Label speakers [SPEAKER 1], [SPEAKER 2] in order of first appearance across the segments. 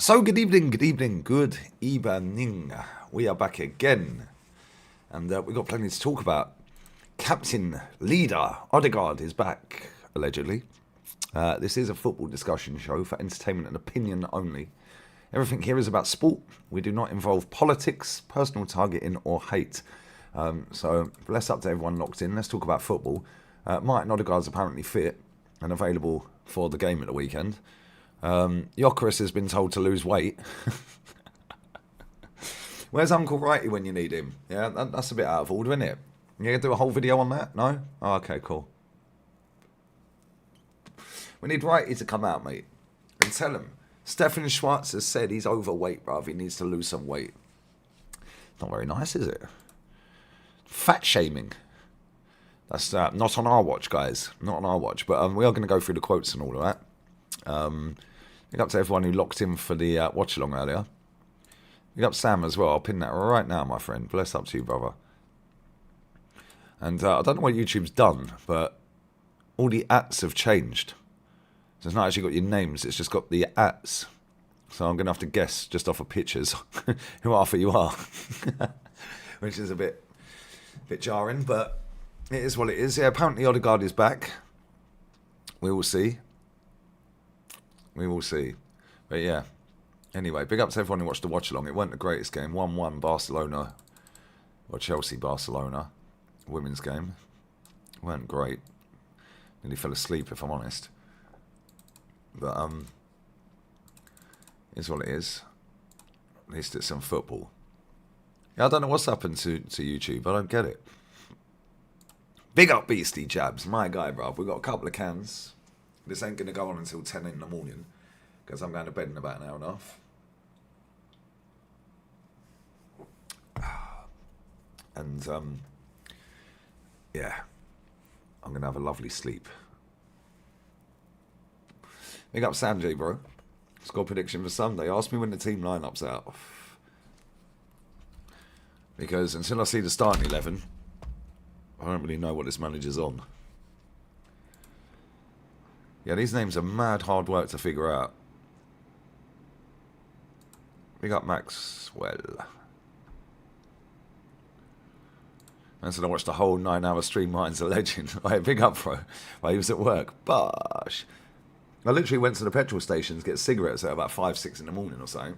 [SPEAKER 1] So good evening, good evening, good evening. We are back again, and we've got plenty to talk about. Captain, leader, Odegaard is back, allegedly. This is a football discussion show for entertainment and opinion only. Everything here is about sport. We do not involve politics, personal targeting, or hate. So let's up to everyone locked in. Let's talk about football. Martin Odegaard's apparently fit and available for the game at the weekend. Gyokeres has been told to lose weight. Where's Uncle Wrighty when you need him? Yeah, that's a bit out of order, isn't it? You gonna do a whole video on that? No? Oh, okay, cool. We need Wrighty to come out, mate, and tell him. Stefan Schwartz has said he's overweight, bruv. He needs to lose some weight. Not very nice, is it? Fat shaming. That's not on our watch, guys. Not on our watch. But we are going to go through the quotes and all of that. Big up to everyone who locked in for the watch-along earlier. Big up Sam as well. I'll pin that right now, my friend. Bless up to you, brother. And I don't know what YouTube's done, but all the ats have changed. So it's not actually got your names, it's just got the ats. So I'm going to have to guess just off of pictures who half of you are. Which is a bit jarring, but it is what it is. Yeah, apparently Odegaard is back. We will see. We will see. But yeah. Anyway, big up to everyone who watched the watch-along. It weren't the greatest game. 1-1 Barcelona, or Chelsea-Barcelona, women's game. It weren't great. Nearly fell asleep, if I'm honest. But, it's what it is. At least it's some football. Yeah, I don't know what's happened to YouTube. I don't get it. Big up Beastie Jabs. My guy, bruv. We've got a couple of cans. This ain't going to go on until 10 in the morning. Because I'm going to bed in about an hour and a half. And, yeah. I'm going to have a lovely sleep. Big up Sanjay, bro. Score prediction for Sunday. Ask me when the team lineup's out. Because until I see the starting 11, I don't really know what this manager's on. Yeah, these names are mad hard work to figure out. Big up Maxwell. And so I watched the whole 9-hour stream. Martin's a legend. Right, big up, bro. While he was at work. Bosh. I literally went to the petrol station to get cigarettes at about 5, 6 in the morning or so.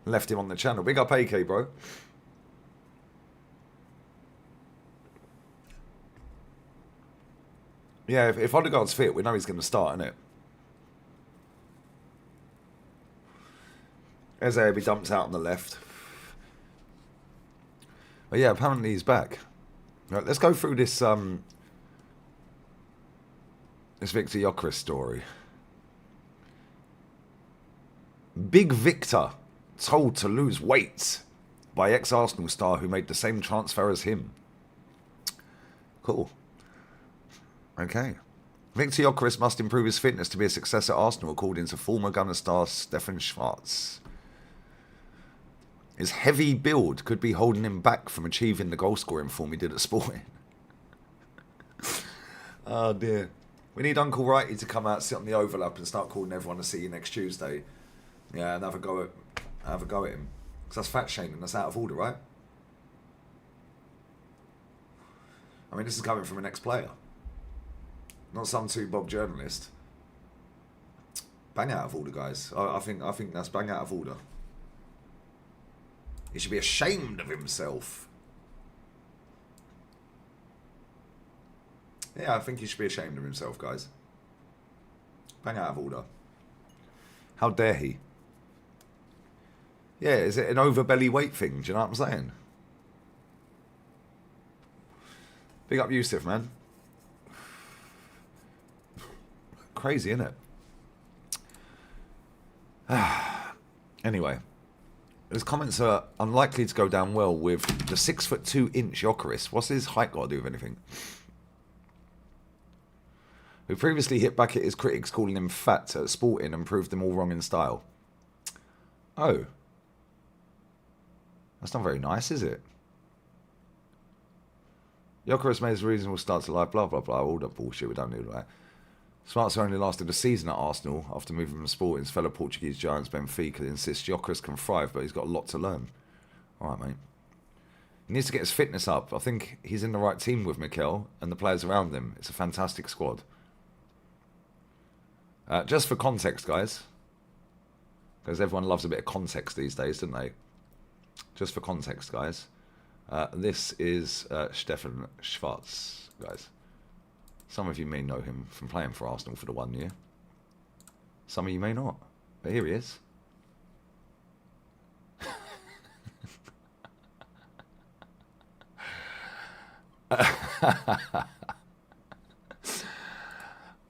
[SPEAKER 1] Left him on the channel. Big up AK, bro. Yeah, if Odegaard's fit, we know he's going to start, innit? Eze will be dumped out on the left. But yeah, apparently he's back. Right, let's go through this this Victor Gyokeres story. Big Victor told to lose weight by ex-Arsenal star who made the same transfer as him. Cool. Okay. Victor Gyokeres must improve his fitness to be a success at Arsenal, according to former Gunner star Stefan Schwartz. His heavy build could be holding him back from achieving the goal-scoring form he did at Sporting. Oh dear. We need Uncle Wrighty to come out, sit on the overlap and start calling everyone to see you next Tuesday. Yeah, and have a go at him. Because that's fat shaming, that's out of order, right? I mean, this is coming from an ex-player. Not some two-bob journalist. Bang out of order, guys. I think that's bang out of order. He should be ashamed of himself. Yeah, I think he should be ashamed of himself, guys. Bang out of order. How dare he? Yeah, is it an overbelly weight thing? Do you know what I'm saying? Big up Wtaf, man. Crazy, isn't it? Anyway. His comments are unlikely to go down well with the 6'2" Gyokeres. What's his height got to do with anything? Who previously hit back at his critics calling him fat at Sporting and proved them all wrong in style. Oh. That's not very nice, is it? Gyokeres made his reasonable start to life, blah, blah, blah. All that bullshit, we don't need that. Smarts only lasted a season at Arsenal after moving from Sporting. His fellow Portuguese giants Benfica insists Gyokeres can thrive, but he's got a lot to learn. All right, mate. He needs to get his fitness up. I think he's in the right team with Mikel and the players around him. It's a fantastic squad. Just for context, guys, because everyone loves a bit of context these days, don't they? Just for context, guys. This is Stefan Schwarz, guys. Some of you may know him from playing for Arsenal for the 1 year. Some of you may not. But here he is.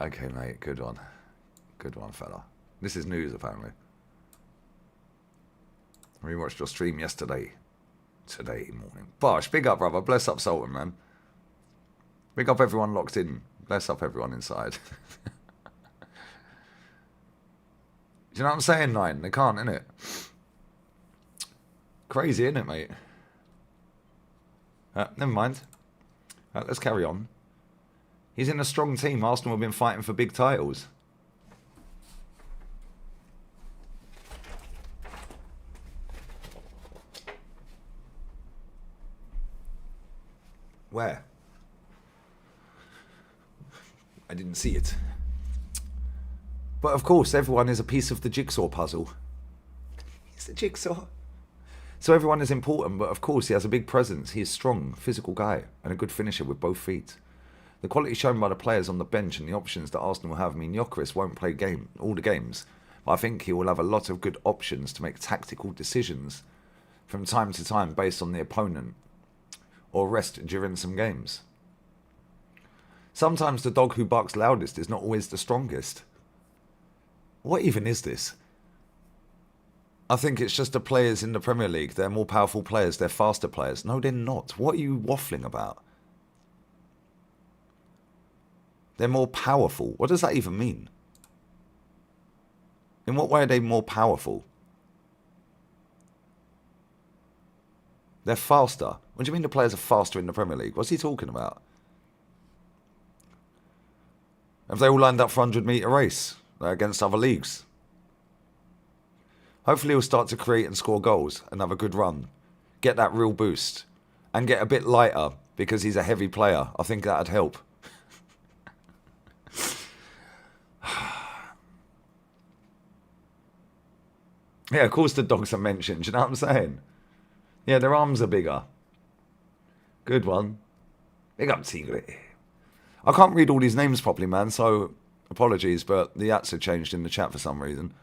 [SPEAKER 1] Okay, mate. Good one. Good one, fella. This is news, apparently. We watched your stream yesterday. Today morning. Bosh, big up, brother. Bless up, Sultan, man. Big up everyone locked in. Bless up everyone inside. Do you know what I'm saying, Nine? They can't, innit? Crazy, innit, mate? Never mind. Let's carry on. He's in a strong team. Arsenal have been fighting for big titles. Where? I didn't see it. But of course, everyone is a piece of the jigsaw puzzle. It's the jigsaw. So everyone is important, but of course he has a big presence. He is strong, physical guy, and a good finisher with both feet. The quality shown by the players on the bench and the options that Arsenal have mean Gyokeres won't play all the games, but I think he will have a lot of good options to make tactical decisions from time to time based on the opponent, or rest during some games. Sometimes the dog who barks loudest is not always the strongest. What even is this? I think it's just the players in the Premier League. They're more powerful players. They're faster players. No, they're not. What are you waffling about? They're more powerful. What does that even mean? In what way are they more powerful? They're faster. What do you mean the players are faster in the Premier League? What's he talking about? Have they all lined up for 100-metre race against other leagues? Hopefully he'll start to create and score goals and have a good run. Get that real boost. And get a bit lighter because he's a heavy player. I think that'd help. Yeah, of course the dogs are mentioned. You know what I'm saying? Yeah, their arms are bigger. Good one. Big up Tigre. I can't read all these names properly, man, so apologies, but the ats have changed in the chat for some reason.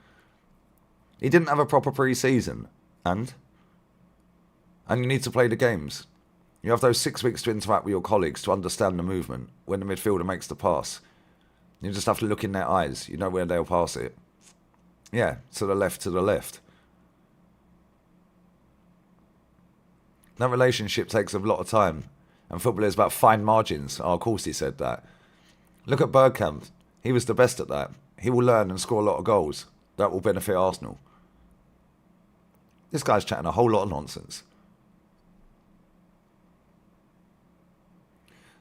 [SPEAKER 1] He didn't have a proper pre-season. And you need to play the games. You have those 6 weeks to interact with your colleagues to understand the movement. When the midfielder makes the pass, you just have to look in their eyes. You know where they'll pass it. Yeah, to the left, to the left. That relationship takes a lot of time. And football is about fine margins. Oh, of course he said that. Look at Bergkamp. He was the best at that. He will learn and score a lot of goals. That will benefit Arsenal. This guy's chatting a whole lot of nonsense.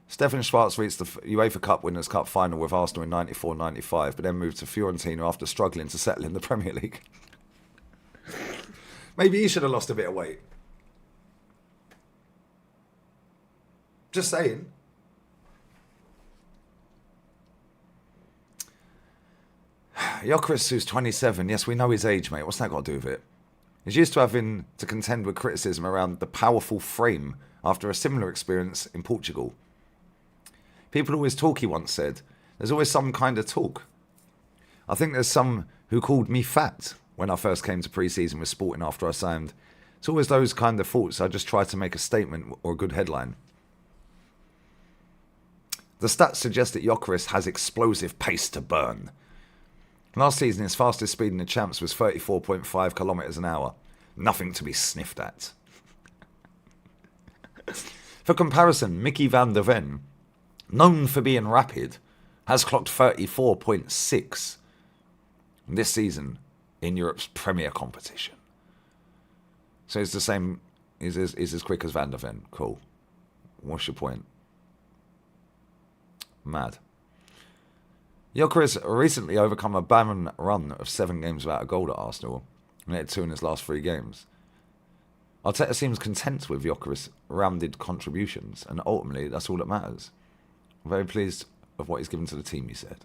[SPEAKER 1] Stefan Schwarz reached the UEFA Cup Winners' Cup final with Arsenal in 94-95, but then moved to Fiorentina after struggling to settle in the Premier League. Maybe he should have lost a bit of weight. Just saying. Gyokeres, who's 27. Yes, we know his age, mate. What's that got to do with it? He's used to having to contend with criticism around the powerful frame after a similar experience in Portugal. People always talk, he once said. There's always some kind of talk. I think there's some who called me fat when I first came to pre-season with Sporting after I signed. It's always those kind of thoughts. I just try to make a statement or a good headline. The stats suggest that Gyokeres has explosive pace to burn. Last season, his fastest speed in the Champs was 34.5 kilometres an hour. Nothing to be sniffed at. For comparison, Mickey van der Ven, known for being rapid, has clocked 34.6 this season in Europe's premier competition. So he's the same, he's as quick as van der Ven. Cool. What's your point? Mad. Gyokeres recently overcome a barren run of 7 games without a goal at Arsenal, and had 2 in his last 3 games. Arteta seems content with Gyokeres' rounded contributions, and ultimately that's all that matters. I'm very pleased with what he's given to the team, he said.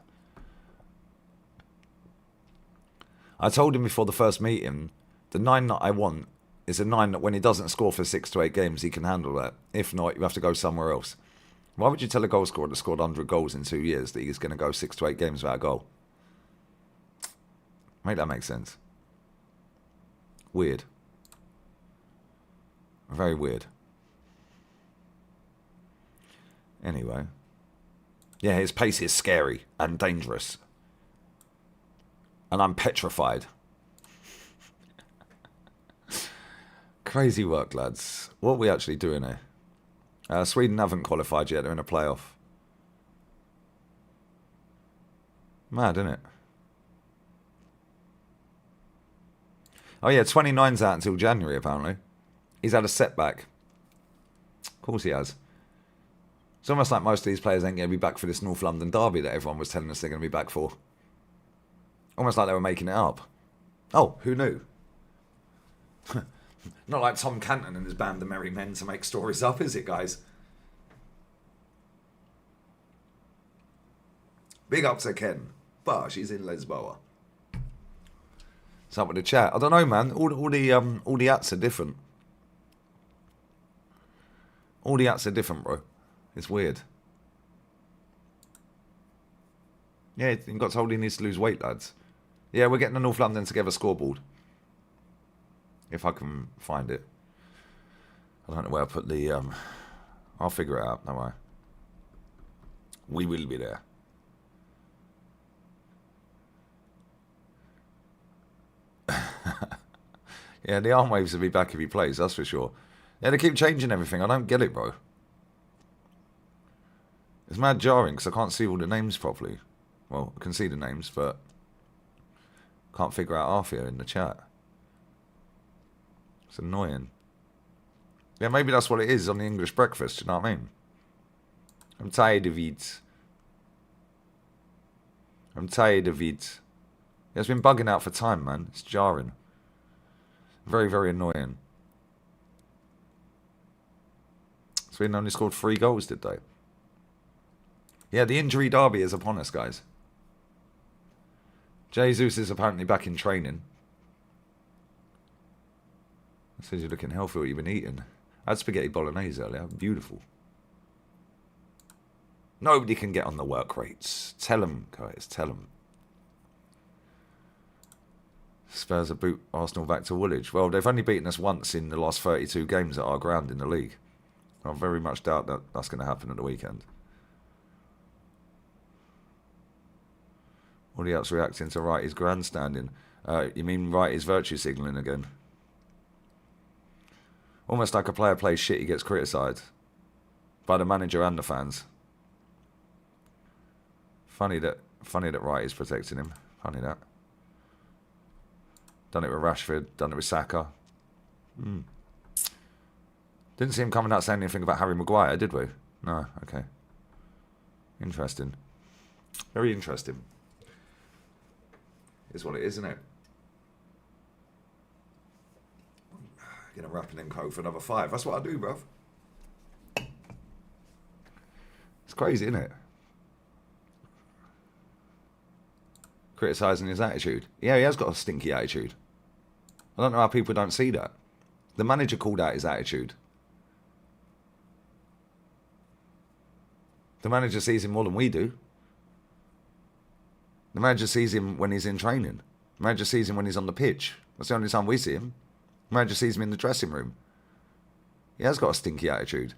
[SPEAKER 1] I told him before the first meeting, the 9 that I want is a 9 that when he doesn't score for 6 to 8 games, he can handle that. If not, you have to go somewhere else. Why would you tell a goal scorer that scored 100 goals in 2 years that he's going to go 6 to 8 games without a goal? Make that make sense. Weird. Very weird. Anyway. Yeah, his pace is scary and dangerous. And I'm petrified. Crazy work, lads. What are we actually doing here? Sweden haven't qualified yet. They're in a playoff. Mad, isn't it? Oh yeah, 29's out until January, apparently. He's had a setback. Of course he has. It's almost like most of these players ain't going to be back for this North London derby that everyone was telling us they're going to be back for. Almost like they were making it up. Oh, who knew? Not like Tom Canton and his band The Merry Men to make stories up, is it, guys? Big up to Ken. But she's in Lisboa. What's up with the chat? I don't know, man. All the ats are different. All the ats are different, bro. It's weird. Yeah, he got told he needs to lose weight, lads. Yeah, we're getting a North London Together scoreboard. If I can find it. I don't know where I put the... I'll figure it out, don't worry. We will be there. Yeah, the arm waves will be back if he plays, that's for sure. Yeah, they keep changing everything. I don't get it, bro. It's mad jarring because I can't see all the names properly. Well, I can see the names, but can't figure out half here in the chat. It's annoying. Yeah, maybe that's what it is on the English breakfast, you know what I mean? I'm tired of it. I'm tired of it. Yeah, it's been bugging out for time, man. It's jarring. Very, very annoying. Sweden only scored 3 goals, did they? Yeah, the injury derby is upon us, guys. Jesus is apparently back in training. Says you're looking healthy, what you've been eating. I had spaghetti bolognese earlier. Beautiful. Nobody can get on the work rates. Tell them, guys. Tell them. Spurs are boot Arsenal back to Woolwich. Well, they've only beaten us once in the last 32 games at our ground in the league. I very much doubt that that's going to happen at the weekend. All the else reacting to Wright is grandstanding. You mean Wright is virtue signalling again? Almost like a player plays shit, he gets criticised by the manager and the fans. Funny that Wright is protecting him. Funny that. Done it with Rashford, done it with Saka. Didn't see him coming out saying anything about Harry Maguire, did we? No, okay. Interesting. Very interesting. Is what it is, isn't it? Gonna wrap it in coke for another 5. That's what I do, bruv. It's crazy, isn't it? Criticising his attitude. Yeah, he has got a stinky attitude. I don't know how people don't see that. The manager called out his attitude. The manager sees him more than we do. The manager sees him when he's in training. The manager sees him when he's on the pitch. That's the only time we see him. The manager sees him in the dressing room. He has got a stinky attitude.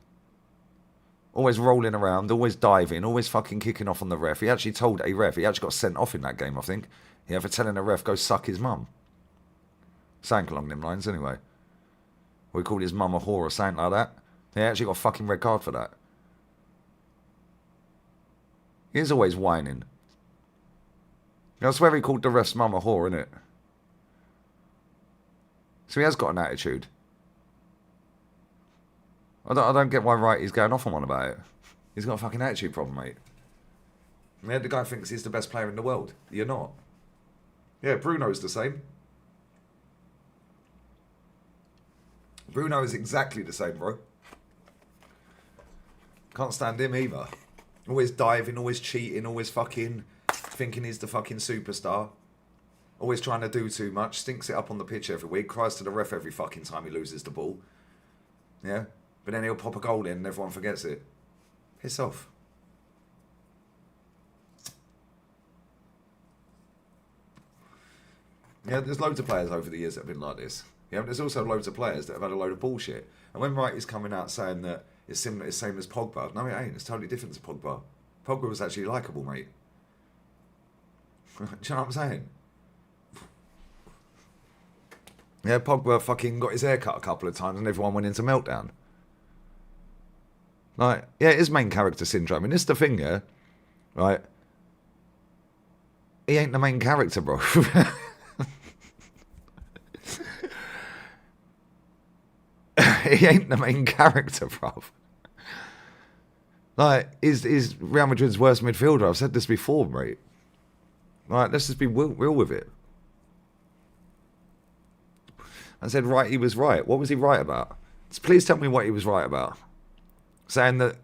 [SPEAKER 1] Always rolling around, always diving, always fucking kicking off on the ref. He actually told a ref, he actually got sent off in that game, I think. Yeah, for telling a ref, go suck his mum. Something along them lines, anyway. Or he called his mum a whore or something like that. He actually got a fucking red card for that. He's always whining. I swear he called the ref's mum a whore, innit? So he has got an attitude. I don't get why Wright is going off on one about it. He's got a fucking attitude problem, mate. Yeah, the guy thinks he's the best player in the world. You're not. Yeah, Bruno's the same. Bruno is exactly the same, bro. Can't stand him either. Always diving, always cheating, always fucking thinking he's the fucking superstar. Always trying to do too much. Stinks it up on the pitch every week. Cries to the ref every fucking time he loses the ball. Yeah? But then he'll pop a goal in and everyone forgets it. Piss off. Yeah, there's loads of players over the years that have been like this. Yeah, but there's also loads of players that have had a load of bullshit. And when Wright is coming out saying that it's similar, it's same as Pogba, no, it ain't. It's totally different to Pogba. Pogba was actually likeable, mate. Do you know what I'm saying? Yeah, Pogba fucking got his hair cut a couple of times and everyone went into meltdown. Like, yeah, it is main character syndrome. And this is the thing, yeah? Right? He ain't the main character, bro. He ain't the main character, bro. Like, is Real Madrid's worst midfielder. I've said this before, mate. Like, let's just be real with it. I said, right, he was right. What was he right about? Please tell me what he was right about. Saying that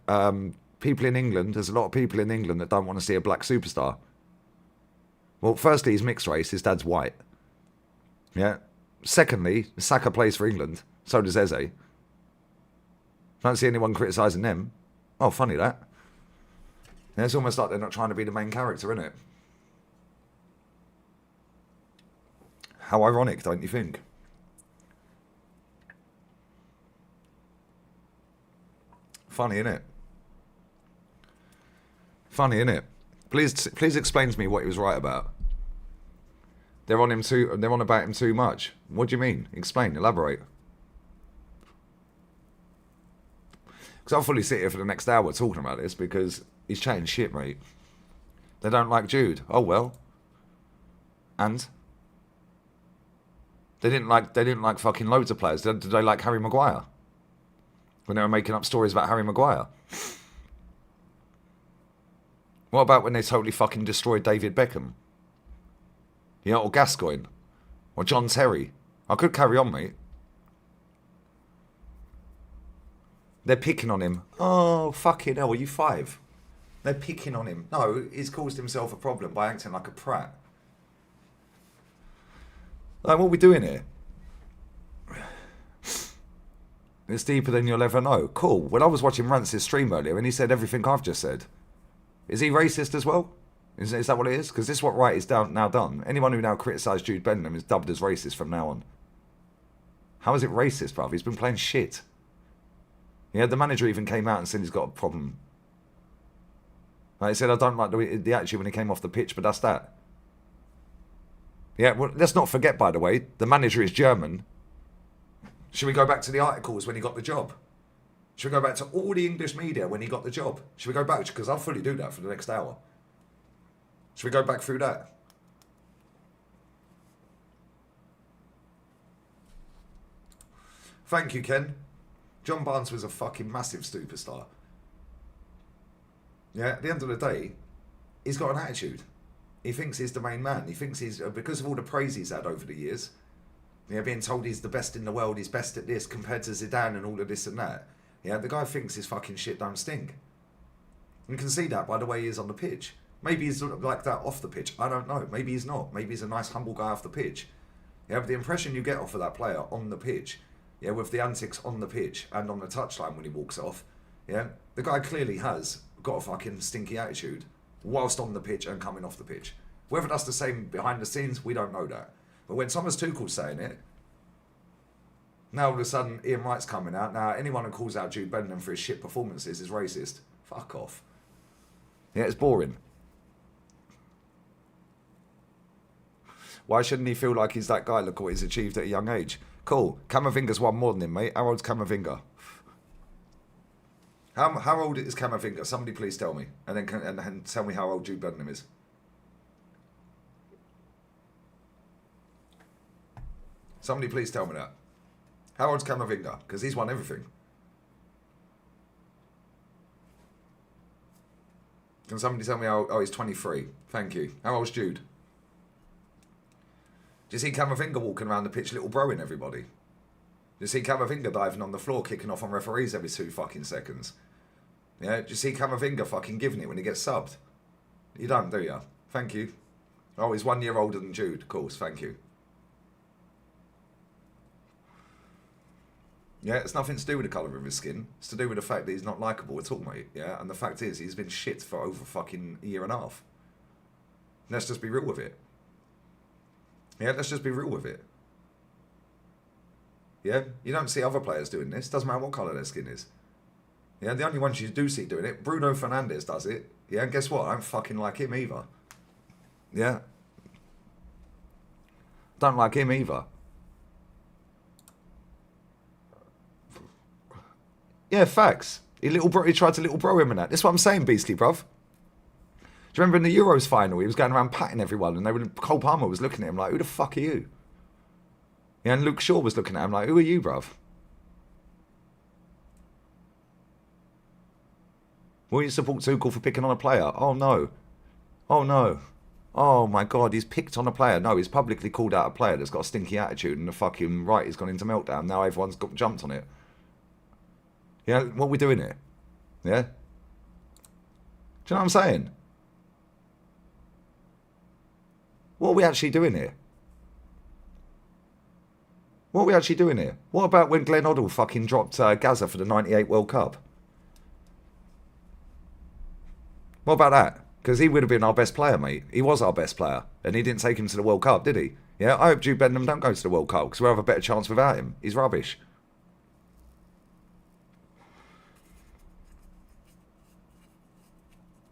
[SPEAKER 1] people in England, there's a lot of people in England that don't want to see a black superstar. Well, firstly, he's mixed race. His dad's white. Yeah. Secondly, Saka plays for England. So does Eze. Don't see anyone criticising them. Oh, funny that. Yeah, it's almost like they're not trying to be the main character, isn't it? How ironic, don't you think? Funny, innit? Funny, innit? Please explain to me what he was right about. They're on about him too much. What do you mean? Explain, elaborate. Because I'll fully sit here for the next hour talking about this because he's chatting shit, mate. They don't like Jude. Oh well. And they didn't like fucking loads of players. Did they like Harry Maguire? When they were making up stories about Harry Maguire. What about when they totally fucking destroyed David Beckham? Yeah, or Gascoigne. Or John Terry. I could carry on, mate. They're picking on him. Oh, fucking hell, are you 5? They're picking on him. No, he's caused himself a problem by acting like a prat. Like, what are we doing here? It's deeper than you'll ever know. Cool. When I was watching Rance's stream earlier and he said everything I've just said. Is he racist as well? Is that what it is? Because this is what Wright is now done. Anyone who now criticised Jude Bellingham is dubbed as racist from now on. How is it racist, bruv? He's been playing shit. Yeah, the manager even came out and said he's got a problem. Like he said, I don't like the attitude when he came off the pitch, but that's that. Yeah, well, let's not forget, by the way, the manager is German. Should we go back to the articles when he got the job? Should we go back to all the English media when he got the job? Should we go back? Because I'll fully do that for the next hour. Should we go back through that? Thank you, Ken. John Barnes was a fucking massive superstar. Yeah, at the end of the day, he's got an attitude. He thinks he's the main man. He thinks he's, because of all the praise he's had over the years, yeah, being told he's the best in the world, he's best at this compared to Zidane and all of this and that. Yeah, the guy thinks his fucking shit don't stink. You can see that by the way he is on the pitch. Maybe he's sort of like that off the pitch. I don't know. Maybe he's not. Maybe he's a nice, humble guy off the pitch. Yeah, but the impression you get off of that player on the pitch, yeah, with the antics on the pitch and on the touchline when he walks off, yeah, the guy clearly has got a fucking stinky attitude whilst on the pitch and coming off the pitch. Whether that's the same behind the scenes, we don't know that. But when Thomas Tuchel's saying it, now all of a sudden Ian Wright's coming out. Now anyone who calls out Jude Bellingham for his shit performances is racist. Fuck off. Yeah, it's boring. Why shouldn't he feel like he's that guy? Look what he's achieved at a young age. Cool. Camavinga's won more than him, mate. How old's Camavinga? How old is Camavinga? Somebody please tell me. And then tell me how old Jude Bellingham is. Somebody please tell me that. How old's Camavinga? Because he's won everything. Can somebody tell me how he's 23? Thank you. How old's Jude? Do you see Camavinga walking around the pitch little broing everybody? Do you see Camavinga diving on the floor, kicking off on referees every 2 fucking seconds? Yeah, do you see Camavinga fucking giving it when he gets subbed? You don't, do you? Thank you. Oh, he's 1 year older than Jude, of course, thank you. Yeah, it's nothing to do with the colour of his skin. It's to do with the fact that he's not likeable at all, mate. Yeah, and the fact is, he's been shit for over fucking a year and a half. Let's just be real with it. Yeah, let's just be real with it. Yeah, you don't see other players doing this. Doesn't matter what colour their skin is. Yeah, the only ones you do see doing it, Bruno Fernandes does it. Yeah, and guess what? I don't fucking like him either. Yeah. Don't like him either. Yeah, facts. He tried to little bro him and that. That's what I'm saying, beastly bruv. Do you remember in the Euros final, he was going around patting everyone and Cole Palmer was looking at him like, who the fuck are you? Yeah, and Luke Shaw was looking at him like, who are you, bruv? Will you support Tuchel for picking on a player? Oh, no. Oh, no. Oh, my God, he's picked on a player. No, he's publicly called out a player that's got a stinky attitude and the fucking Wright has gone into meltdown. Now everyone's got jumped on it. Yeah, what are we doing here? Yeah? Do you know what I'm saying? What are we actually doing here? What are we actually doing here? What about when Glenn Hoddle fucking dropped Gaza for the 98 World Cup? What about that? Because he would have been our best player, mate. He was our best player. And he didn't take him to the World Cup, did he? Yeah, I hope Jude Bellingham don't go to the World Cup because we'll have a better chance without him. He's rubbish.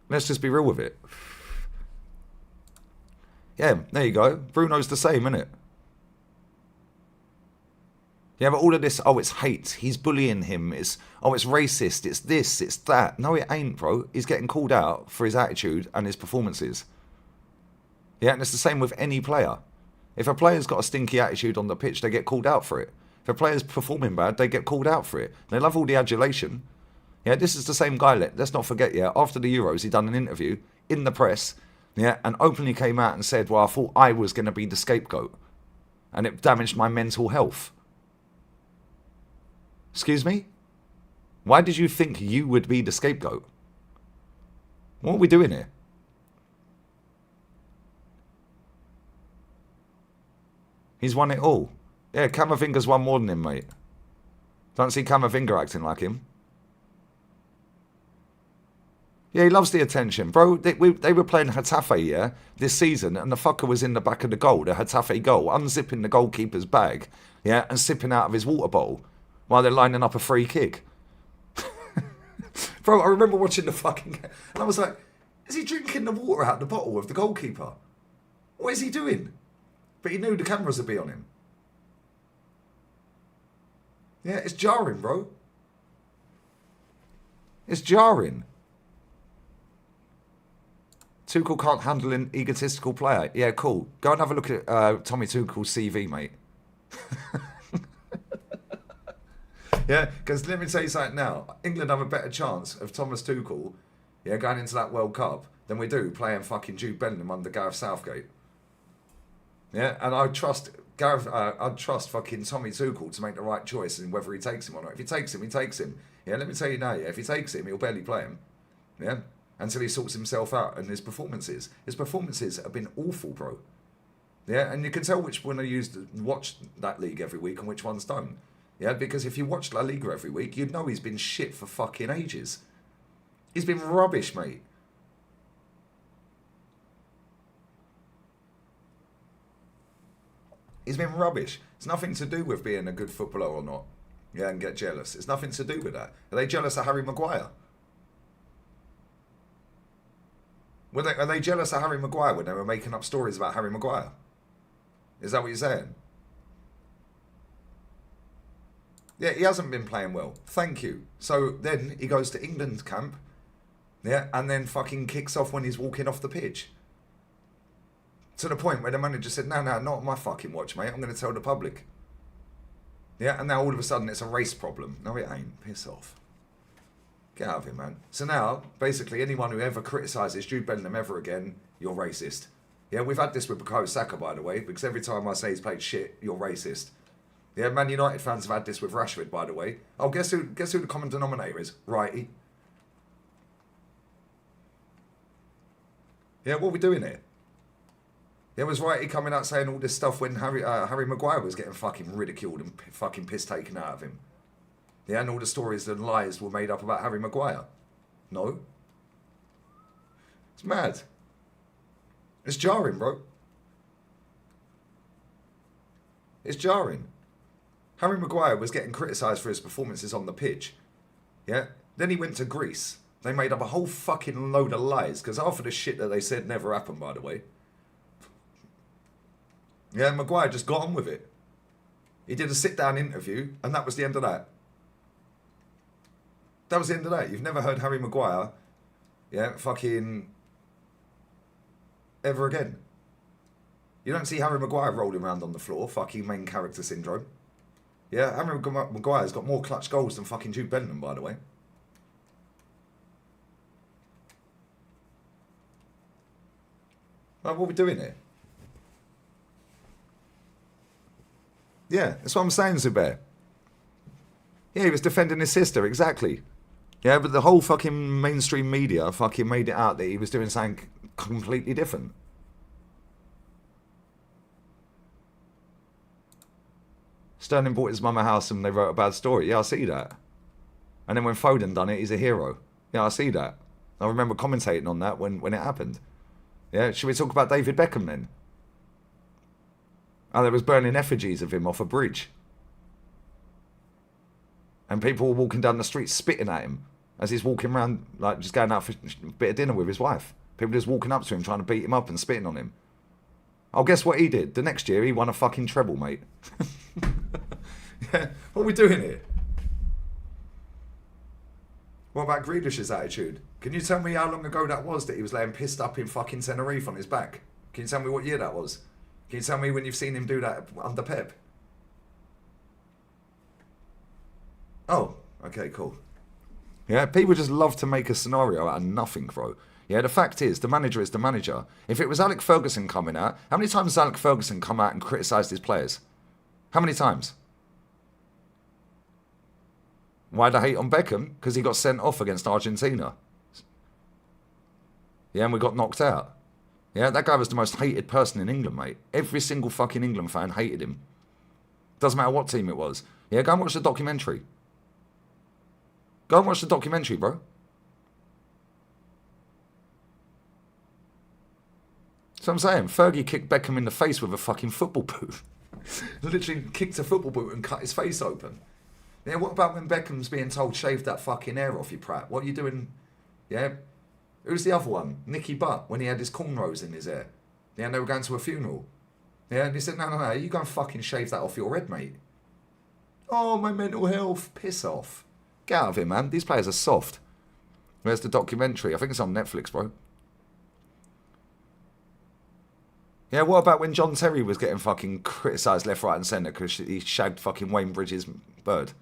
[SPEAKER 1] Let's just be real with it. Yeah, there you go. Bruno's the same, isn't it? Yeah, but all of this, oh, it's hate. He's bullying him. It's racist. It's this, it's that. No, it ain't, bro. He's getting called out for his attitude and his performances. Yeah, and it's the same with any player. If a player's got a stinky attitude on the pitch, they get called out for it. If a player's performing bad, they get called out for it. They love all the adulation. Yeah, this is the same guy. Let's not forget, yeah, after the Euros, he done an interview in the press, yeah, and openly came out and said, well, I thought I was going to be the scapegoat. And it damaged my mental health. Excuse me? Why did you think you would be the scapegoat? What are we doing here? He's won it all. Yeah, Camavinga's won more than him, mate. Don't see Camavinga acting like him. Yeah, he loves the attention. Bro, they were playing Wtaf, yeah, this season, and the fucker was in the back of the goal, the Wtaf goal, unzipping the goalkeeper's bag, yeah, and sipping out of his water bowl while they're lining up a free kick. Bro, I remember watching the fucking game, and I was like, is he drinking the water out the bottle of the goalkeeper? What is he doing? But he knew the cameras would be on him. Yeah, it's jarring, bro. It's jarring. Tuchel can't handle an egotistical player. Yeah, cool. Go and have a look at Tommy Tuchel's CV, mate. Yeah, because let me tell you something now. England have a better chance of Thomas Tuchel, yeah, going into that World Cup than we do playing fucking Jude Bellingham under Gareth Southgate. Yeah, and I'd trust fucking Tommy Tuchel to make the right choice in whether he takes him or not. If he takes him, he takes him. Yeah, let me tell you now, yeah, if he takes him, he'll barely play him. Yeah, until he sorts himself out and his performances. His performances have been awful, bro. Yeah, and you can tell which one I used to watch that league every week and which ones don't. Yeah, because if you watch La Liga every week, you'd know he's been shit for fucking ages. He's been rubbish, mate. He's been rubbish. It's nothing to do with being a good footballer or not. Yeah, and get jealous. It's nothing to do with that. Are they jealous of Harry Maguire? Are they jealous of Harry Maguire when they were making up stories about Harry Maguire? Is that what you're saying? Yeah, he hasn't been playing well. Thank you. So then he goes to England camp, yeah, and then fucking kicks off when he's walking off the pitch. To the point where the manager said, no, not on my fucking watch, mate. I'm going to tell the public. Yeah, and now all of a sudden it's a race problem. No, it ain't. Piss off. Get out of here, man. So now, basically, anyone who ever criticises Jude Bellingham ever again, you're racist. Yeah, we've had this with Bukayo Saka, by the way, because every time I say he's played shit, you're racist. Yeah, Man United fans have had this with Rashford, by the way. Oh, guess who the common denominator is? Wrighty. Yeah, what are we doing here? Yeah, was Wrighty coming out saying all this stuff when Harry Maguire was getting fucking ridiculed and fucking piss taken out of him? Yeah, and all the stories and lies were made up about Harry Maguire? No. It's mad. It's jarring, bro. It's jarring. Harry Maguire was getting criticised for his performances on the pitch. Yeah? Then he went to Greece. They made up a whole fucking load of lies, because half of the shit that they said never happened, by the way. Yeah, Maguire just got on with it. He did a sit-down interview, and that was the end of that. That was the end of that. You've never heard Harry Maguire, yeah, fucking ever again. You don't see Harry Maguire rolling around on the floor, fucking main character syndrome. Yeah, Harry Maguire's got more clutch goals than fucking Jude Bellingham, by the way. Like, what are we doing here? Yeah, that's what I'm saying, Zubair. Yeah, he was defending his sister, exactly. Yeah, but the whole fucking mainstream media fucking made it out that he was doing something completely different. Sterling bought his mum a house and they wrote a bad story. Yeah, I see that. And then when Foden done it, he's a hero. Yeah, I see that. I remember commentating on that when it happened. Yeah, should we talk about David Beckham then? Oh, there was burning effigies of him off a bridge. And people were walking down the street spitting at him as he's walking around, like just going out for a bit of dinner with his wife. People just walking up to him, trying to beat him up and spitting on him. Oh, guess what he did? The next year, he won a fucking treble, mate. Yeah, what are we doing here? What about Grealish's attitude? Can you tell me how long ago that was that he was laying pissed up in fucking Tenerife on his back? Can you tell me what year that was? Can you tell me when you've seen him do that under Pep? Oh, okay, cool. Yeah, people just love to make a scenario out of nothing, bro. Yeah, the fact is, the manager is the manager. If it was Alec Ferguson coming out, how many times has Alec Ferguson come out and criticised his players? How many times? Why the hate on Beckham? Because he got sent off against Argentina. Yeah, and we got knocked out. Yeah, that guy was the most hated person in England, mate. Every single fucking England fan hated him. Doesn't matter what team it was. Yeah, go and watch the documentary. Go and watch the documentary, bro. So I'm saying, Fergie kicked Beckham in the face with a fucking football boot. Literally kicked a football boot and cut his face open. Yeah, what about when Beckham's being told, shave that fucking hair off, you prat? What are you doing? Yeah. Who's the other one? Nicky Butt, when he had his cornrows in his hair. Yeah, and they were going to a funeral. Yeah, and he said, no, you go and fucking shave that off your head, mate. Oh, my mental health. Piss off. Get out of here, man. These players are soft. Where's the documentary? I think it's on Netflix, bro. Yeah, what about when John Terry was getting fucking criticised left, right and centre because he shagged fucking Wayne Bridges' bird?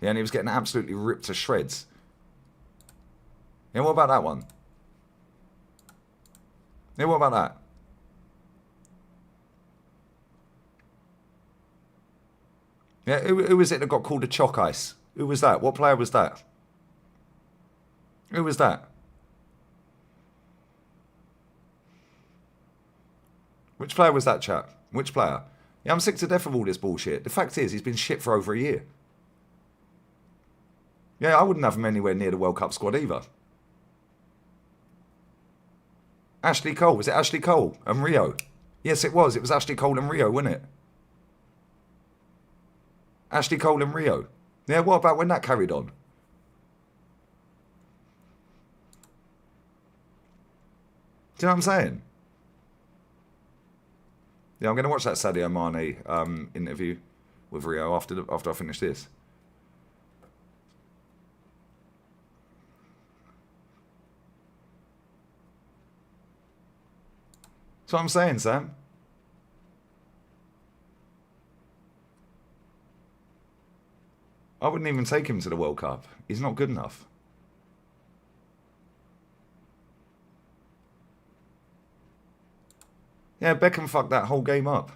[SPEAKER 1] Yeah, and he was getting absolutely ripped to shreds. Yeah, what about that one? Yeah, what about that? Yeah, who was it that got called a chalk ice? Who was that? What player was that? Who was that? Which player was that, chap? Which player? Yeah, I'm sick to death of all this bullshit. The fact is, he's been shit for over a year. Yeah, I wouldn't have him anywhere near the World Cup squad either. Ashley Cole. Was it Ashley Cole and Rio? Yes, it was. It was Ashley Cole and Rio, wasn't it? Ashley Cole and Rio. Yeah, what about when that carried on? Do you know what I'm saying? Yeah, I'm going to watch that Sadio Mane interview with Rio after I finish this. That's what I'm saying, Sam. I wouldn't even take him to the World Cup. He's not good enough. Yeah, Beckham fucked that whole game up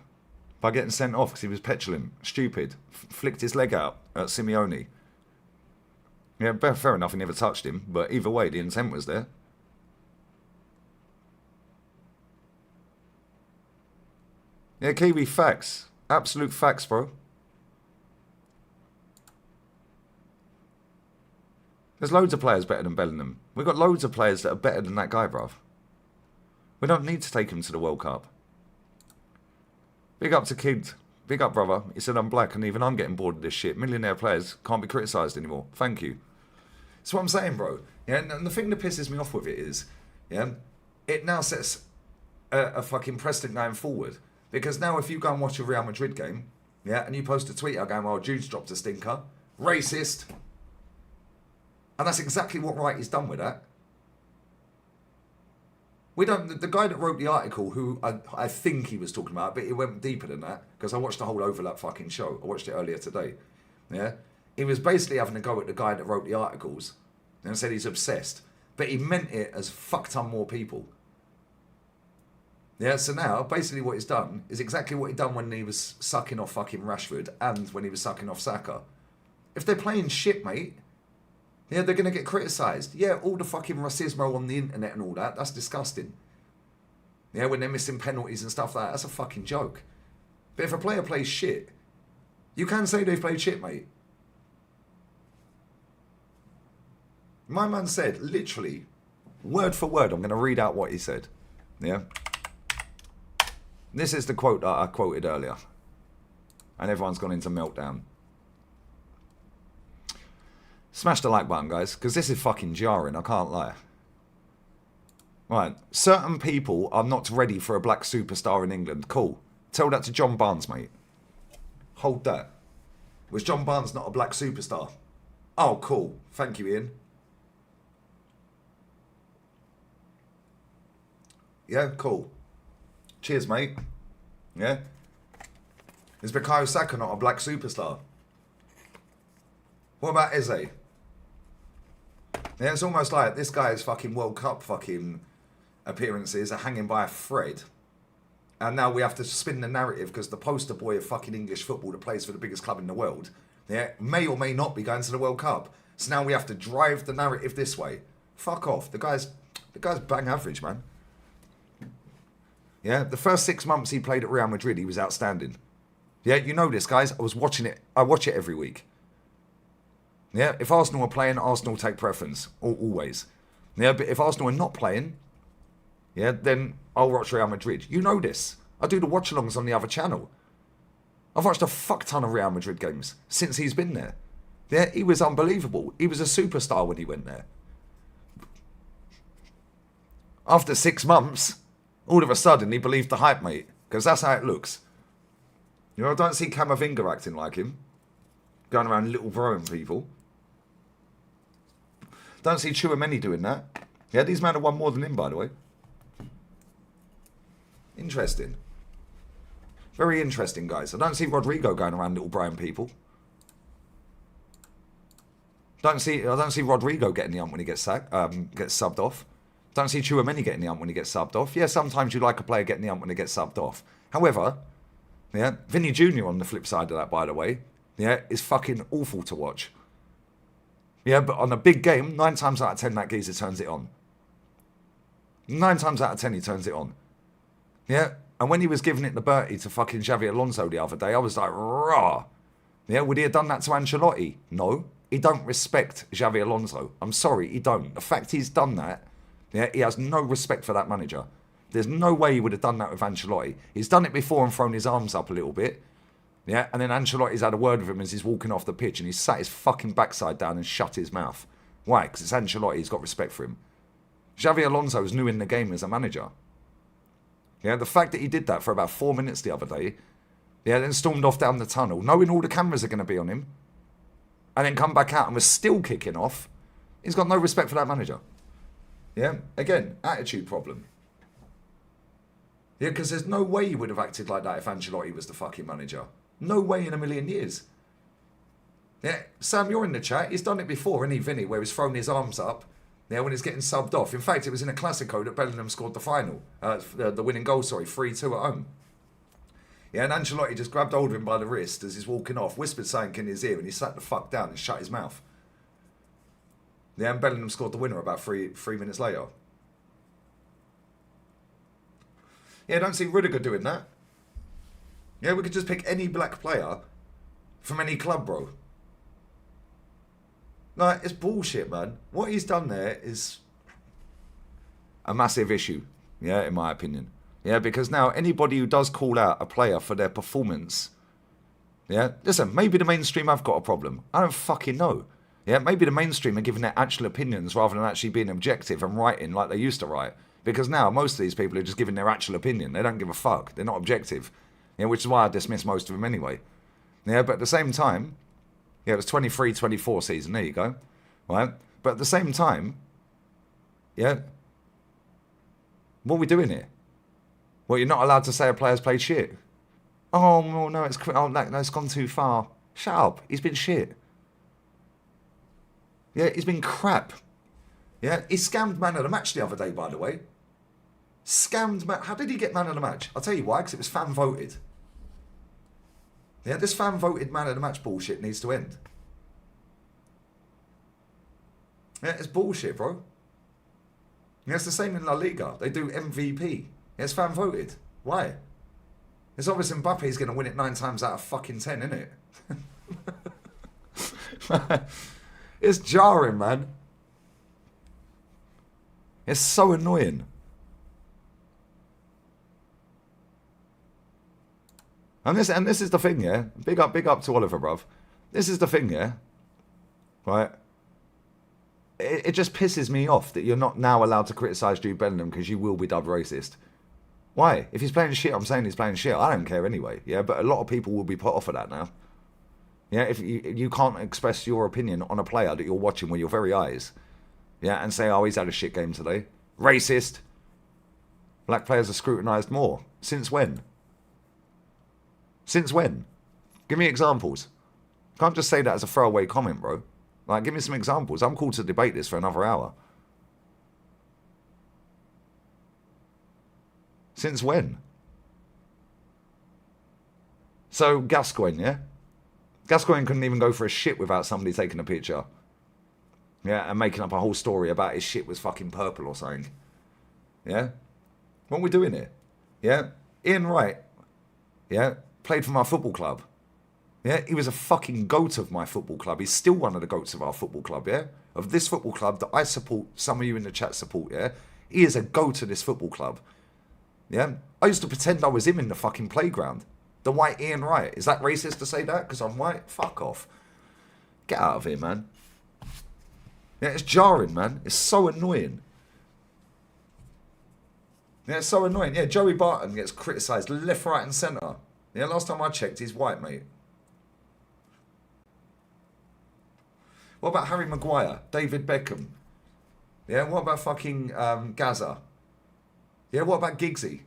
[SPEAKER 1] by getting sent off because he was petulant, stupid, flicked his leg out at Simeone. Yeah, fair enough, he never touched him, but either way, the intent was there. Yeah, Kiwi, facts. Absolute facts, bro. There's loads of players better than Bellingham. We've got loads of players that are better than that guy, bruv. We don't need to take him to the World Cup. Big up to Kid. Big up, brother. He said I'm black and even I'm getting bored of this shit. Millionaire players can't be criticised anymore. Thank you. That's what I'm saying, bro. Yeah, and the thing that pisses me off with it is, yeah, it now sets a fucking precedent going forward. Because now if you go and watch a Real Madrid game, yeah, and you post a tweet out going, well, Jude's dropped a stinker. Racist. And that's exactly what Wright has done with that. We don't. The guy that wrote the article, who I think he was talking about, but it went deeper than that because I watched the whole overlap fucking show. I watched it earlier today. Yeah, he was basically having a go at the guy that wrote the articles and said he's obsessed, but he meant it as fuck ton more people. Yeah, so now basically what he's done is exactly what he done when he was sucking off fucking Rashford and when he was sucking off Saka. If they're playing shit, mate. Yeah, they're going to get criticised. Yeah, all the fucking racismo on the internet and all that, that's disgusting. Yeah, when they're missing penalties and stuff like that, that's a fucking joke. But if a player plays shit, you can say they've played shit, mate. My man said, literally, word for word, I'm going to read out what he said. Yeah? This is the quote that I quoted earlier. And everyone's gone into meltdown. Smash the like button, guys, because this is fucking jarring, I can't lie. Right, certain people are not ready for a black superstar in England. Cool. Tell that to John Barnes, mate. Hold that. Was John Barnes not a black superstar? Oh, cool. Thank you, Ian. Yeah, cool. Cheers, mate. Yeah? Is Bukayo Saka not a black superstar? What about Eze? Yeah, it's almost like this guy's fucking World Cup fucking appearances are hanging by a thread. And now we have to spin the narrative because the poster boy of fucking English football that plays for the biggest club in the world, yeah, may or may not be going to the World Cup. So now we have to drive the narrative this way. Fuck off. The guy's bang average, man. Yeah, the first 6 months he played at Real Madrid, he was outstanding. Yeah, you know this, guys. I was watching it. I watch it every week. Yeah, if Arsenal are playing, Arsenal take preference. Always. Yeah, but if Arsenal are not playing, yeah, then I'll watch Real Madrid. You know this. I do the watch-alongs on the other channel. I've watched a fuck ton of Real Madrid games since he's been there. Yeah, he was unbelievable. He was a superstar when he went there. After 6 months, all of a sudden he believed the hype, mate. Because that's how it looks. You know, I don't see Camavinga acting like him. Going around little broing people. Don't see Chouameni doing that. Yeah, these men have won more than him, by the way. Interesting. Very interesting, guys. I don't see Rodrigo going around little brown people. I don't see Rodrigo getting the ump when he gets subbed off. Don't see Chouameni getting the ump when he gets subbed off. Yeah, sometimes you like a player getting the ump when they get subbed off. However, yeah, Vinny Jr. on the flip side of that, by the way, yeah, is fucking awful to watch. Yeah, but on a big game, 9 times out of 10, that geezer turns it on. 9 times out of 10, he turns it on. Yeah, and when he was giving it the Bertie to fucking Xavi Alonso the other day, I was like, rah. Yeah, would he have done that to Ancelotti? No, he don't respect Xavi Alonso. I'm sorry, he don't. The fact he's done that, yeah, he has no respect for that manager. There's no way he would have done that with Ancelotti. He's done it before and thrown his arms up a little bit. Yeah, and then Ancelotti's had a word with him as he's walking off the pitch and he's sat his fucking backside down and shut his mouth. Why? Because it's Ancelotti, he's got respect for him. Xavi Alonso is new in the game as a manager. Yeah, the fact that he did that for about 4 minutes the other day, yeah, then stormed off down the tunnel, knowing all the cameras are going to be on him, and then come back out and was still kicking off, he's got no respect for that manager. Yeah, again, attitude problem. Yeah, because there's no way he would have acted like that if Ancelotti was the fucking manager. No way in a million years. Yeah, Sam, you're in the chat. He's done it before, isn't he, Vinny, where he's thrown his arms up, Yeah, when he's getting subbed off. In fact, it was in a Classico that Bellingham scored the final. The winning goal, sorry, 3-2 at home. Yeah, and Ancelotti just grabbed hold of him by the wrist as he's walking off, whispered something in his ear, and he sat the fuck down and shut his mouth. Yeah, and Bellingham scored the winner about three minutes later. Yeah, I don't see Rudiger doing that. Yeah, we could just pick any black player from any club, bro. Like, it's bullshit, man. What he's done there is a massive issue, yeah, in my opinion. Yeah, because now anybody who does call out a player for their performance, yeah, listen, maybe the mainstream have got a problem. I don't fucking know. Yeah, maybe the mainstream are giving their actual opinions rather than actually being objective and writing like they used to write. Because now most of these people are just giving their actual opinion. They don't give a fuck. They're not objective. Yeah, which is why I dismiss most of them anyway. Yeah, but at the same time, yeah, it was 23-24 season. There you go. Right? But at the same time, yeah, what are we doing here? Well, you're not allowed to say a player's played shit. Oh, no, it's gone too far. Shut up. He's been shit. Yeah, he's been crap. Yeah, he scammed man of the match the other day, by the way. Scammed man. How did he get man of the match? I'll tell you why, because it was fan voted. Yeah, this fan voted man of the match bullshit needs to end. Yeah, it's bullshit, bro. Yeah, it's the same in La Liga. They do MVP. Yeah, it's fan voted. Why? It's obvious Mbappe's going to win it 9 times out of fucking 10, isn't it? It's jarring, man. It's so annoying. And this is the thing, yeah. Big up to Oliver, bruv. This is the thing, yeah. Right. It just pisses me off that you're not now allowed to criticise Jude Bellingham because you will be dubbed racist. Why? If he's playing shit, I'm saying he's playing shit. I don't care anyway. Yeah, but a lot of people will be put off of that now. Yeah, if you can't express your opinion on a player that you're watching with your very eyes. Yeah, and say, oh, he's had a shit game today. Racist. Black players are scrutinised more. Since when? Since when? Give me examples. Can't just say that as a throwaway comment, bro. Like, give me some examples. I'm called to debate this for another hour. Since when? So, Gascoigne, yeah? Gascoigne couldn't even go for a shit without somebody taking a picture. Yeah, and making up a whole story about his shit was fucking purple or something. Yeah? What are we doing here? Yeah? Ian Wright, yeah, played for my football club. Yeah, he was a fucking goat of my football club. He's still one of the goats of our football club, yeah? Of this football club that I support, some of you in the chat support, yeah? He is a goat of this football club. Yeah? I used to pretend I was him in the fucking playground. The white Ian Wright. Is that racist to say that? Because I'm white? Fuck off. Get out of here, man. Yeah, it's jarring, man. It's so annoying. Yeah, it's so annoying. Yeah, Joey Barton gets criticised left, right and centre. Yeah, last time I checked, he's white, mate. What about Harry Maguire? David Beckham? Yeah, what about fucking Gaza? Yeah, what about Giggsy?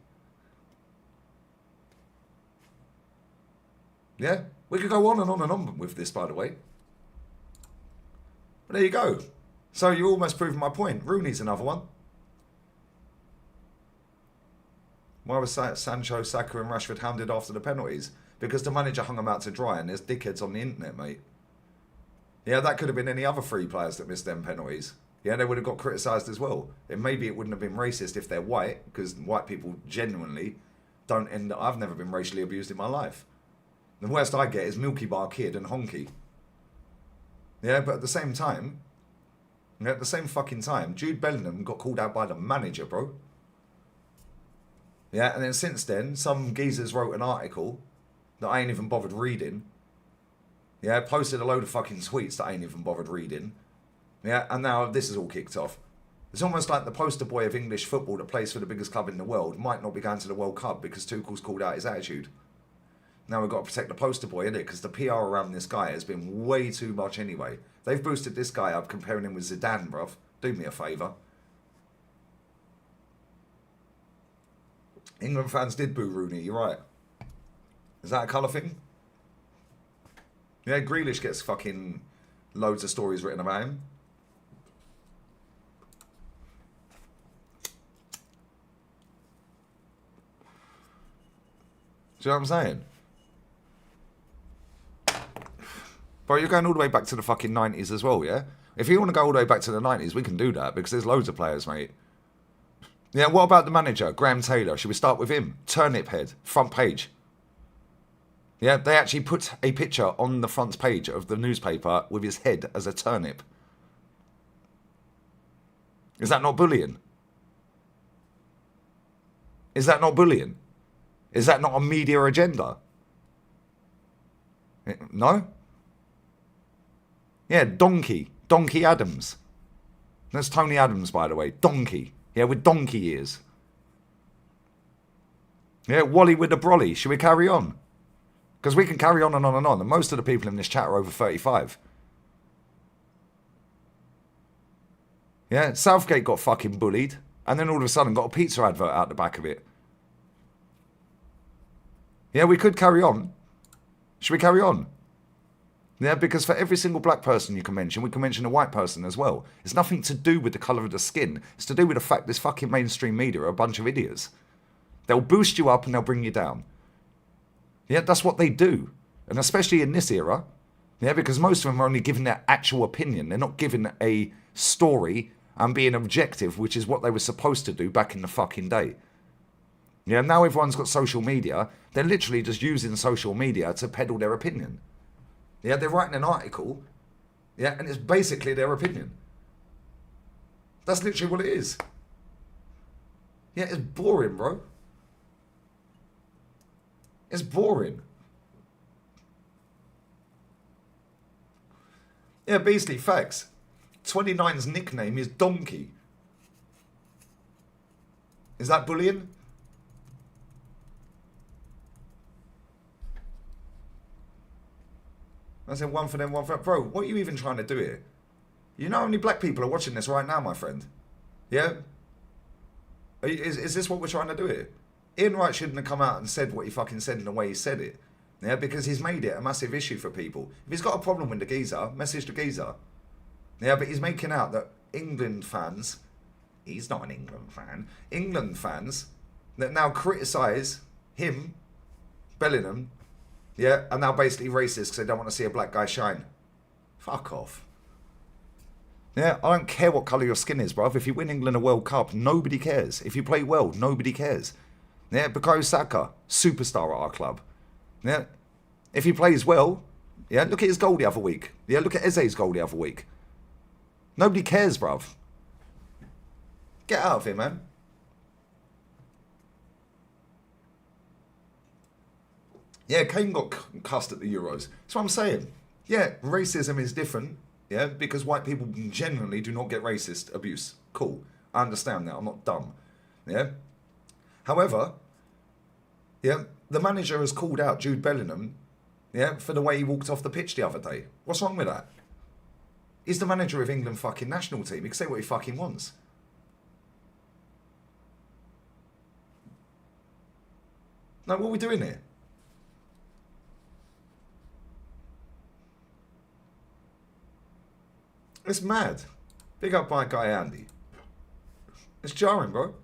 [SPEAKER 1] Yeah, we could go on and on and on with this, by the way. But there you go. So you're almost proving my point. Rooney's another one. Why was Sancho, Saka and Rashford hounded after the penalties? Because the manager hung them out to dry and there's dickheads on the internet, mate. Yeah, that could have been any other 3 players that missed them penalties. Yeah, they would have got criticised as well. And maybe it wouldn't have been racist if they're white, because white people genuinely don't end up... I've never been racially abused in my life. The worst I get is Milky Bar Kid and Honky. Yeah, but at the same time... At the same fucking time, Jude Bellingham got called out by the manager, bro. Yeah, and then since then, some geezers wrote an article that I ain't even bothered reading. Yeah, posted a load of fucking tweets that I ain't even bothered reading. Yeah, and now this is all kicked off. It's almost like the poster boy of English football that plays for the biggest club in the world might not be going to the World Cup because Tuchel's called out his attitude. Now we've got to protect the poster boy, innit? Because the PR around this guy has been way too much anyway. They've boosted this guy up comparing him with Zidane, bruv. Do me a favour. England fans did boo Rooney, you're right. Is that a colour thing? Yeah, Grealish gets fucking loads of stories written about him. Do you know what I'm saying? Bro, you're going all the way back to the fucking 90s as well, yeah? If you want to go all the way back to the 90s, we can do that, because there's loads of players, mate. Yeah, what about the manager, Graham Taylor? Should we start with him? Turnip head, front page. Yeah, they actually put a picture on the front page of the newspaper with his head as a turnip. Is that not bullying? Is that not bullying? Is that not a media agenda? No? Yeah, Donkey. Donkey Adams. That's Tony Adams, by the way. Donkey. Yeah, with donkey ears. Yeah, Wally with the brolly. Should we carry on? Because we can carry on and on and on. And most of the people in this chat are over 35. Yeah, Southgate got fucking bullied. And then all of a sudden got a pizza advert out the back of it. Yeah, we could carry on. Should we carry on? Yeah, because for every single black person you can mention, we can mention a white person as well. It's nothing to do with the colour of the skin. It's to do with the fact this fucking mainstream media are a bunch of idiots. They'll boost you up and they'll bring you down. Yeah, that's what they do. And especially in this era. Yeah, because most of them are only giving their actual opinion. They're not giving a story and being objective, which is what they were supposed to do back in the fucking day. Yeah, now everyone's got social media. They're literally just using social media to peddle their opinion. Yeah, they're writing an article. Yeah, and it's basically their opinion. That's literally what it is. Yeah, it's boring, bro. It's boring. Yeah, Beastly, facts. 29's nickname is Donkey. Is that bullying? I said one for them, one for... Bro, what are you even trying to do here? You know how many black people are watching this right now, my friend? Yeah? Is this what we're trying to do here? Ian Wright shouldn't have come out and said what he fucking said in the way he said it. Yeah, because he's made it a massive issue for people. If he's got a problem with the geezer, message the geezer. Yeah, but he's making out that England fans... He's not an England fan. England fans that now criticise him, Bellingham... Yeah, and now basically racist because they don't want to see a black guy shine. Fuck off. Yeah, I don't care what colour your skin is, bruv. If you win England a World Cup, nobody cares. If you play well, nobody cares. Yeah, Bukayo Saka, superstar at our club. Yeah, if he plays well, yeah, look at his goal the other week. Yeah, look at Eze's goal the other week. Nobody cares, bruv. Get out of here, man. Yeah, Kane got cussed at the Euros. That's what I'm saying. Yeah, racism is different. Yeah, because white people generally do not get racist abuse. Cool. I understand that. I'm not dumb. Yeah. However, yeah, the manager has called out Jude Bellingham, yeah, for the way he walked off the pitch the other day. What's wrong with that? He's the manager of England fucking national team. He can say what he fucking wants. No, what are we doing here? It's mad. Big up my guy Andy. It's jarring, bro.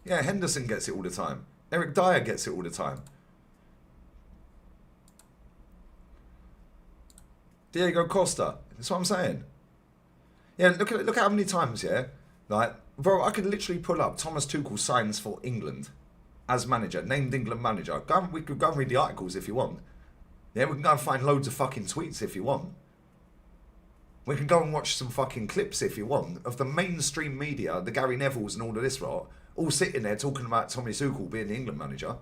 [SPEAKER 1] Yeah, Henderson gets it all the time. Eric Dyer gets it all the time. Diego Costa. That's what I'm saying. Yeah, look at how many times, yeah? Like, bro, I could literally pull up Thomas Tuchel signs for England as manager, named England manager. We could go and read the articles if you want. Yeah, we can go and find loads of fucking tweets if you want. We can go and watch some fucking clips if you want of the mainstream media, the Gary Nevilles and all of this lot, all sitting there talking about Tommy Tuchel being the England manager.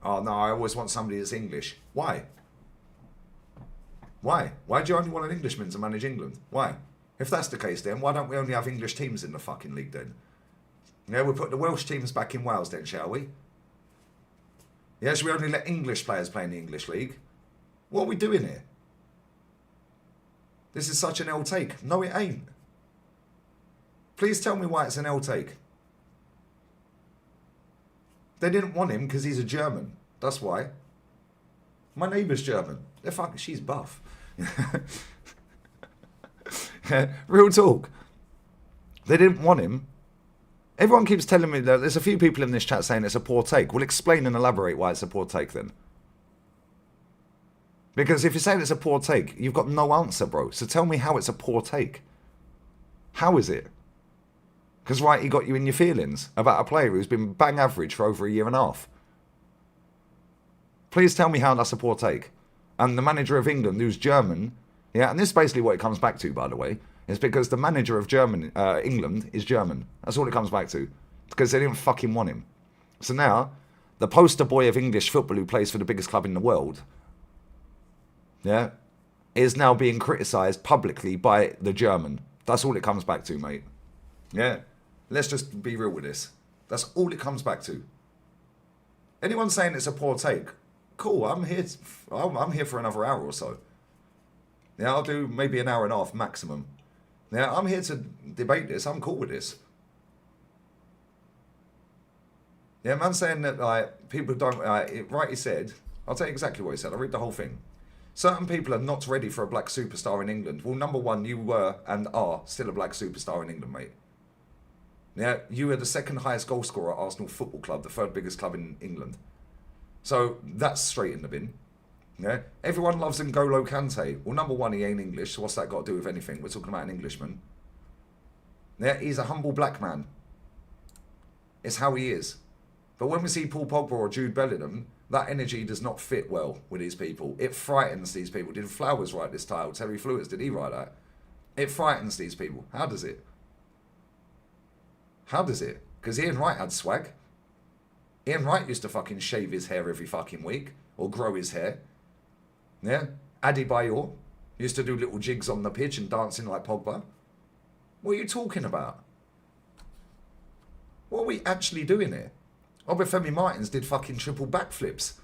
[SPEAKER 1] Oh no, I always want somebody that's English. Why? Why? Why do you only want an Englishman to manage England? Why? If that's the case then, why don't we only have English teams in the fucking league then? Yeah, we'll put the Welsh teams back in Wales then, shall we? Yeah, should we only let English players play in the English league? What are we doing here? This is such an L take. No, it ain't. Please tell me why it's an L take. They didn't want him because he's a German. That's why. My neighbour's German. They're fucking... She's buff. Real talk. They didn't want him. Everyone keeps telling me that there's a few people in this chat saying it's a poor take. Well, explain and elaborate why it's a poor take then. Because if you're saying it's a poor take, you've got no answer, bro. So tell me how it's a poor take. How is it? Because, right, he got you in your feelings about a player who's been bang average for over a year and a half. Please tell me how that's a poor take. And the manager of England, who's German, yeah, and this is basically what it comes back to, by the way, is because the manager of England is German. That's all it comes back to. Because they didn't fucking want him. So now, the poster boy of English football who plays for the biggest club in the world, yeah, is now being criticised publicly by the German. That's all it comes back to, mate. Yeah. Let's just be real with this. That's all it comes back to. Anyone saying it's a poor take, cool, I'm here for another hour or so. Yeah, I'll do maybe an hour and a half maximum. Yeah, I'm here to debate this. I'm cool with this. Yeah, man saying that like people don't... Wright, he said... I'll tell you exactly what he said. I'll read the whole thing. Certain people are not ready for a black superstar in England. Well, number one, you were and are still a black superstar in England, mate. Yeah, you are the second highest goal scorer at Arsenal Football Club, the third biggest club in England. So that's straight in the bin. Yeah, everyone loves N'Golo Kante. Well, number one, he ain't English, so what's that got to do with anything? We're talking about an Englishman. Yeah, he's a humble black man. It's how he is. But when we see Paul Pogba or Jude Bellingham, that energy does not fit well with these people. It frightens these people. Did Flowers write this title? Terry Flowers, did he write that? It frightens these people. How does it? How does it? Because Ian Wright had swag. Ian Wright used to fucking shave his hair every fucking week. Or grow his hair. Yeah? Adebayor used to do little jigs on the pitch and dancing like Pogba. What are you talking about? What are we actually doing here? Obafemi Martins did fucking triple backflips.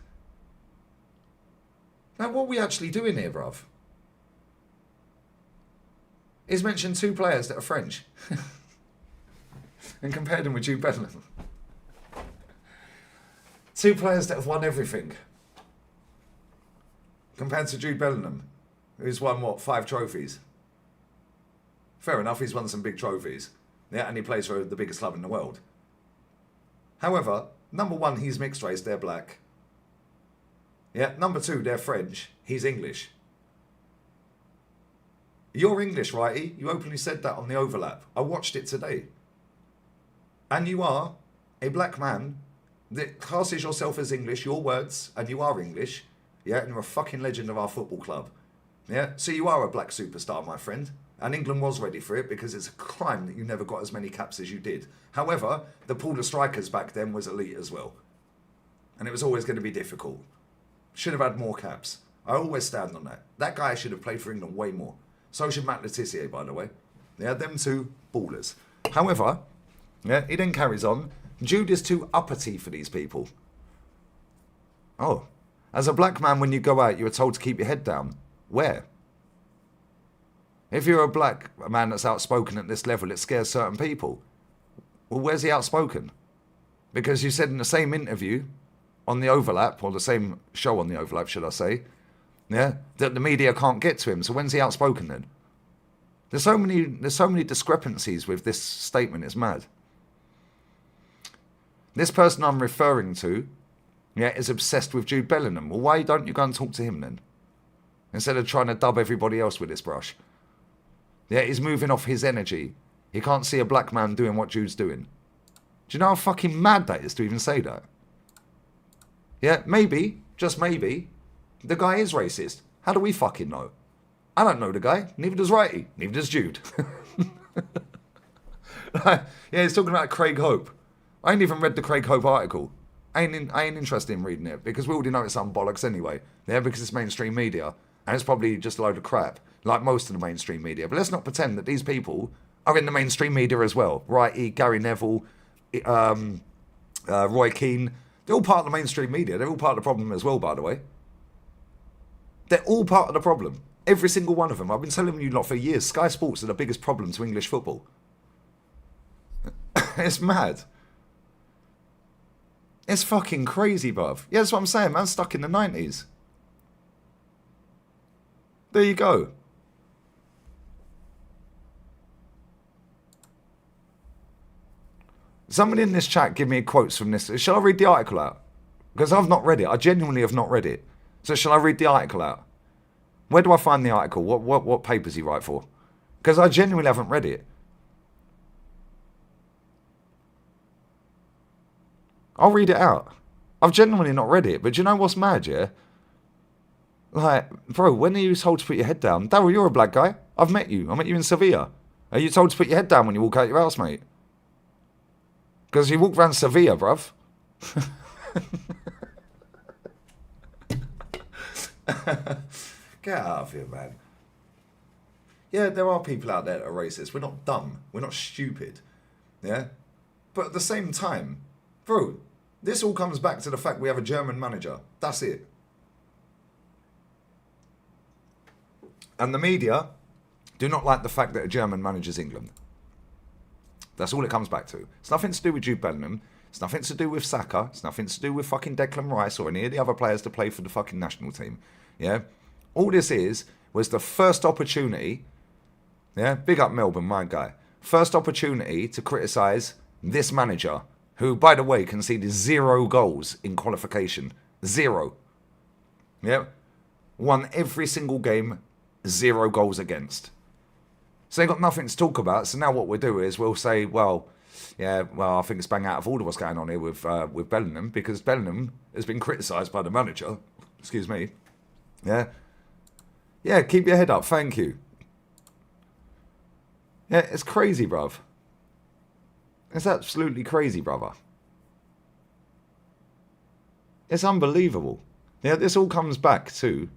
[SPEAKER 1] Now, what are we actually doing here, bruv? He's mentioned two players that are French. And compared them with Jude Bellingham. Two players that have won everything. Compared to Jude Bellingham, who's won, what, 5 trophies? Fair enough, he's won some big trophies. Yeah, and he plays for the biggest club in the world. However, number one, he's mixed race, they're black. Yeah, number two, they're French, he's English. You're English, righty? You openly said that on the overlap. I watched it today. And you are a black man that classes yourself as English, your words, and you are English. Yeah, and you're a fucking legend of our football club. Yeah, so you are a black superstar, my friend. And England was ready for it because it's a crime that you never got as many caps as you did. However, the pool of strikers back then was elite as well. And it was always going to be difficult. Should have had more caps. I always stand on that. That guy should have played for England way more. So should Matt Letizia, by the way. Yeah, them two ballers. However, yeah, he then carries on. Jude is too uppity for these people. Oh. As a black man, when you go out, you are told to keep your head down. Where? If you're a black man that's outspoken at this level, it scares certain people. Well, where's he outspoken? Because you said in the same interview on the overlap, or the same show on the overlap, should I say, yeah, that the media can't get to him. So when's he outspoken then? There's so many discrepancies with this statement. It's mad. This person I'm referring to, yeah, is obsessed with Jude Bellingham. Well, why don't you go and talk to him then? Instead of trying to dub everybody else with this brush. Yeah, he's moving off his energy. He can't see a black man doing what Jude's doing. Do you know how fucking mad that is to even say that? Yeah, maybe, just maybe, the guy is racist. How do we fucking know? I don't know the guy. Neither does Wrighty. Neither does Jude. Yeah, he's talking about Craig Hope. I ain't even read the Craig Hope article. I ain't interested in reading it because we already know it's some bollocks anyway. Yeah, because it's mainstream media. And it's probably just a load of crap, like most of the mainstream media. But let's not pretend that these people are in the mainstream media as well. Wrighty, Gary Neville, Roy Keane. They're all part of the mainstream media. They're all part of the problem as well, by the way. They're all part of the problem. Every single one of them. I've been telling you lot for years. Sky Sports are the biggest problem to English football. It's mad. It's fucking crazy, bruv. Yeah, that's what I'm saying, man. Stuck in the 90s. There you go. Somebody in this chat give me quotes from this. Shall I read the article out? Because I've not read it. I genuinely have not read it. So shall I read the article out? Where do I find the article? What papers he write for? Because I genuinely haven't read it. I'll read it out. I've genuinely not read it. But do you know what's mad, yeah? Like, bro, when are you told to put your head down? Daryl, you're a black guy. I've met you. I met you in Sevilla. Are you told to put your head down when you walk out your house, mate? Because you walk around Sevilla, bruv. Get out of here, man. Yeah, there are people out there that are racist. We're not dumb. We're not stupid. Yeah? But at the same time, bro, this all comes back to the fact we have a German manager. That's it. And the media do not like the fact that a German manages England. That's all it comes back to. It's nothing to do with Jude Bellingham. It's nothing to do with Saka. It's nothing to do with fucking Declan Rice or any of the other players to play for the fucking national team. Yeah? All this was the first opportunity. Yeah? Big up Melbourne, my guy. First opportunity to criticise this manager, who, by the way, conceded 0 goals in qualification. 0. Yeah? Won every single game, 0 goals against. So they've got nothing to talk about. So now what we'll do is we'll say, well, yeah, well, I think it's bang out of order what's going on here with Bellingham, because Bellingham has been criticised by the manager. Excuse me. Yeah. Yeah, keep your head up. Thank you. Yeah, it's crazy, bruv. It's absolutely crazy, brother. It's unbelievable. Yeah, this all comes back to...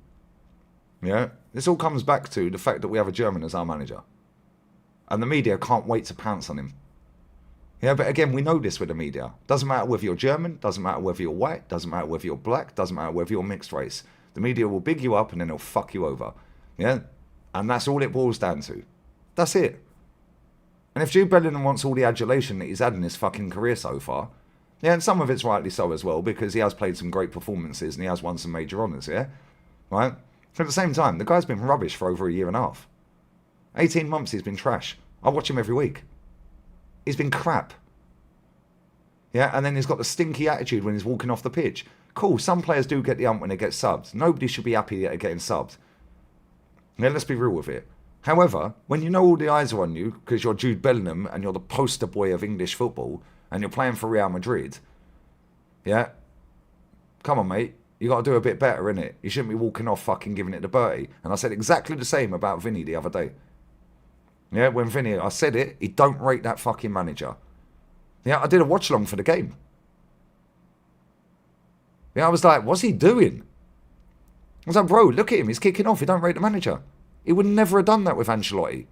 [SPEAKER 1] Yeah, this all comes back to the fact that we have a German as our manager. And the media can't wait to pounce on him. Yeah, but again, we know this with the media. Doesn't matter whether you're German, doesn't matter whether you're white, doesn't matter whether you're black, doesn't matter whether you're mixed race. The media will big you up and then they'll fuck you over. Yeah? And that's all it boils down to. That's it. And if Jude Bellingham wants all the adulation that he's had in his fucking career so far, yeah, and some of it's rightly so as well, because he has played some great performances and he has won some major honours, yeah? Right? But at the same time, the guy's been rubbish for over a year and a half. 18 months he's been trash. I watch him every week. He's been crap. Yeah, and then he's got the stinky attitude when he's walking off the pitch. Cool, some players do get the ump when they get subbed. Nobody should be happy at getting subbed. Yeah, let's be real with it. However, when you know all the eyes are on you, because you're Jude Bellingham and you're the poster boy of English football, and you're playing for Real Madrid, yeah, come on, mate. You got to do a bit better, innit? You shouldn't be walking off fucking giving it to Bertie. And I said exactly the same about Vinny the other day. Yeah, when Vinny, I said it, he don't rate that fucking manager. Yeah, I did a watch along for the game. Yeah, I was like, what's he doing? I was like, bro, look at him, he's kicking off, he don't rate the manager. He would never have done that with Ancelotti.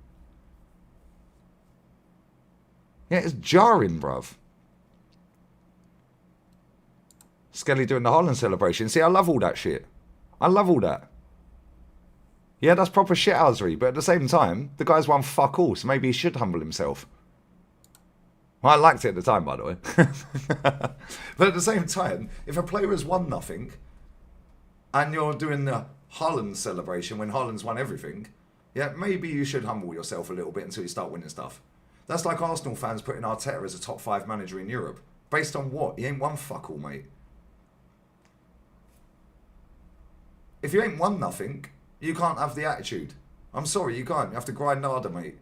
[SPEAKER 1] Yeah, it's jarring, bruv. Skelly doing the Haaland celebration. See, I love all that shit. I love all that. Yeah, that's proper shithousery, but at the same time, the guy's won fuck all, so maybe he should humble himself. Well, I liked it at the time, by the way. But at the same time, if a player has won nothing, and you're doing the Haaland celebration when Haaland's won everything, yeah, maybe you should humble yourself a little bit until you start winning stuff. That's like Arsenal fans putting Arteta as a top 5 manager in Europe. Based on what? He ain't won fuck all, mate. If you ain't won nothing, you can't have the attitude. I'm sorry, you can't. You have to grind harder, mate.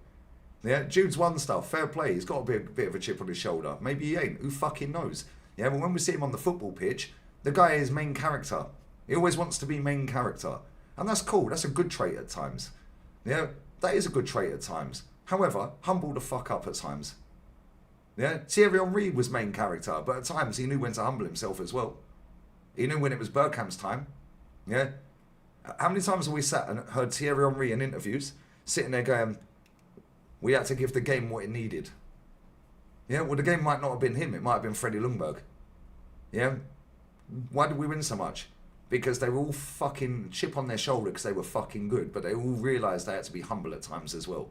[SPEAKER 1] Yeah, Jude's won stuff. Fair play. He's got a bit of a chip on his shoulder. Maybe he ain't. Who fucking knows? Yeah, but when we see him on the football pitch, the guy is main character. He always wants to be main character. And that's cool. That's a good trait at times. Yeah, that is a good trait at times. However, humble the fuck up at times. Yeah, Thierry Henry was main character, but at times he knew when to humble himself as well. He knew when it was Bergkamp's time. Yeah. How many times have we sat and heard Thierry Henry in interviews, sitting there going, we had to give the game what it needed. Yeah, well, the game might not have been him. It might have been Freddie Ljungberg. Yeah? Why did we win so much? Because they were all fucking chip on their shoulder because they were fucking good, but they all realised they had to be humble at times as well.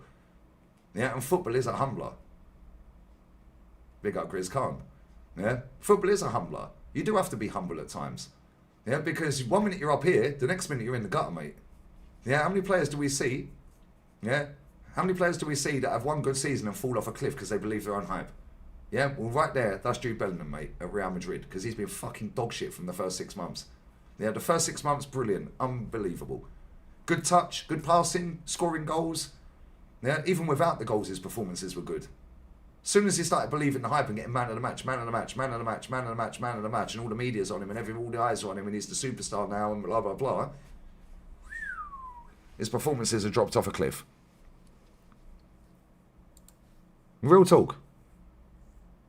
[SPEAKER 1] Yeah, and football is a humbler. Big up Grizz Khan. Yeah? Football is a humbler. You do have to be humble at times. Yeah, because 1 minute you're up here, the next minute you're in the gutter, mate. Yeah, how many players do we see? Yeah? How many players do we see that have one good season and fall off a cliff because they believe their own hype? Yeah, well, right there, that's Jude Bellingham, mate, at Real Madrid, because he's been fucking dog shit from the first 6 months. Yeah, the first 6 months, brilliant, unbelievable. Good touch, good passing, scoring goals. Yeah, even without the goals, his performances were good. As soon as he started believing the hype and getting man of the match, man of the match, man of the match, man of the match, man of the match, and all the media's on him and all the eyes are on him and he's the superstar now and blah, blah, blah, his performances have dropped off a cliff. Real talk.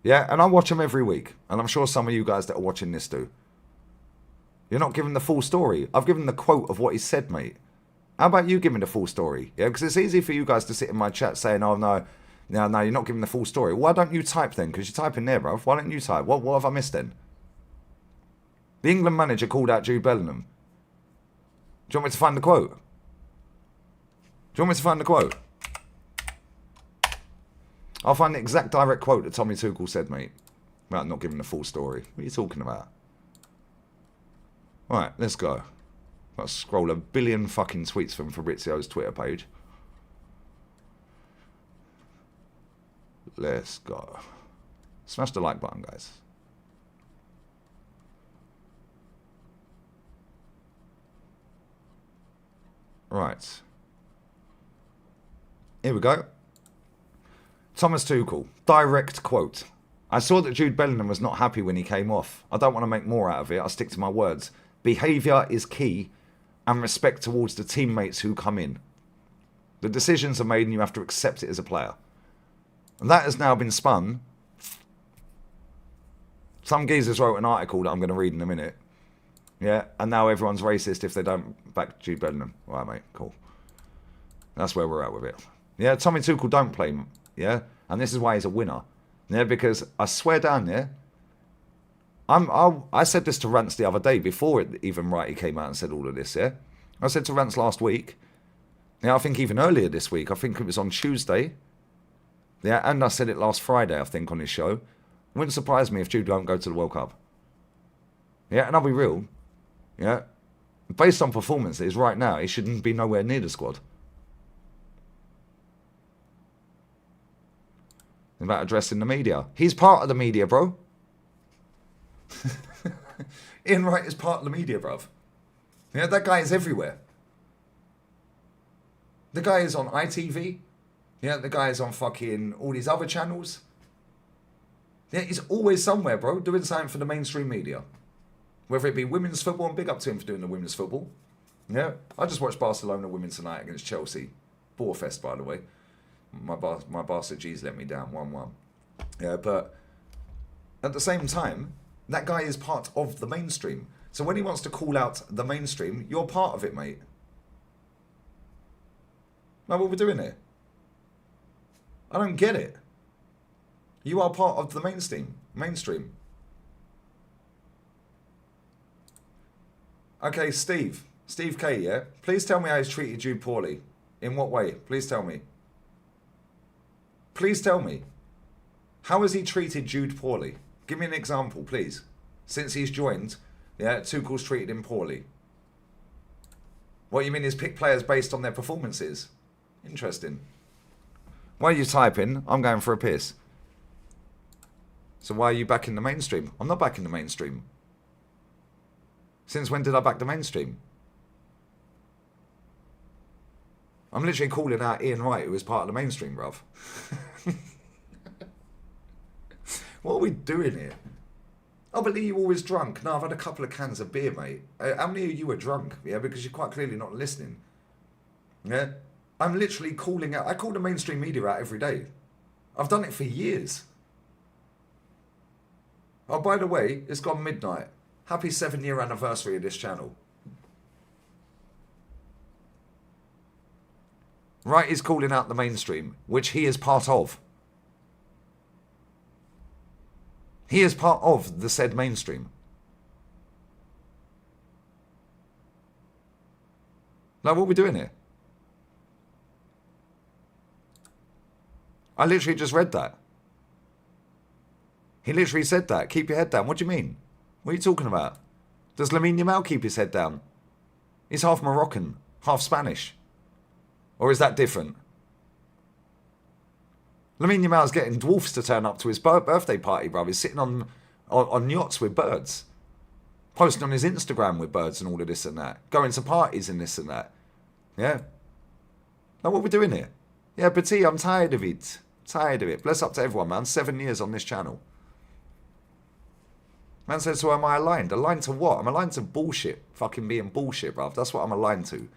[SPEAKER 1] Yeah, and I watch him every week, and I'm sure some of you guys that are watching this do. You're not giving the full story. I've given the quote of what he said, mate. How about you giving the full story? Yeah, because it's easy for you guys to sit in my chat saying, oh, no, you're not giving the full story. Why don't you type then? Because you type in there, bro. Why don't you type? What have I missed then? The England manager called out Jude Bellingham. Do you want me to find the quote? Do you want me to find the quote? I'll find the exact direct quote that Tommy Tuchel said, mate. About not giving the full story. What are you talking about? Right, let's go. I'll scroll a billion fucking tweets from Fabrizio's Twitter page. Let's go. Smash the like button, guys. Right. Here we go. Thomas Tuchel, direct quote. I saw that Jude Bellingham was not happy when he came off. I don't want to make more out of it. I'll stick to my words. Behaviour is key and respect towards the teammates who come in. The decisions are made and you have to accept it as a player. And that has now been spun. Some geezers wrote an article that I'm going to read in a minute. Yeah, and now everyone's racist if they don't back Jude Bellingham. All right, mate, cool. That's where we're at with it. Yeah, Tommy Tuchel don't play, yeah? And this is why he's a winner. Yeah, because I swear down there, I said this to Rance the other day before even Wright came out and said all of this, yeah? I said to Rance last week, yeah, I think even earlier this week, I think it was on Tuesday, yeah, and I said it last Friday, I think, on his show. It wouldn't surprise me if Jude don't go to the World Cup. Yeah, and I'll be real, yeah, based on performances right now, he shouldn't be nowhere near the squad. About addressing the media. He's part of the media, bro. Ian Wright is part of the media, bruv. Yeah, that guy is everywhere. The guy is on ITV. Yeah, the guy is on fucking all these other channels. Yeah, he's always somewhere, bro, doing something for the mainstream media. Whether it be women's football, and big up to him for doing the women's football. Yeah, I just watched Barcelona win tonight against Chelsea. Boarfest, by the way. My Barca G's let me down, 1-1. Yeah, but at the same time, that guy is part of the mainstream. So when he wants to call out the mainstream, you're part of it, mate. Like what we're doing here. I don't get it. You are part of the mainstream. Okay, Steve K, yeah? Please tell me how he's treated Jude poorly. In what way? Please tell me. Please tell me. How has he treated Jude poorly? Give me an example, please. Since he's joined, yeah, Tuchel's treated him poorly. What you mean is pick players based on their performances? Interesting. Why are you typing? I'm going for a piss. So why are you back in the mainstream? I'm not back in the mainstream. Since when did I back the mainstream? I'm literally calling out Ian Wright, who is part of the mainstream, bruv. What are we doing here? Oh, but you always drunk. No, I've had a couple of cans of beer, mate. How many of you are drunk? Yeah, because you're quite clearly not listening. Yeah? I'm literally calling out. I call the mainstream media out every day. I've done it for years. Oh, by the way, it's gone midnight. Happy 7-year anniversary of this channel. Wright is calling out the mainstream, which he is part of. He is part of the said mainstream. Like, what are we doing here? I literally just read that. He literally said that. Keep your head down. What do you mean? What are you talking about? Does Lamine Yamal keep his head down? He's half Moroccan, half Spanish. Or is that different? Lamine Yamal's getting dwarfs to turn up to his birthday party, bruv. He's sitting on yachts with birds. Posting on his Instagram with birds and all of this and that. Going to parties and this and that. Yeah? Now, what are we doing here? Yeah, Petit, I'm tired of it. Tired of it. Bless up to everyone, man. 7 years on this channel. Man says, so am I aligned? Aligned to what? I'm aligned to bullshit. Fucking being bullshit, bruv. That's what I'm aligned to.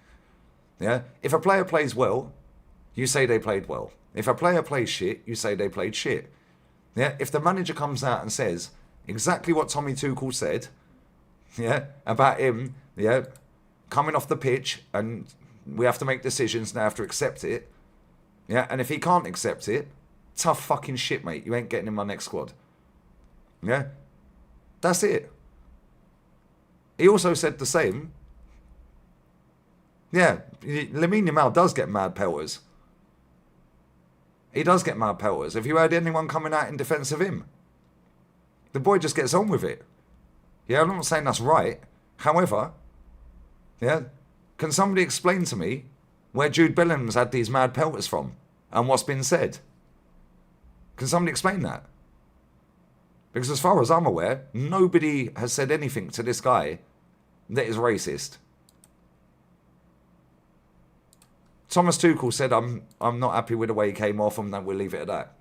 [SPEAKER 1] Yeah? If a player plays well, you say they played well. If a player plays shit, you say they played shit. Yeah? If the manager comes out and says exactly what Tommy Tuchel said, yeah, about him, yeah, coming off the pitch and we have to make decisions and I have to accept it, yeah, and if he can't accept it, tough fucking shit, mate. You ain't getting in my next squad. Yeah? That's it. He also said the same. Yeah, Lamine Yamal does get mad pelters. He does get mad pelters. Have you heard anyone coming out in defence of him? The boy just gets on with it. Yeah, I'm not saying that's right. However, yeah, can somebody explain to me where Jude Bellingham's had these mad pelters from and what's been said? Can somebody explain that? Because as far as I'm aware, nobody has said anything to this guy that is racist. Thomas Tuchel said, I'm not happy with the way he came off, and then we'll leave it at that.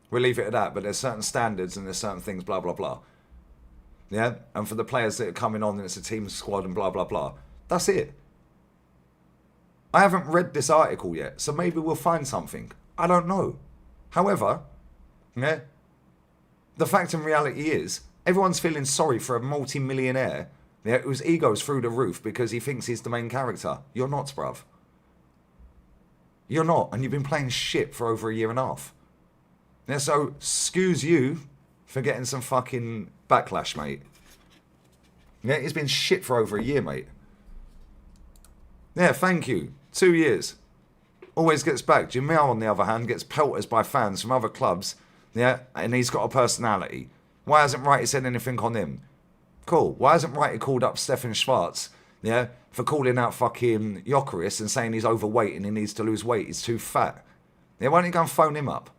[SPEAKER 1] We'll leave it at that, but there's certain standards and there's certain things, blah, blah, blah. Yeah? And for the players that are coming on and it's a team squad and blah, blah, blah. That's it. I haven't read this article yet, so maybe we'll find something. I don't know. However, yeah, the fact and reality is, everyone's feeling sorry for a multi-millionaire, yeah, whose ego's through the roof because he thinks he's the main character. You're not, bruv. You're not, and you've been playing shit for over a year and a half. Yeah, so, excuse you for getting some fucking backlash, mate. Yeah, it's been shit for over a year, mate. Yeah, thank you. 2 years. Always gets back. Jamil, on the other hand, gets pelters by fans from other clubs. Yeah, and he's got a personality. Why hasn't Wright said anything on him? Cool. Why hasn't Wright called up Stefan Schwarz, yeah, for calling out fucking Gyokeres and saying he's overweight and he needs to lose weight, he's too fat? Yeah, why don't you go and phone him up?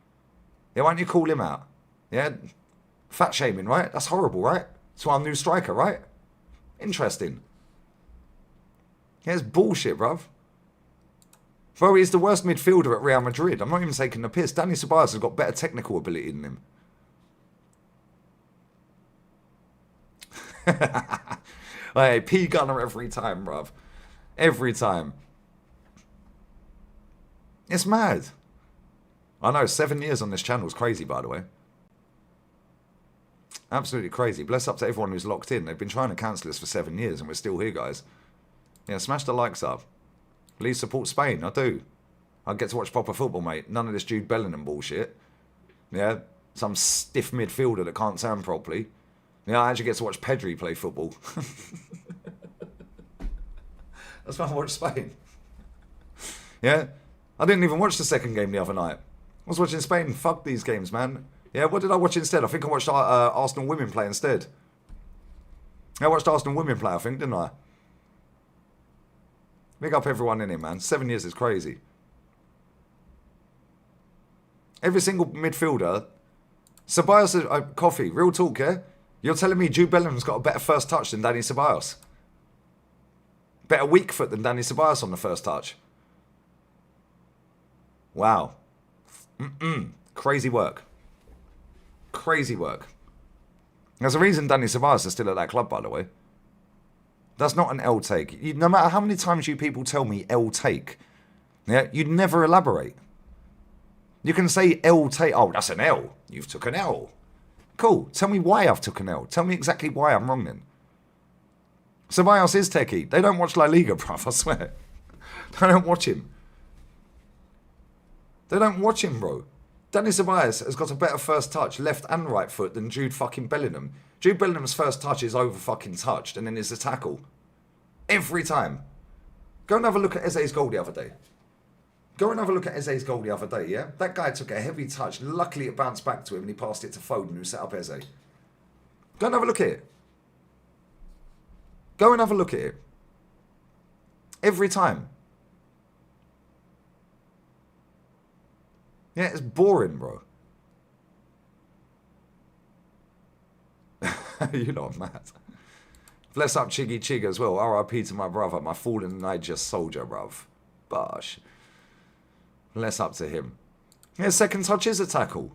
[SPEAKER 1] Yeah, why don't you call him out? Yeah, fat shaming, right? That's horrible, right? It's our new striker, right? Interesting. Yeah, it's bullshit, bruv. Bro, he's the worst midfielder at Real Madrid. I'm not even taking the piss. Dani Ceballos has got better technical ability than him. Hey, P-gunner every time, bruv. Every time. It's mad. I know, 7 years on this channel is crazy, by the way. Absolutely crazy. Bless up to everyone who's locked in. They've been trying to cancel us for 7 years and we're still here, guys. Yeah, smash the likes up. Please support Spain. I do. I get to watch proper football, mate. None of this Jude Bellingham bullshit. Yeah, some stiff midfielder that can't turn properly. Yeah, I actually get to watch Pedri play football. That's why I watch Spain. Yeah, I didn't even watch the second game the other night. I was watching Spain. Fuck these games, man. Yeah, what did I watch instead? I think I watched Arsenal women play instead. I watched Arsenal women play, I think, didn't I? Big up everyone in here, man. 7 years is crazy. Every single midfielder. Ceballos, Coffee, real talk, yeah? You're telling me Jude Bellingham's got a better first touch than Dani Ceballos? Better weak foot than Dani Ceballos on the first touch? Wow. Crazy work. Crazy work. There's a reason Dani Ceballos is still at that club, by the way. That's not an L take. No matter how many times you people tell me L take, yeah, you'd never elaborate. You can say L take. Oh, that's an L. You've took an L. Cool. Tell me why I've took an L. Tell me exactly why I'm wrong then. Ceballos is techie. They don't watch La Liga, bruv, I swear. They don't watch him. They don't watch him, bro. Dani Ceballos has got a better first touch, left and right foot, than Jude fucking Bellingham. Jude Bellingham's first touch is over fucking touched, and then there's a tackle. Every time. Go and have a look at Eze's goal the other day. Go and have a look at Eze's goal the other day, yeah? That guy took a heavy touch. Luckily, it bounced back to him, and he passed it to Foden, who set up Eze. Go and have a look at it. Go and have a look at it. Every time. Yeah, it's boring, bro. You know I'm mad. Bless up Chiggy Chig as well. R.I.P. to my brother, my fallen Niger soldier, bruv. Bosh. Bless up to him. Yeah, second touch is a tackle.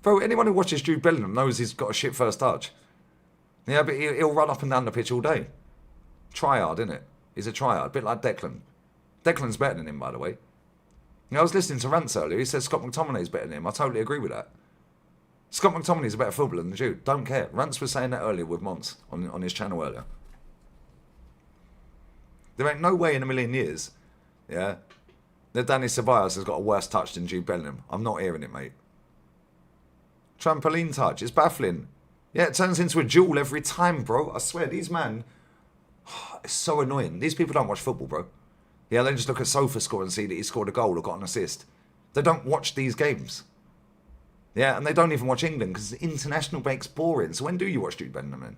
[SPEAKER 1] Bro, anyone who watches Jude Bellingham knows he's got a shit first touch. Yeah, but he'll run up and down the pitch all day. Tryhard, innit? He's a tryhard, a bit like Declan. Declan's better than him, by the way. I was listening to Rance earlier. He said Scott McTominay's better than him. I totally agree with that. Scott McTominay's a better footballer than Jude. Don't care. Rance was saying that earlier with Mons on his channel earlier. There ain't no way in a million years, yeah, that Danny Ceballos has got a worse touch than Jude Bellingham. I'm not hearing it, mate. Trampoline touch. It's baffling. Yeah, it turns into a duel every time, bro. I swear, these man... It's so annoying. These people don't watch football, bro. Yeah, they just look at SofaScore and see that he scored a goal or got an assist. They don't watch these games. Yeah, and they don't even watch England because international break's boring. So when do you watch Jude Bellingham then?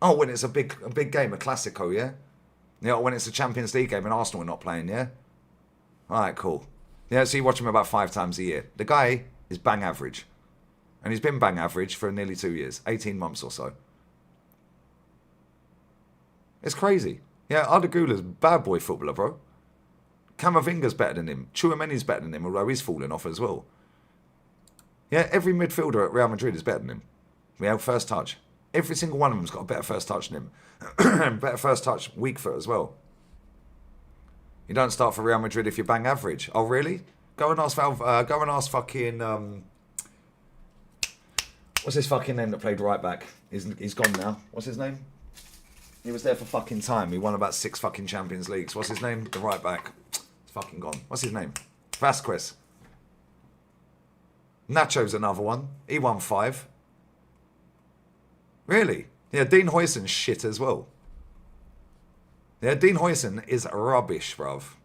[SPEAKER 1] Oh, when it's a big game, a Classico, yeah? Yeah, or when it's a Champions League game and Arsenal are not playing, yeah? Alright, cool. Yeah, so you watch him about 5 times a year. The guy is bang average. And he's been bang average for nearly 2 years. 18 months or so. It's crazy. Yeah, Odegaard's bad boy footballer, bro. Camavinga's better than him. Tchouameni's better than him, although he's falling off as well. Yeah, every midfielder at Real Madrid is better than him. We have first touch. Every single one of them's got a better first touch than him. Better first touch, weak foot as well. You don't start for Real Madrid if you're bang average. Oh, really? Go and ask fucking... what's his fucking name that played right back? He's gone now. What's his name? He was there for fucking time. He won about 6 fucking Champions Leagues. What's his name? The right back. It's fucking gone. What's his name? Vasquez. Nacho's another one. He won 5. Really? Yeah, Dean Huijsen's shit as well. Yeah, Dean Huijsen is rubbish, bruv.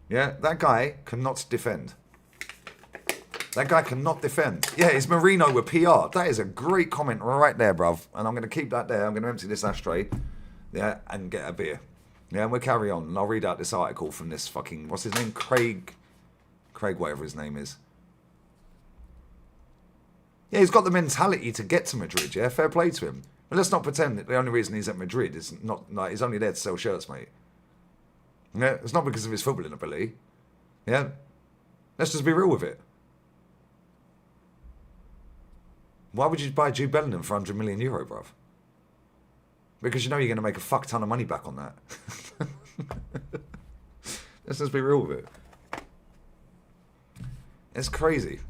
[SPEAKER 1] Yeah, that guy cannot defend. That guy cannot defend. Yeah, it's Marino with PR. That is a great comment right there, bruv. And I'm going to keep that there. I'm going to empty this ashtray. Yeah, and get a beer. Yeah, and we'll carry on. And I'll read out this article from this fucking... What's his name? Craig, whatever his name is. Yeah, he's got the mentality to get to Madrid, yeah? Fair play to him. But let's not pretend that the only reason he's at Madrid is not... Like, he's only there to sell shirts, mate. Yeah, it's not because of his footballing ability. Yeah? Let's just be real with it. Why would you buy Jude Bellingham for €100 million, bruv? Because you know you're going to make a fuck ton of money back on that. Let's just be real with it. It's crazy.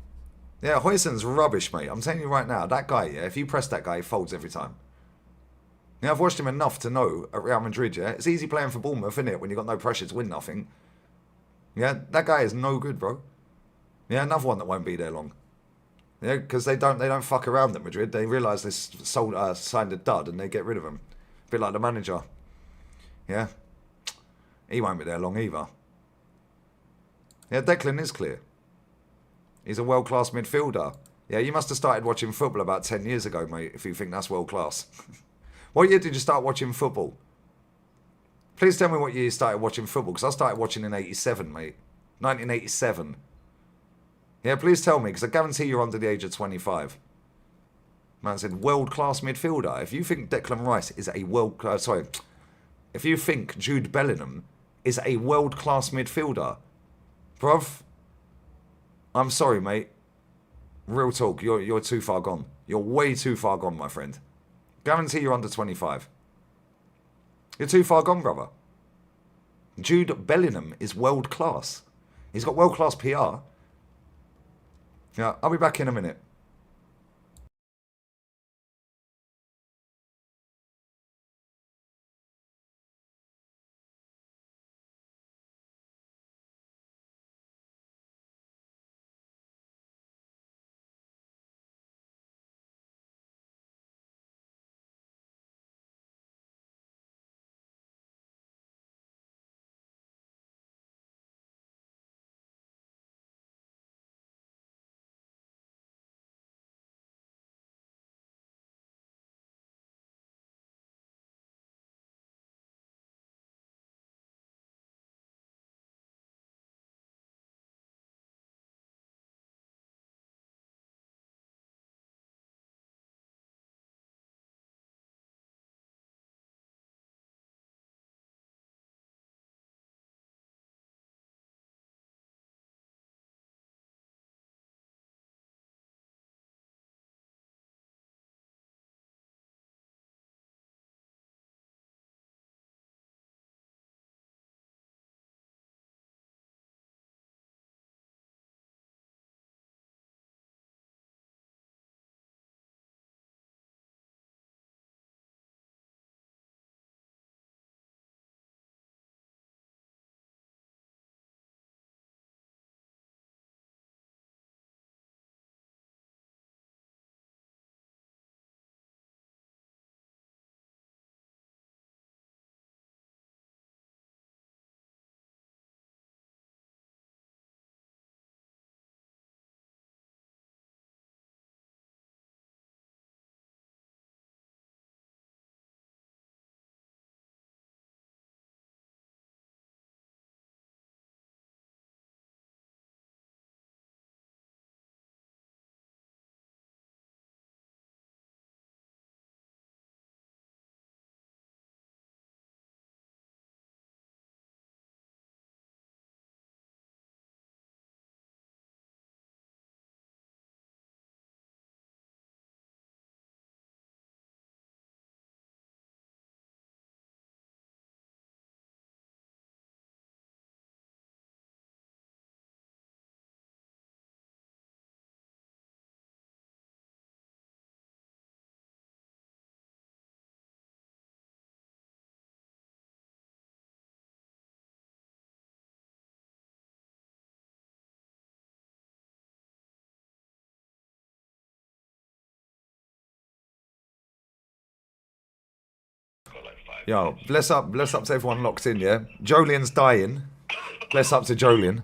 [SPEAKER 1] Yeah, Huijsen's rubbish, mate. I'm telling you right now, that guy, yeah, if you press that guy, he folds every time. Yeah, I've watched him enough to know at Real Madrid, yeah, it's easy playing for Bournemouth, isn't it, when you've got no pressure to win nothing. Yeah, that guy is no good, bro. Yeah, another one that won't be there long. Yeah, because they don't fuck around at Madrid. They realise they signed a dud and they get rid of him. A bit like the manager. Yeah, he won't be there long either. Yeah, Declan is clear. He's a world-class midfielder. Yeah, you must have started watching football about 10 years ago, mate, if you think that's world-class. What year did you start watching football? Please tell me what year you started watching football, because I started watching in 87, mate. 1987. Yeah, please tell me, because I guarantee you're under the age of 25. Man said, world-class midfielder. If you think Declan Rice is a if you think Jude Bellingham is a world-class midfielder, bruv, I'm sorry, mate. Real talk, you're too far gone. You're way too far gone, my friend. Guarantee you're under 25. You're too far gone, brother. Jude Bellingham is world-class. He's got world-class PR. Yeah, I'll be back in a minute. Yo, bless up to everyone locked in, yeah? Jolien's dying. Bless up to Jolien.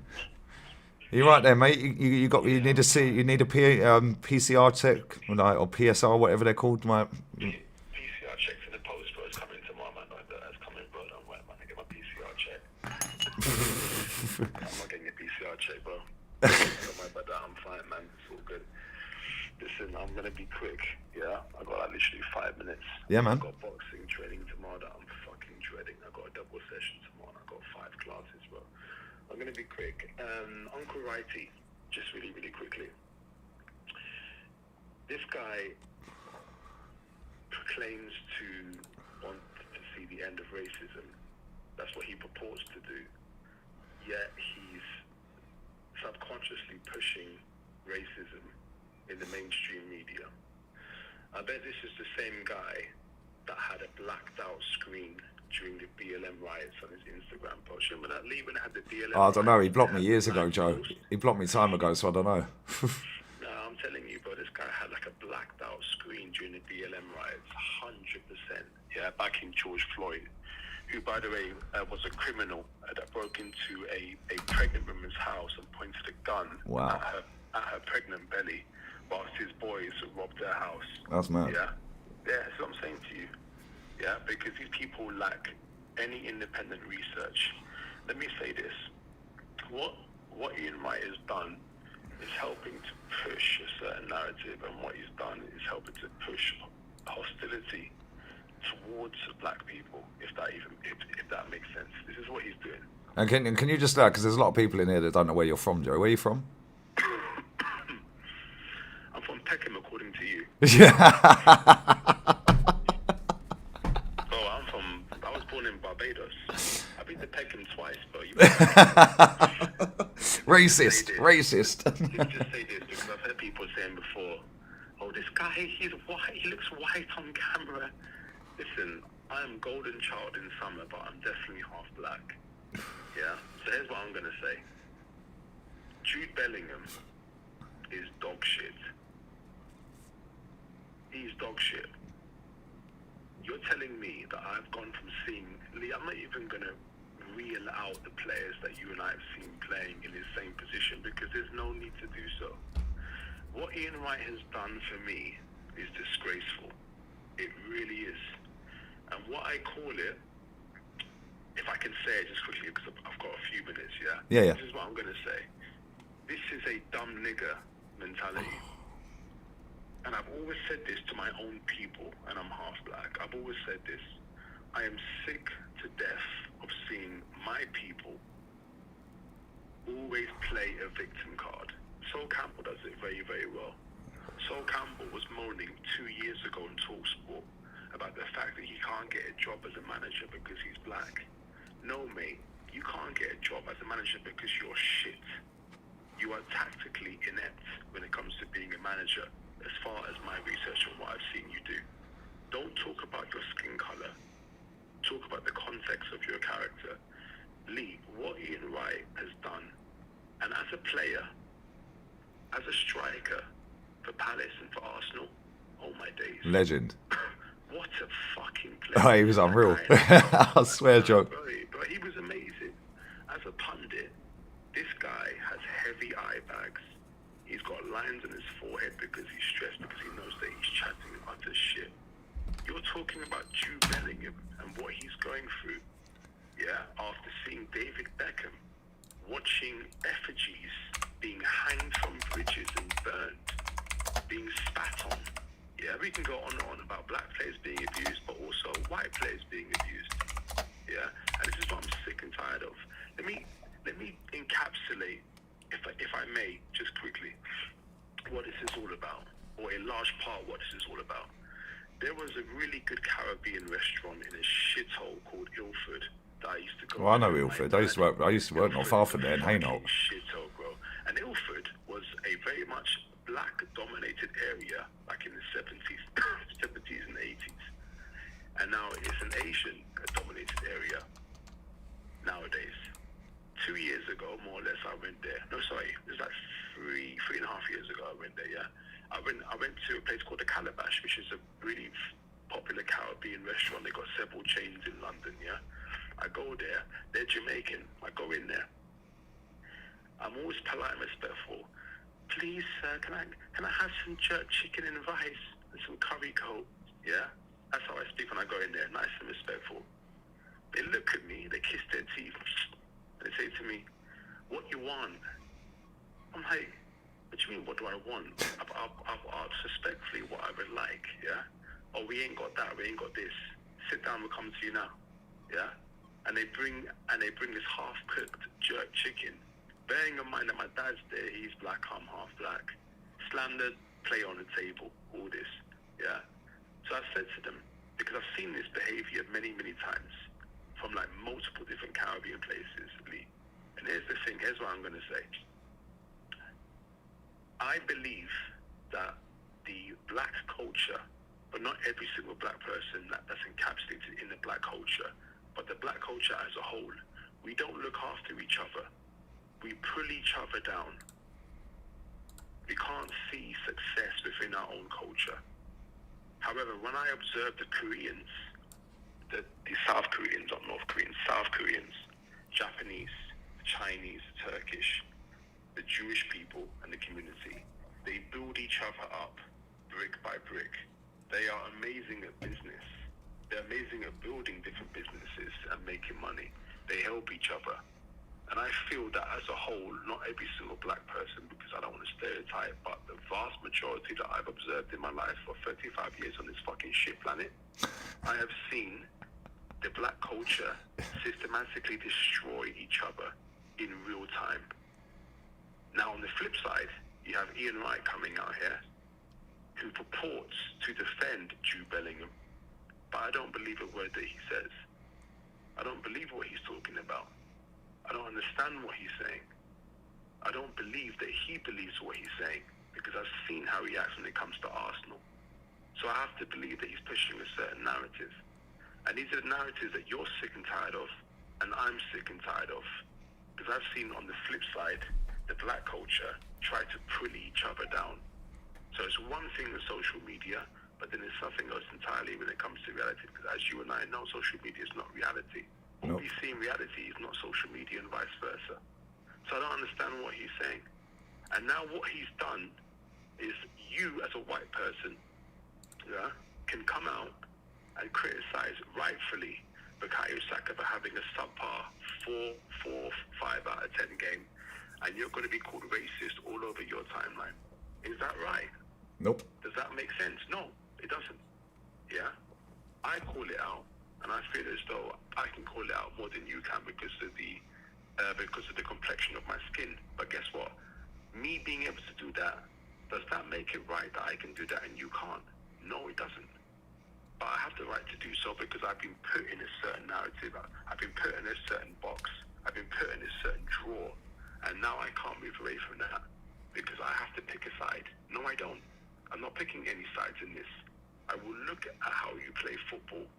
[SPEAKER 1] You right there, mate? You need to see. You need a PCR check, or PSR, whatever they're called, mate.
[SPEAKER 2] PCR check for the post, bro. It's coming tomorrow, man. That's coming, bro. Don't worry, man. I get my PCR check. I'm not getting a PCR check, bro. Don't worry about that. I'm fine, man. It's all good. Listen, I'm gonna be quick. Yeah, I got like literally 5 minutes.
[SPEAKER 1] Yeah, man.
[SPEAKER 2] I got boxing training tomorrow that I'm fucking dreading. I got a double session tomorrow. I got 5 classes, bro. I'm gonna be quick. Uncle Wrighty, just really, really quickly. This guy proclaims to want to see the end of racism. That's what he purports to do. Yet he's subconsciously pushing racism in the mainstream media. I bet this is the same guy that had a blacked out screen during the BLM riots on his Instagram post. Remember that Lee when I had the BLM
[SPEAKER 1] I don't know, he blocked me
[SPEAKER 2] riots,
[SPEAKER 1] years ago, Joe. He blocked me time ago, so I don't know.
[SPEAKER 2] No, I'm telling you, bro, this guy had like a blacked out screen during the BLM riots, 100%. Yeah, back in George Floyd, who, by the way, was a criminal that broke into a pregnant woman's house and pointed a gun at her pregnant belly whilst his boys robbed their house.
[SPEAKER 1] That's mad.
[SPEAKER 2] Yeah, that's what I'm saying to you. Yeah, because these people lack any independent research. Let me say this. What Ian Wright has done is helping to push a certain narrative, and what he's done is helping to push hostility towards black people, if that makes sense. This is what he's doing.
[SPEAKER 1] And can you just, because there's a lot of people in here that don't know where you're from, Joe. Where are you from?
[SPEAKER 2] I'm from Peckham, according to you.
[SPEAKER 1] Yeah.
[SPEAKER 2] I was born in Barbados. I've been to Peckham twice, but you
[SPEAKER 1] Racist.
[SPEAKER 2] Let's just say this, because I've heard people saying before, oh, this guy, he's white, he looks white on camera. Listen, I'm golden child in summer, but I'm definitely half black. Yeah? So here's what I'm going to say. Jude Bellingham is dog shit. He's dog shit. You're telling me that I've gone from seeing Lee, I'm not even going to reel out the players that you and I have seen playing in the same position because there's no need to do so. What Ian Wright has done for me is disgraceful. It really is. And what I call it, if I can say it just quickly because I've got a few minutes, yeah?
[SPEAKER 1] Yeah.
[SPEAKER 2] This is what I'm going to say. This is a dumb nigger mentality. And I've always said this to my own people, and I'm half black. I've always said this. I am sick to death of seeing my people always play a victim card. Sol Campbell does it very, very well. Sol Campbell was moaning 2 years ago in TalkSport about the fact that he can't get a job as a manager because he's black. No, mate, you can't get a job as a manager because you're shit. You are tactically inept when it comes to being a manager, as far as my research and what I've seen you do. Don't talk about your skin color. Talk about the context of your character. Lee, what Ian Wright has done, and as a player, as a striker for Palace and for Arsenal, oh my days.
[SPEAKER 1] Legend.
[SPEAKER 2] What a fucking player.
[SPEAKER 1] Oh, he was unreal. I swear, Joe.
[SPEAKER 2] Bro, he was amazing. As a pundit, this guy has heavy eye bags. He's got lines on his forehead because he's stressed, because he knows that he's chatting utter shit. You're talking about Jude Bellingham and what he's going through, yeah, after seeing David Beckham, watching effigies being hanged from bridges and burned, being spat on. Yeah, we can go on and on about black players being abused, but also white players being abused. Yeah, and this is what I'm sick and tired of. Let me encapsulate, if I may, just quickly, what this is all about, or a large part of what this is all about. There was a really good Caribbean restaurant in a shithole called Ilford that I used to go to.
[SPEAKER 1] Well, I know Ilford. I used to work not far from there in Hainault.
[SPEAKER 2] Shithole, bro. And Ilford was a very much black-dominated area back in the 70s and 80s. And now it's an Asian-dominated area nowadays. 2 years ago, more or less, I went there. No, sorry, it was like three and a half years ago I went there, yeah. I went to a place called the Calabash, which is a really popular Caribbean restaurant. They got several chains in London, yeah? I go there, they're Jamaican. I go in there. I'm always polite and respectful. Please, sir, can I have some jerk chicken and rice and some curry coke? Yeah? That's how I speak when I go in there, nice and respectful. They look at me, they kiss their teeth, they say to me, what you want? I'm like, what do you mean, what do I want? I've asked respectfully what I would like, yeah? Oh, we ain't got that, we ain't got this. Sit down, we'll come to you now, yeah? And they bring this half-cooked jerk chicken. Bearing in mind that my dad's there, he's black, I'm half black. Slandered, play on the table, all this, yeah? So I said to them, because I've seen this behavior many, many times from like multiple different Caribbean places, Lee. And here's the thing, here's what I'm going to say. I believe that the black culture, but not every single black person that's encapsulated in the black culture, but the black culture as a whole, we don't look after each other. We pull each other down. We can't see success within our own culture. However, when I observe the Koreans, the South Koreans, not North Koreans, South Koreans, Japanese, Chinese, Turkish, the Jewish people and the community, they build each other up brick by brick. They are amazing at business. They're amazing at building different businesses and making money. They help each other. And I feel that as a whole, not every single black person, because I don't want to stereotype, but the vast majority that I've observed in my life for 35 years on this fucking shit planet, I have seen the black culture systematically destroy each other in real time. Now, on the flip side, you have Ian Wright coming out here, who purports to defend Jude Bellingham, but I don't believe a word that he says. I don't believe what he's talking about. I don't understand what he's saying. I don't believe that he believes what he's saying, because I've seen how he acts when it comes to Arsenal. So I have to believe that he's pushing a certain narrative. And these are the narratives that you're sick and tired of, and I'm sick and tired of. Because I've seen on the flip side, the black culture try to pull each other down. So it's one thing with social media, but then it's something else entirely when it comes to reality. Because as you and I know, social media is not reality. What we see in reality is not social media and vice versa. So I don't understand what he's saying. And now what he's done is you as a white person, yeah, can come out and criticize rightfully Bukayo Saka for having a subpar 4, 5 out of 10 game, and you're going to be called racist all over your timeline. Is that right?
[SPEAKER 1] Nope.
[SPEAKER 2] Does that make sense? No, it doesn't. Yeah? I call it out. And I feel as though I can call it out more than you can because of the complexion of my skin. But guess what? Me being able to do that, does that make it right that I can do that and you can't? No, it doesn't. But I have the right to do so because I've been put in a certain narrative. I've been put in a certain box. I've been put in a certain drawer. And now I can't move away from that because I have to pick a side. No, I don't. I'm not picking any sides in this. I will look at how you play football.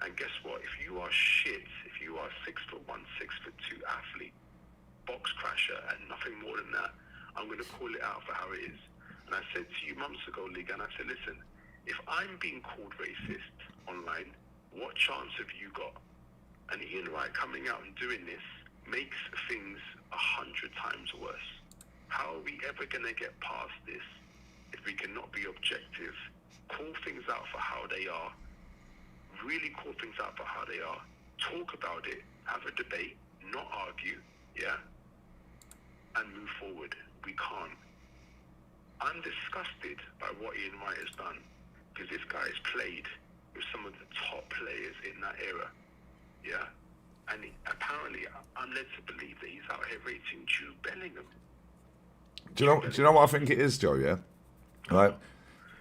[SPEAKER 2] And guess what? If you are shit, if you are 6'1", 6'2" athlete, box crasher, and nothing more than that, I'm going to call it out for how it is. And I said to you months ago, Liga, and I said, listen, if I'm being called racist online, what chance have you got? And Ian Wright coming out and doing this makes things 100 times worse. How are we ever going to get past this if we cannot be objective, call things out for how they are, really call things out for how they are, talk about it, have a debate, not argue, yeah, and move forward? We can't. I'm disgusted by what Ian Wright has done because this guy has played with some of the top players in that era, yeah, and apparently I'm led to believe that he's out here rating Jude Bellingham.
[SPEAKER 1] Do you know what I think it is, Joe? Yeah, right.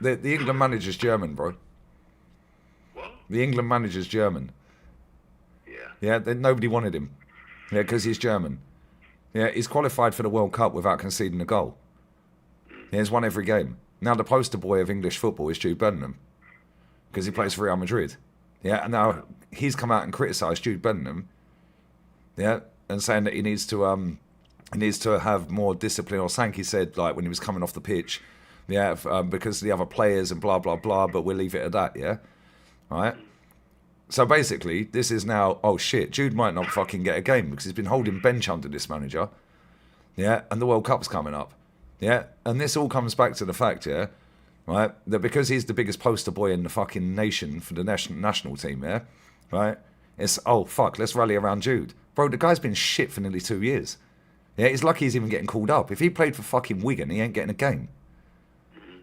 [SPEAKER 1] The England manager's German, bro.
[SPEAKER 2] What?
[SPEAKER 1] The England manager's German.
[SPEAKER 2] Yeah.
[SPEAKER 1] Yeah, nobody wanted him. Yeah, because he's German. Yeah, he's qualified for the World Cup without conceding a goal. Yeah, he's won every game. Now the poster boy of English football is Jude Bellingham because he plays for Real Madrid. Yeah, and now he's come out and criticised Jude Bellingham. Yeah, and saying that he needs to have more discipline. Or Sankey said, like when he was coming off the pitch, yeah, because of the other players and blah blah blah. But we'll leave it at that. Yeah. right? So basically, this is now, oh shit, Jude might not fucking get a game because he's been holding bench under this manager, yeah, and the World Cup's coming up, yeah, and this all comes back to the fact, yeah, right, that because he's the biggest poster boy in the fucking nation for the national team, yeah, right, it's, oh fuck, let's rally around Jude. Bro, the guy's been shit for nearly 2 years. Yeah, he's lucky he's even getting called up. If he played for fucking Wigan, he ain't getting a game.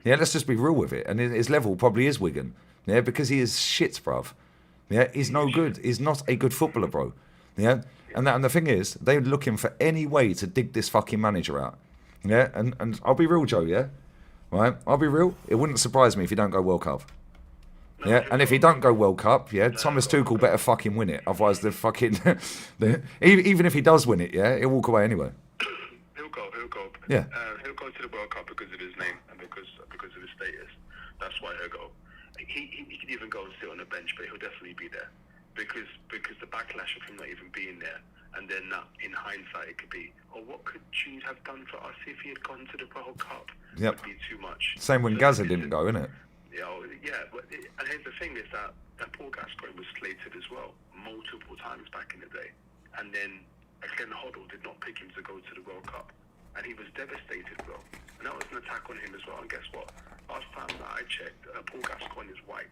[SPEAKER 1] Yeah, let's just be real with it. And his level probably is Wigan. Yeah, because he is shit, bruv. Yeah, he's no good. He's not a good footballer, bro. Yeah, and the thing is, they're looking for any way to dig this fucking manager out. Yeah, and I'll be real, Joe, yeah? Right? I'll be real. It wouldn't surprise me if he don't go World Cup. Yeah, and if he don't go World Cup, yeah, Thomas Tuchel better fucking win it. Otherwise, the fucking... even if he does win it, yeah, he'll walk away anyway.
[SPEAKER 2] He'll go.
[SPEAKER 1] Yeah.
[SPEAKER 2] He'll go to the World Cup because of his name and because of his status. That's why he'll go. He could even go and sit on the bench, but he'll definitely be there because the backlash of him not even being there, and then in hindsight it could be, oh, what could Jude have done for us if he had gone to the World Cup?
[SPEAKER 1] Yep.
[SPEAKER 2] Would be too much.
[SPEAKER 1] Same when Gaza didn't go, innit?
[SPEAKER 2] Yeah, and here's the thing is that Paul Gascoigne was slated as well multiple times back in the day, and then Glenn Hoddle did not pick him to go to the World Cup, and he was devastated, bro. And that was an attack on him as well. And guess what? Last time that I checked, Paul Gascoigne is white.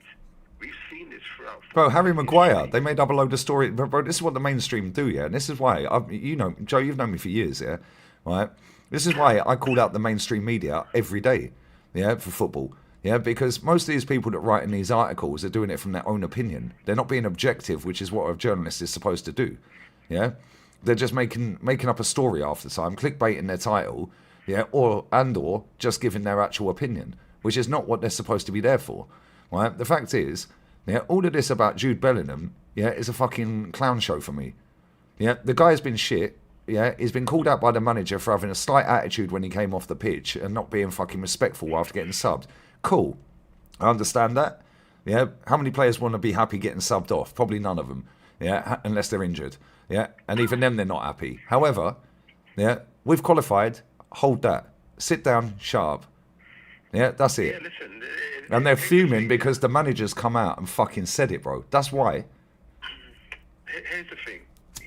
[SPEAKER 2] We've seen this throughout.
[SPEAKER 1] Bro, Harry Maguire, they made up a load of stories. Bro, this is what the mainstream do, yeah? And this is why, you know, Joe, you've known me for years, yeah? Right? This is why I called out the mainstream media every day, yeah, for football. Yeah, because most of these people that write in these articles are doing it from their own opinion. They're not being objective, which is what a journalist is supposed to do. Yeah? They're just making up a story half the time, clickbaiting their title, yeah, or just giving their actual opinion, which is not what they're supposed to be there for. Right? The fact is, yeah, all of this about Jude Bellingham, yeah, is a fucking clown show for me. Yeah, the guy's been shit. Yeah, he's been called out by the manager for having a slight attitude when he came off the pitch and not being fucking respectful after getting subbed. Cool. I understand that. Yeah, how many players want to be happy getting subbed off? Probably none of them. Yeah, unless they're injured. Yeah, and even them, they're not happy. However, yeah, we've qualified. Hold that. Sit down, shut up. Yeah, that's it.
[SPEAKER 2] Yeah, listen,
[SPEAKER 1] and they're fuming because the manager's come out and fucking said it, bro. That's why.
[SPEAKER 2] Here's the thing.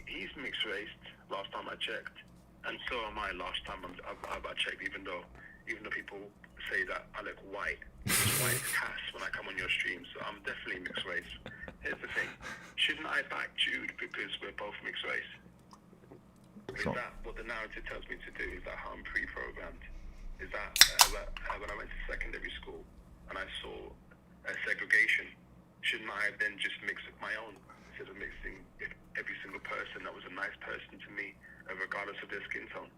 [SPEAKER 2] He's mixed race last time I checked, and so am I last time I checked, even though people say that I look white. White cast when I come on your stream, so I'm definitely mixed race. Here's the thing. Shouldn't I back Jude because we're both mixed race? Is that what the narrative tells me to do? Is that how I'm pre-programmed? Is that when I went to secondary school and I saw segregation, shouldn't I then just mix with my own instead of mixing every single person that was a nice person to me, regardless of their skin tone?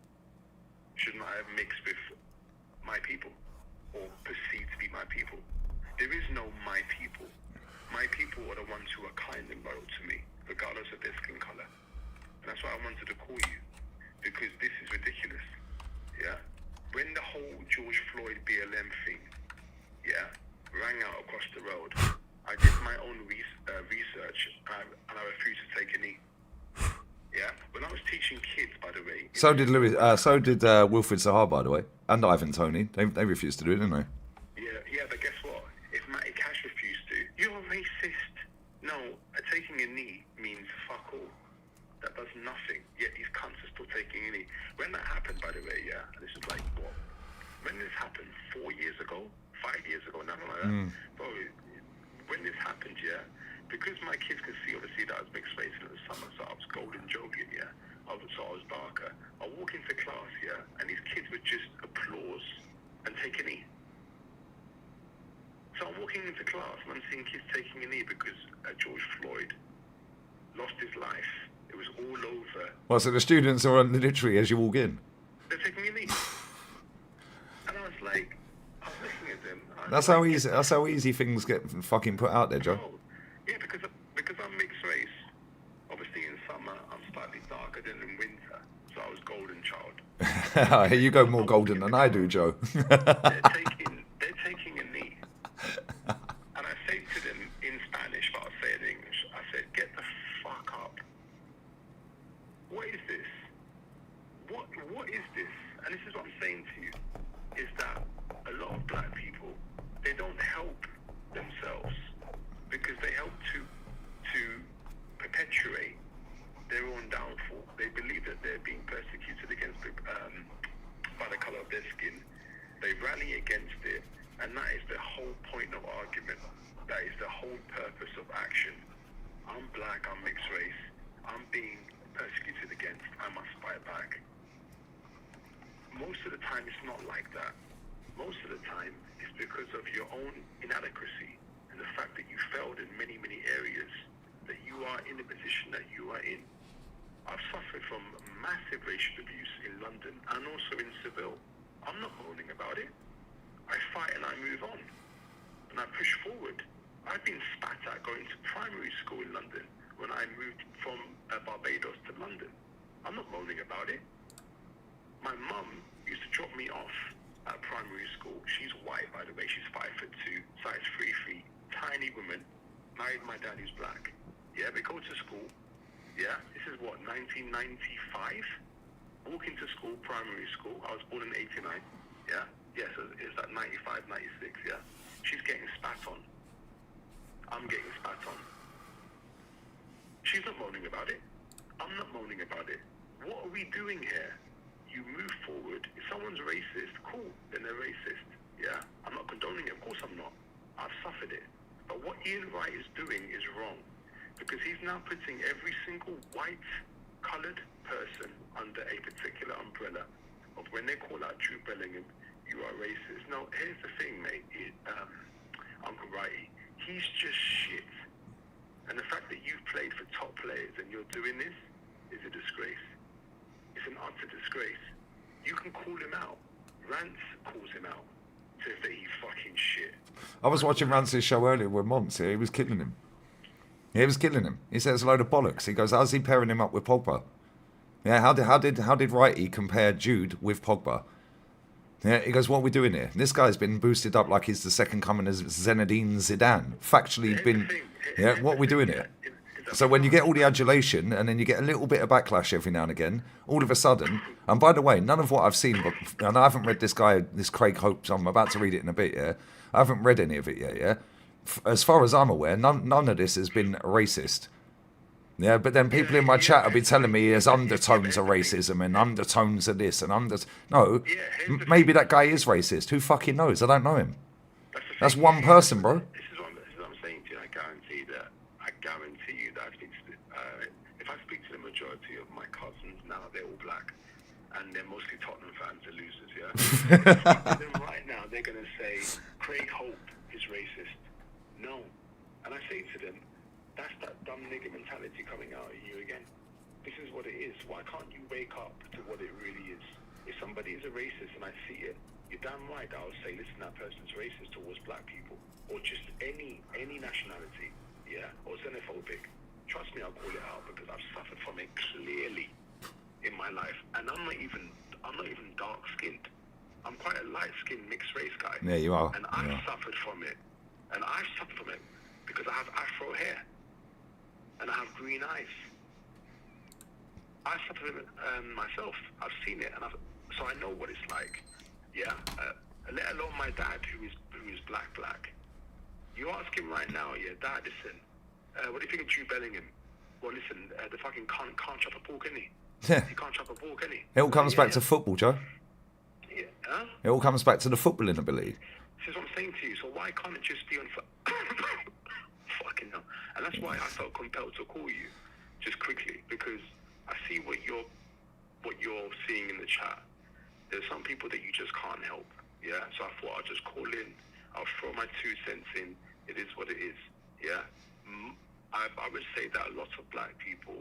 [SPEAKER 2] Shouldn't I have mixed with my people or perceived to be my people? There is no my people. My people are the ones who are kind and loyal to me, regardless of their skin color. And that's why I wanted to call you, because this is ridiculous. Yeah? When the whole George Floyd BLM thing, yeah, rang out across the road, I did my own research and I refused to take a knee. Yeah? When I was teaching kids, by the way...
[SPEAKER 1] So did Wilfried Zaha, by the way, and Ivan Toney. They refused to do it, didn't they?
[SPEAKER 2] Yeah, but guess what? If Matty Cash refused to, you're a racist. No, taking a knee means fuck all. That does nothing, yet these cunts are still taking a knee. When that happened, by the way, yeah, this is like, what? When this happened, 4 years ago? 5 years ago? Nothing like that. Bro, when this happened, yeah, because my kids could see, obviously, that I was mixed race in the summer, so I was golden joking, yeah. I was darker. I walk into class, yeah, and these kids would just applause and take a knee. So I'm walking into class and I'm seeing kids taking a knee because George Floyd lost his life. It was all over.
[SPEAKER 1] Well, so the students are literally as you walk in.
[SPEAKER 2] They're taking a knee. And I was like, I was looking at them.
[SPEAKER 1] That's how easy things get fucking put out there, Joe.
[SPEAKER 2] Oh, yeah, because I'm mixed race. Obviously in summer I'm slightly darker than in winter. So I was golden child.
[SPEAKER 1] You go more golden than I do, Joe.
[SPEAKER 2] They're taking a knee. And I say to them in Spanish, but I'll say it in English. I said, get the fuck up. What is this? What is this? And this is what I'm saying to you, is that a lot of black people, they don't help themselves because they help they're being persecuted against by the colour of their skin. They rally against it, and that is the whole point of argument. That is the whole purpose of action. I'm black, I'm mixed race, I'm being persecuted against, I must fight back. Most of the time it's not like that. Most of the time it's because of your own inadequacy and the fact that you failed in many, many areas that you are in the position that you are in. I've suffered from massive racial abuse in London and also in Seville. I'm not moaning about it. I fight and I move on. And I push forward. I've been spat at going to primary school in London when I moved from Barbados to London. I'm not moaning about it. My mum used to drop me off at primary school. She's white, by the way. She's 5'2", size 3 feet, tiny woman. Married my dad who's black. Yeah, we go to school. Yeah, this is what, 1995? Walking to school, primary school. I was born in 89. Yeah, so it's like 95, 96, yeah. She's getting spat on. I'm getting spat on. She's not moaning about it. I'm not moaning about it. What are we doing here? You move forward. If someone's racist, cool, then they're racist. Yeah, I'm not condoning it. Of course I'm not. I've suffered it. But what Ian Wright is doing is wrong. Because he's now putting every single white-coloured person under a particular umbrella of when they call out Jude Bellingham, you are racist. No, here's the thing, mate. Uncle Wrighty, he's just shit. And the fact that you've played for top players and you're doing this is a disgrace. It's an utter disgrace. You can call him out. Rance calls him out. Says that he's fucking shit.
[SPEAKER 1] I was watching Rance's show earlier with Monts. He was killing him. He was killing him. He says a load of bollocks. He goes, how's he pairing him up with Pogba? Yeah, how did Wrighty compare Jude with Pogba? Yeah, he goes, what are we doing here? This guy's been boosted up like he's the second coming as Zinedine Zidane. Factually been... Yeah, what are we doing here? So when you get all the adulation and then you get a little bit of backlash every now and again, all of a sudden, and by the way, none of what I've seen, and I haven't read this Craig Hope, so I'm about to read it in a bit, yeah? I haven't read any of it yet, yeah? As far as I'm aware, none of this has been racist. Yeah, but then people in my chat will be telling me there's undertones of racism and undertones of this and No, maybe that guy is racist. Who fucking knows? I don't know him. That's one person, bro.
[SPEAKER 2] This is what I'm saying to you. I guarantee you that if I speak to the majority of my cousins now, they're all black. And they're mostly Tottenham fans, they're losers, yeah? If I speak to them right now, they're going to say, Craig Hope is racist. No. And I say to them, that's that dumb nigger mentality coming out of you again. This is what it is. Why can't you wake up to what it really is? If somebody is a racist and I see it, you're damn right I'll say, listen, that person's racist towards black people. Or just any nationality, yeah? Or xenophobic. Trust me, I'll call it out because I've suffered from it clearly in my life. And I'm not even dark-skinned. I'm quite a light-skinned mixed race guy.
[SPEAKER 1] Yeah, you are.
[SPEAKER 2] And I've suffered from it. And I've suffered from it because I have afro hair. And I have green eyes. I suffered from it myself. I've seen it, and so I know what it's like. Yeah, let alone my dad, who is black. You ask him right now, yeah, Dad, listen, what do you think of Jude Bellingham? Well, listen, the fucking can't chop a pork, can he?
[SPEAKER 1] Yeah.
[SPEAKER 2] He can't chop a pork, can he?
[SPEAKER 1] It all comes back to football, Joe.
[SPEAKER 2] Yeah, huh?
[SPEAKER 1] It all comes back to the footballing ability.
[SPEAKER 2] This is what I'm saying to you. So why can't it just be on? Fucking hell. And that's why I felt compelled to call you, just quickly, because I see what you're seeing in the chat. There's some people that you just can't help, yeah? So I thought I'll just call in, I'll throw my 2 cents in, it is what it is, yeah? I would say that a lot of black people,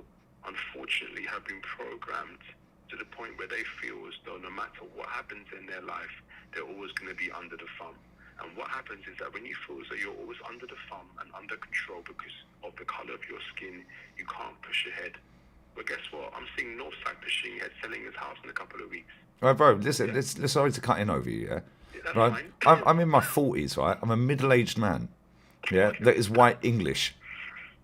[SPEAKER 2] unfortunately, have been programmed to the point where they feel as though no matter what happens in their life, they're always going to be under the thumb. And what happens is that when you feel as though you're always under the thumb and under control because of the colour of your skin, you can't push ahead. But guess what? I'm seeing Northside pushing ahead, selling his house in a couple of weeks.
[SPEAKER 1] Right, bro, listen, sorry to cut in over you, yeah?
[SPEAKER 2] That's
[SPEAKER 1] right?
[SPEAKER 2] fine.
[SPEAKER 1] I'm in my 40s, right? I'm a middle-aged man, yeah, that is white English.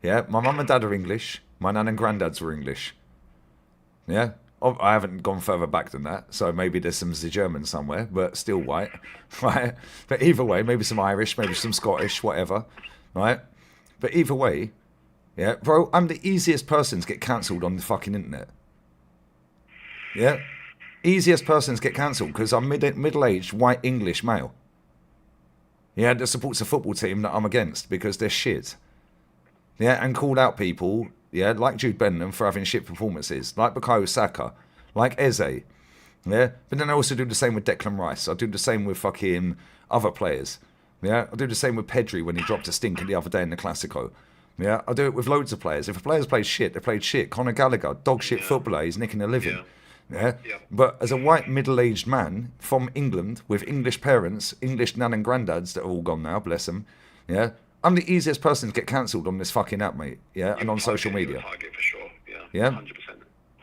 [SPEAKER 1] Yeah, my mum and dad are English. My nan and granddads were English. Yeah? Oh, I haven't gone further back than that, so maybe there's some German somewhere, but still white, right? But either way, maybe some Irish, maybe some Scottish, whatever, right? But either way, yeah, bro, I'm the easiest person to get cancelled on the fucking internet. Yeah, easiest person to get cancelled because I'm middle-aged white English male. Yeah, that supports a football team that I'm against because they're shit. Yeah, and called out people, yeah, like Jude Bellingham for having shit performances, like Bukayo Saka, like Eze. Yeah, but then I also do the same with Declan Rice. I do the same with fucking other players. Yeah, I do the same with Pedri when he dropped a stinker the other day in the Classico. Yeah, I do it with loads of players. If a player's played shit, they played shit. Conor Gallagher, dog shit footballer, he's nicking a living. Yeah. But as a white middle-aged man from England with English parents, English nan and granddads that are all gone now, bless them. Yeah, I'm the easiest person to get cancelled on this fucking app, mate. Yeah, and on social media.
[SPEAKER 2] Target for sure.
[SPEAKER 1] Yeah.
[SPEAKER 2] 100%.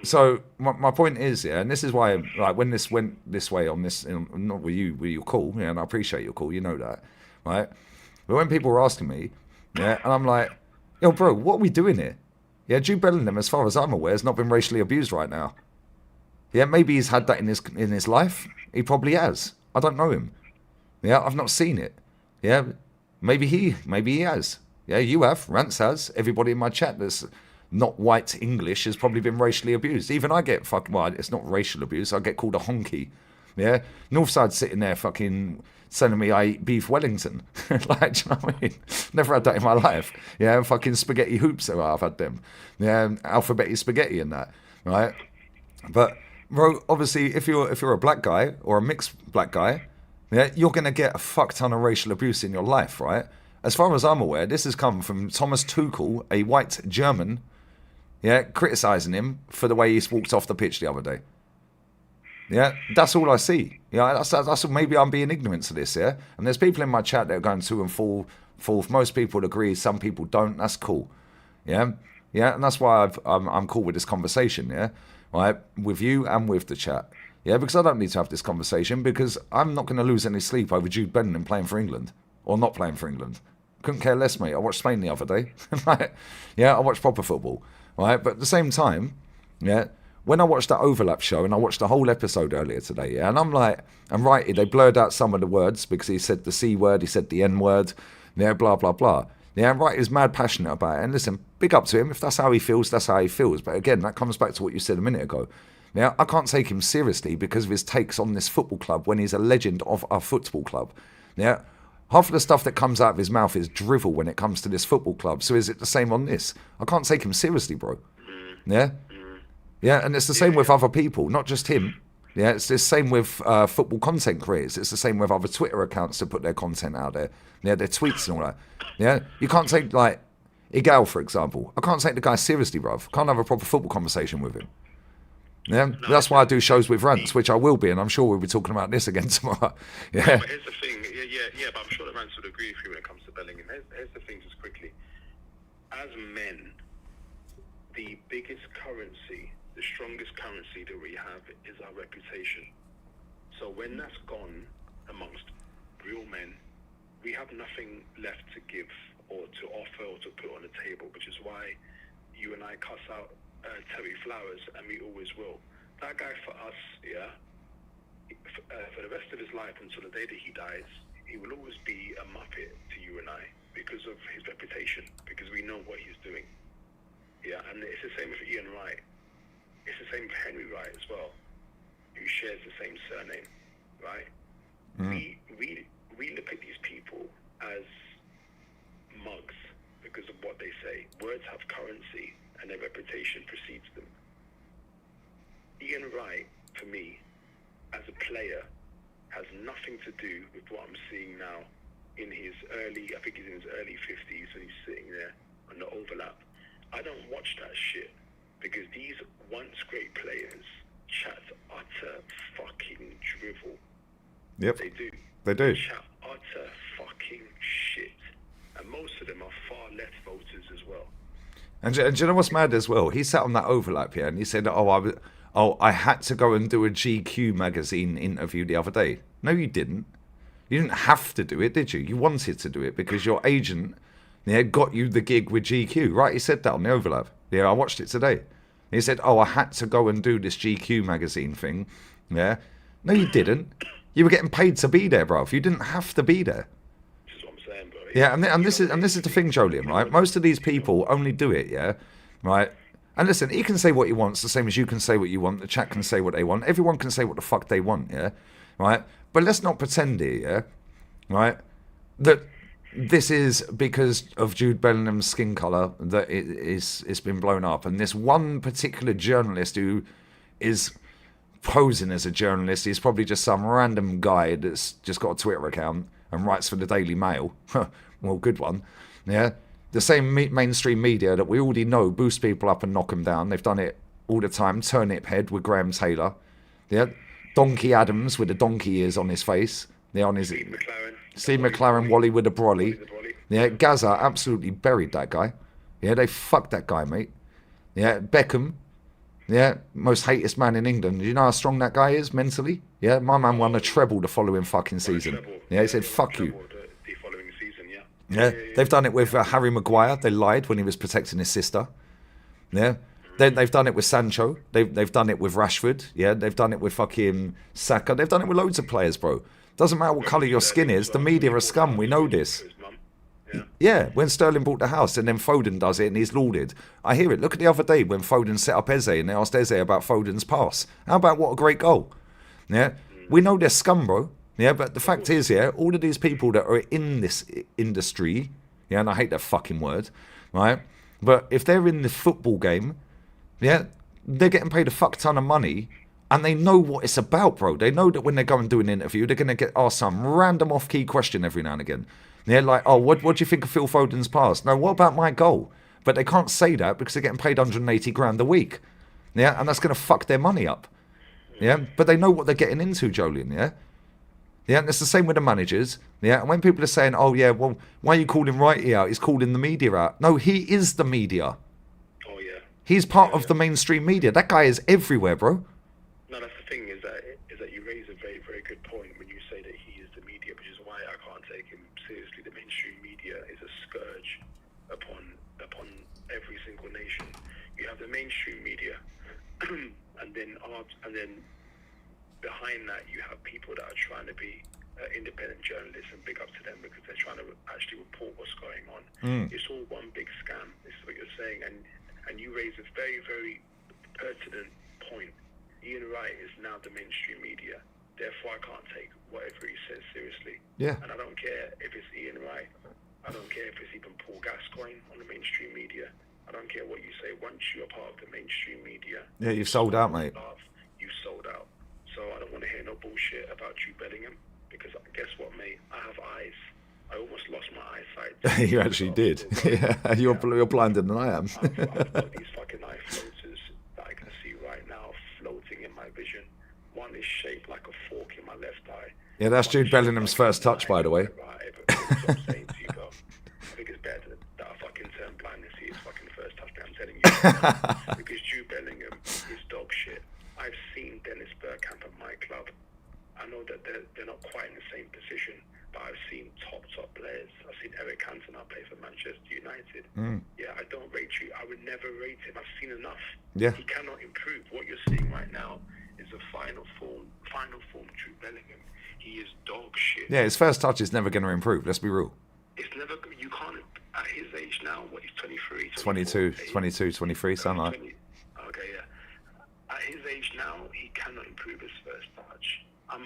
[SPEAKER 1] So my point is, yeah, and this is why, like, when this went this way on this, not with your call, yeah, and I appreciate your call, you know that, right? But when people were asking me, yeah, and I'm like, yo, bro, what are we doing here? Yeah, Jude Bellingham, as far as I'm aware, has not been racially abused right now. Yeah, maybe he's had that in his life. He probably has. I don't know him. Yeah, I've not seen it. Yeah, maybe he has. Yeah, you have. Rance has. Everybody in my chat that's not white English has probably been racially abused. Even I get well, it's not racial abuse. I get called a honky. Yeah, Northside's sitting there fucking telling me I eat beef Wellington. Like, do you know what I mean? Never had that in my life. Yeah, fucking spaghetti hoops. I've had them. Yeah, alphabetti spaghetti and that. Right, but bro, obviously, if you're a black guy or a mixed black guy, yeah, you're gonna get a fuck ton of racial abuse in your life, right? As far as I'm aware, this has come from Thomas Tuchel, a white German, yeah, criticising him for the way he walked off the pitch the other day. Yeah, that's all I see. Yeah, that's maybe I'm being ignorant to this, yeah? And there's people in my chat that are going to and forth. Most people agree, some people don't. That's cool. Yeah? Yeah, and that's why I'm cool with this conversation, yeah? Right, with you and with the chat. Yeah, because I don't need to have this conversation because I'm not going to lose any sleep over Jude Bellingham playing for England or not playing for England. Couldn't care less, mate. I watched Spain the other day. Right? Yeah, I watched proper football. Right, but at the same time, yeah, when I watched that overlap show and I watched the whole episode earlier today, yeah, and I'm like, and right, they blurred out some of the words because he said the C word, he said the N word, yeah, blah, blah, blah. Yeah, Wright is mad passionate about it. And listen, big up to him. If that's how he feels, that's how he feels. But again, that comes back to what you said a minute ago. Now, I can't take him seriously because of his takes on this football club when he's a legend of our football club. Yeah, half of the stuff that comes out of his mouth is drivel when it comes to this football club. So is it the same on this? I can't take him seriously, bro. Yeah? Yeah, and it's the same with other people, not just him. Yeah, it's the same with football content creators. It's the same with other Twitter accounts that put their content out there. Yeah, their tweets and all that. Yeah, you can't take, like, Igal, for example. I can't take the guy seriously, bruv. Can't have a proper football conversation with him. Yeah, that's why I do shows with Rants, which I will be, and I'm sure we'll be talking about this again tomorrow. Yeah.
[SPEAKER 2] But here's the thing. Yeah, but I'm sure that Rants would agree with you when it comes to Bellingham. Here's the thing, just quickly. As men, the biggest currency, the strongest currency that we have is our reputation. So when that's gone amongst real men, we have nothing left to give or to offer or to put on the table, which is why you and I cuss out Terry Flowers, and we always will. That guy for us, yeah, for the rest of his life until the day that he dies, he will always be a muppet to you and I because of his reputation, because we know what he's doing. Yeah, and it's the same with Ian Wright. It's the same with Henry Wright as well, who shares the same surname, right? We look at these people as mugs because of what they say. Words have currency, and their reputation precedes them. Ian Wright, for me, as a player, has nothing to do with what I'm seeing now in his I think he's in his early 50s when he's sitting there on the overlap. I don't watch that shit because these once great players chat utter fucking drivel.
[SPEAKER 1] Yep.
[SPEAKER 2] They do.
[SPEAKER 1] They do.
[SPEAKER 2] Chat utter fucking shit. And most of them are far left voters as well.
[SPEAKER 1] And do you know what's mad as well? He sat on that overlap here and he said, I had to go and do a GQ magazine interview the other day. No, you didn't. You didn't have to do it, did you? You wanted to do it because your agent got you the gig with GQ. Right, he said that on the overlap. Yeah, I watched it today. He said, I had to go and do this GQ magazine thing. Yeah. No, you didn't. You were getting paid to be there, bruv. You didn't have to be there.
[SPEAKER 2] This is what I'm saying, bro.
[SPEAKER 1] Yeah, and this is the thing, Jolien, right? Most of these people only do it, yeah, right? And listen, he can say what he wants, the same as you can say what you want. The chat can say what they want. Everyone can say what the fuck they want, yeah? Right? But let's not pretend here, yeah? Right? That this is because of Jude Bellingham's skin colour that it's been blown up. And this one particular journalist who is posing as a journalist, he's probably just some random guy that's just got a Twitter account and writes for the Daily Mail. Well, good one. Yeah? The same mainstream media that we already know boost people up and knock them down. They've done it all the time. Turnip Head with Graham Taylor. Yeah? Donkey Adams with the donkey ears on his face. Yeah, on his... Steve McLaren, Wally with a brolly. Yeah, Gaza absolutely buried that guy. Yeah, they fucked that guy, mate. Yeah, Beckham. Yeah, most hatest man in England. Do you know how strong that guy is mentally? Yeah, my man won a treble the following fucking season. Yeah, he said, fuck you. Yeah, they've done it with Harry Maguire. They lied when he was protecting his sister. Yeah. They've done it with Sancho. They've done it with Rashford. Yeah, they've done it with fucking Saka. They've done it with loads of players, bro. Doesn't matter what colour your skin is. The media are scum. We know this. Yeah, when Sterling bought the house and then Foden does it and he's lauded. I hear it. Look at the other day when Foden set up Eze and they asked Eze about Foden's pass. How about what a great goal? Yeah, we know they're scum, bro. Yeah, but the fact is, yeah, all of these people that are in this industry, yeah, and I hate that fucking word, right? But if they're in the football game, yeah, they're getting paid a fuck ton of money and they know what it's about, bro. They know that when they go and do an interview, they're going to get asked some random off-key question every now and again. Yeah, like, oh, what do you think of Phil Foden's pass? No, what about my goal? But they can't say that because they're getting paid 180 grand a week. Yeah, and that's going to fuck their money up. Yeah, but they know what they're getting into, Jolien, yeah? Yeah, and it's the same with the managers. Yeah, and when people are saying, oh, yeah, well, why are you calling Wright out? He's calling the media out. No, he is the media.
[SPEAKER 2] Oh, yeah.
[SPEAKER 1] He's part of the mainstream media. That guy is everywhere, bro.
[SPEAKER 2] No, that's the thing, is that you raise a very, very good point when you say that he is the media, which is why I can't take him seriously. The mainstream media is a scourge upon every single nation. You have the mainstream media, and then behind that you have people that are trying to be independent journalists, and big up to them because they're trying to actually report what's going on. It's all one big scam. This is what you're saying, and you raise a very, very pertinent point. Ian Wright is now the mainstream media, therefore I can't take whatever he says seriously.
[SPEAKER 1] Yeah.
[SPEAKER 2] And I don't care if it's Ian Wright, I don't care if it's even Paul Gascoigne on the mainstream media, I don't care what you say. Once you're part of the mainstream media,
[SPEAKER 1] yeah, you've sold out, mate.
[SPEAKER 2] You've sold out. So I don't want to hear no bullshit about Jude Bellingham, because guess what, mate? I have eyes. I almost lost my eyesight.
[SPEAKER 1] You actually did. Yeah, you're blinder than I am.
[SPEAKER 2] I've got these fucking eye floaters that I can see right now floating in my vision. One is shaped like a fork in my left eye.
[SPEAKER 1] Yeah, that's Jude Bellingham's first touch, by the way.
[SPEAKER 2] That's what I'm saying to you, bro. I think it's better that I fucking turn blind and see his fucking first touch, I'm telling you. Because Jude Bellingham is dog shit. I've seen Dennis Bergkamp at my club. I know that they're not quite in the same position, but I've seen top players. I've seen Eric Cantona play for Manchester United. Yeah, I don't rate you. I would never rate him. I've seen enough.
[SPEAKER 1] Yeah.
[SPEAKER 2] He cannot improve. What you're seeing right now is a final form Jude Bellingham. He is dog shit.
[SPEAKER 1] Yeah, his first touch is never going to improve. Let's be real.
[SPEAKER 2] It's never. You can't. At his age now, what, he's 23,
[SPEAKER 1] 22, 23, something like.
[SPEAKER 2] Okay, yeah. At his age now, he cannot improve his first touch. I'm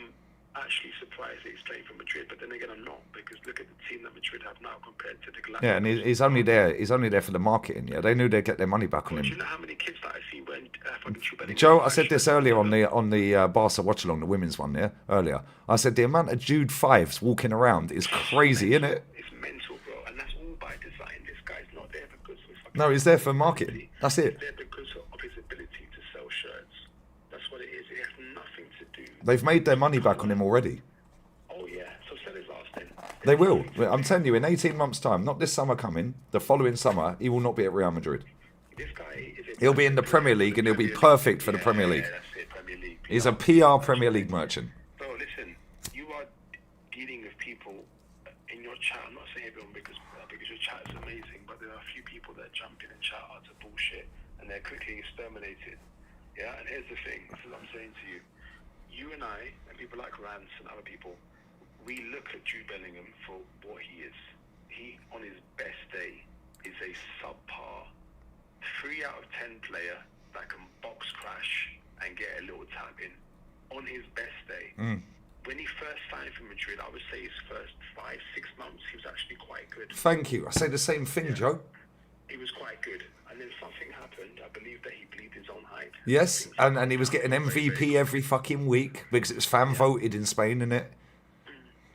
[SPEAKER 2] actually surprised that he's playing for Madrid, but then again, I'm not, because look at the team that Madrid have now compared to the Galacticos.
[SPEAKER 1] Yeah, and he's only there. He's only there for the marketing. Yeah, they knew they'd get their money back on him.
[SPEAKER 2] Do you know how many kids that I see when fucking Jude Bellingham?
[SPEAKER 1] Joe, I said this earlier on the Barca watch along, the women's one. Yeah, earlier. I said the amount of Jude fives walking around is crazy, isn't it?
[SPEAKER 2] It's mental, bro, and that's all by design. This guy's not there because of fucking.
[SPEAKER 1] No, he's there for marketing. That's it.
[SPEAKER 2] He's there because of his ability to sell shirts. That's what it is. It has nothing to do.
[SPEAKER 1] They've made their money back on him already.
[SPEAKER 2] Oh yeah, so sell his last then.
[SPEAKER 1] They will. I'm telling you, in 18 months' time, not this summer coming, the following summer, he will not be at Real Madrid.
[SPEAKER 2] This guy is.
[SPEAKER 1] He'll be in the Premier League, and he'll be perfect for the Premier League.
[SPEAKER 2] Yeah, that's it, Premier League.
[SPEAKER 1] He's a PR Premier League merchant.
[SPEAKER 2] Bro, listen, you are dealing with people in your chat. I'm not saying everyone because your chat is amazing, but there are a few people that jump in and chat out to bullshit, and they're quickly exterminated. Yeah, and here's the thing. This is what I'm saying to you. You and I, and people like Rance and other people, we look at Jude Bellingham for what he is. He, on his best day, is a subpar 3 out of 10 player that can box crash and get a little tap in on his best day. When he first signed for Madrid, I would say his first 5-6 months, he was actually quite good.
[SPEAKER 1] Thank you. I say the same thing, Joe.
[SPEAKER 2] He was quite good. And then something happened. I believe that he bleed his own height.
[SPEAKER 1] Yes, and he was getting MVP every fucking week because it was fan voted in Spain, innit?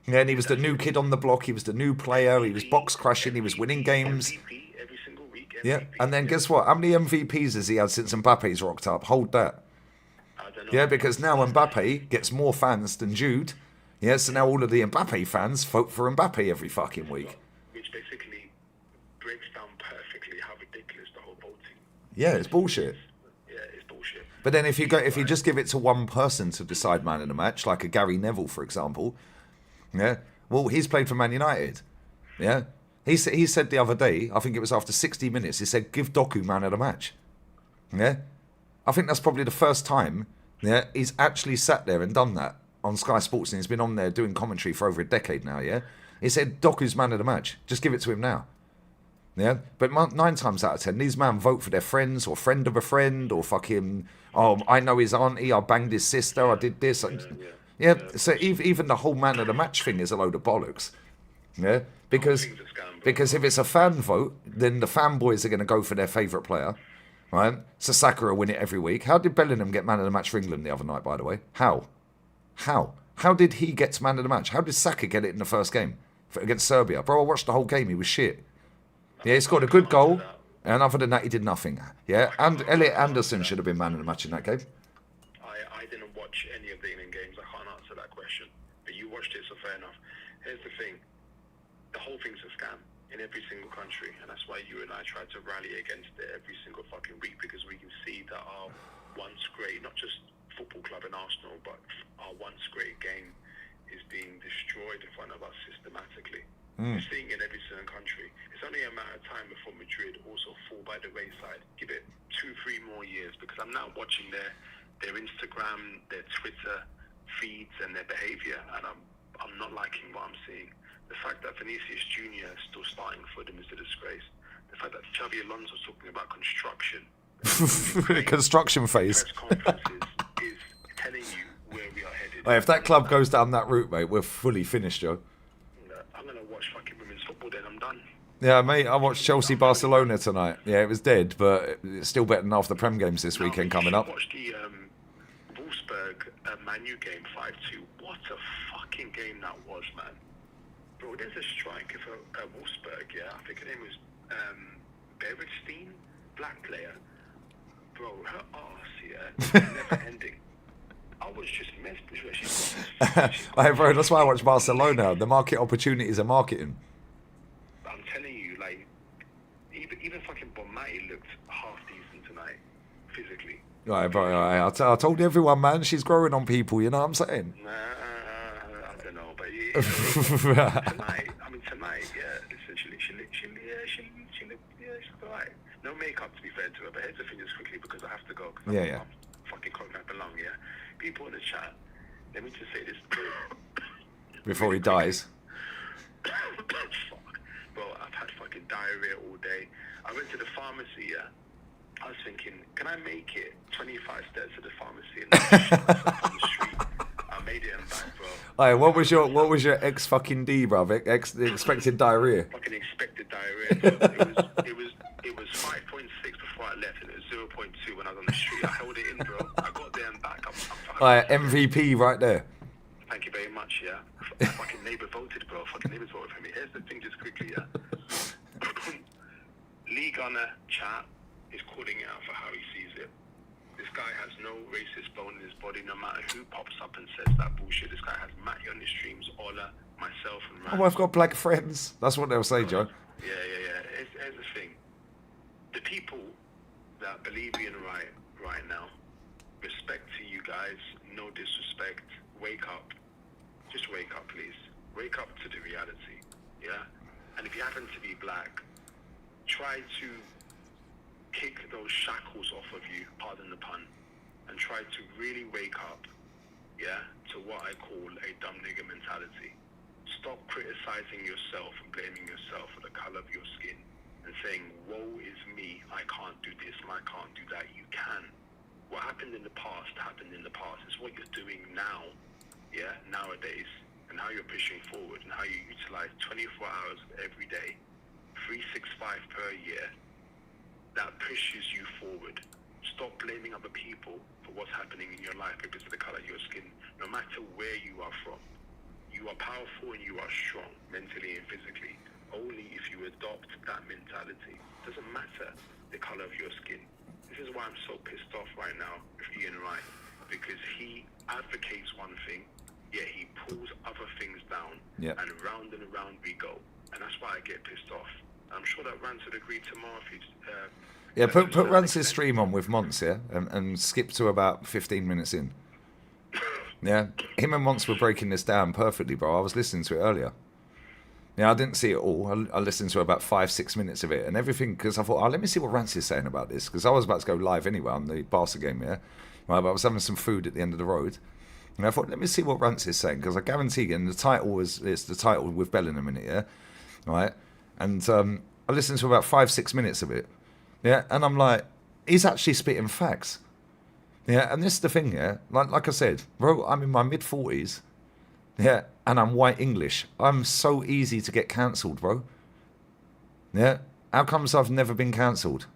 [SPEAKER 1] Yeah, and he was the new kid on the block. He was the new player. He was box crashing. He was winning games.
[SPEAKER 2] MVP every single week.
[SPEAKER 1] Yeah, and then guess what? How many MVPs has he had since Mbappe's rocked up? Hold that.
[SPEAKER 2] I don't know.
[SPEAKER 1] Yeah, because now Mbappe gets more fans than Jude. Yeah, so now all of the Mbappe fans vote for Mbappe every fucking week.
[SPEAKER 2] Which basically breaks down perfectly how ridiculous the whole voting.
[SPEAKER 1] Yeah, it's bullshit.
[SPEAKER 2] Yeah, it's bullshit.
[SPEAKER 1] But then if you just give it to one person to decide man of the match, like a Gary Neville, for example, yeah, well, he's played for Man United. Yeah, he said the other day, I think it was after 60 minutes, he said, give Doku man of the match. Yeah, I think that's probably the first time, yeah, he's actually sat there and done that on Sky Sports, and he's been on there doing commentary for over a decade now. Yeah, he said Doku's man of the match. Just give it to him now. Yeah, but 9 times out of 10, these men vote for their friends or friend of a friend or fucking, oh, I know his auntie, I banged his sister, I did this. Yeah, so even the whole man of the match thing is a load of bollocks. Yeah, because if it's a fan vote, then the fanboys are going to go for their favourite player, right? So Saka will win it every week. How did Bellingham get man of the match for England the other night, by the way? How did he get man of the match? How did Saka get it in the first game against Serbia? Bro, I watched the whole game. He was shit. Yeah, he scored a good goal, and other than that, he did nothing. Yeah, and Elliot Anderson should have been man of the match in that game.
[SPEAKER 2] I didn't watch any of the England games. I can't answer that question. But you watched it, so fair enough. Here's the thing. The whole thing's a scam in every single country, and that's why you and I try to rally against it every single fucking week, because we can see that our once great, not just football club in Arsenal, but our once great game is being destroyed in front of us systematically. We're seeing it in every single country. It's only a matter of time before Madrid also fall by the wayside. Give it 2-3 more years, because I'm now watching their Instagram, their Twitter feeds and their behaviour, and I'm not liking what I'm seeing. The fact that Vinicius Jr. is still starting for them is a disgrace. The fact that Xabi Alonso is talking about construction.
[SPEAKER 1] Construction phase.
[SPEAKER 2] Press conferences is telling you where we are headed.
[SPEAKER 1] Hey, if that club goes down that route, mate, we're fully finished, Joe.
[SPEAKER 2] I'm going to watch fucking women's football, then I'm done.
[SPEAKER 1] Yeah, mate, I watched Chelsea-Barcelona tonight. Yeah, it was dead, but it's still better than half the Prem games this weekend coming up.
[SPEAKER 2] I watched the Wolfsburg Man U game 5-2. What a fucking game that was, man. Bro, there's a striker for Wolfsburg, yeah. I think her name was Berenstein, black player. Bro, her arse, yeah, never ending. I was just messed with where she's got.
[SPEAKER 1] Hey, bro, that's why I watch Barcelona. The market opportunities are marketing.
[SPEAKER 2] I'm telling you, like, even fucking Bonmati looked half decent tonight, physically.
[SPEAKER 1] Right, bro, right. I told everyone, man, she's growing on people, you know what I'm saying?
[SPEAKER 2] Nah, I don't know, but yeah, tonight, yeah, essentially, she looked alright. No makeup, to be fair to her, but here's the thing just quickly, because I have to go.
[SPEAKER 1] Yeah.
[SPEAKER 2] I'm fucking cocked I belong, yeah? People in the chat, let me just say this.
[SPEAKER 1] Before he dies.
[SPEAKER 2] Fuck. Bro, I've had fucking diarrhea all day. I went to the pharmacy, yeah? I was thinking, can I make it 25 steps to the pharmacy and then shit myself on the street? I made it and back, bro.
[SPEAKER 1] Hey, what was your ex fucking D, bro? Expected diarrhea.
[SPEAKER 2] Fucking expected diarrhea. It was 5.6 before I left, and it was 0.2 when I was on the street. I held it in, bro. I got there and back.
[SPEAKER 1] Alright, MVP right there.
[SPEAKER 2] Thank you very much, yeah. Fucking neighbour voted, bro. Fucking neighbours voted for me. Here's the thing, just quickly, yeah. League Gunner chat is calling it out for how he sees it. This guy has no racist bone in his body, no matter who pops up and says that bullshit. This guy has Matty on his streams, Ola, myself, and Ryan.
[SPEAKER 1] Oh, I've got black friends. That's what they'll say, Joe.
[SPEAKER 2] Yeah. Here's the thing. The people that believe in right now, respect to you guys, no disrespect, wake up. Just wake up, please. Wake up to the reality, yeah? And if you happen to be black, try to kick those shackles off of you, pardon the pun, and try to really wake up, yeah, to what I call a dumb nigger mentality. Stop criticizing yourself and blaming yourself for the color of your skin and saying, woe is me, I can't do this, and I can't do that. You can. What happened in the past happened in the past. It's what you're doing now, nowadays, and how you're pushing forward and how you utilize 24 hours every day, 365 per year, that pushes you forward. Stop blaming other people for what's happening in your life because of the color of your skin. No matter where you are from, you are powerful and you are strong, mentally and physically, only if you adopt that mentality. It doesn't matter the color of your skin. This is why I'm so pissed off right now with Ian Wright, because he advocates one thing, yet he pulls other things down, and round we go. And that's why I get pissed off. I'm sure that Rance would agree tomorrow if he's...
[SPEAKER 1] put Rance's stream on with Monts, and skip to about 15 minutes in. Yeah, him and Monts were breaking this down perfectly, bro. I was listening to it earlier. Yeah, I didn't see it all. I listened to about 5-6 minutes of it and everything because I thought, let me see what Rance is saying about this, because I was about to go live anyway on the Barca game, right? But I was having some food at the end of the road, and I thought, let me see what Rance is saying, because I guarantee, and it's the title with Bellingham in it, right? And I listened to about 5-6 minutes of it, and I'm like, he's actually spitting facts, and this is the thing, like I said, bro, I'm in my mid-40s, and I'm white English. I'm so easy to get cancelled, bro. How comes I've never been cancelled?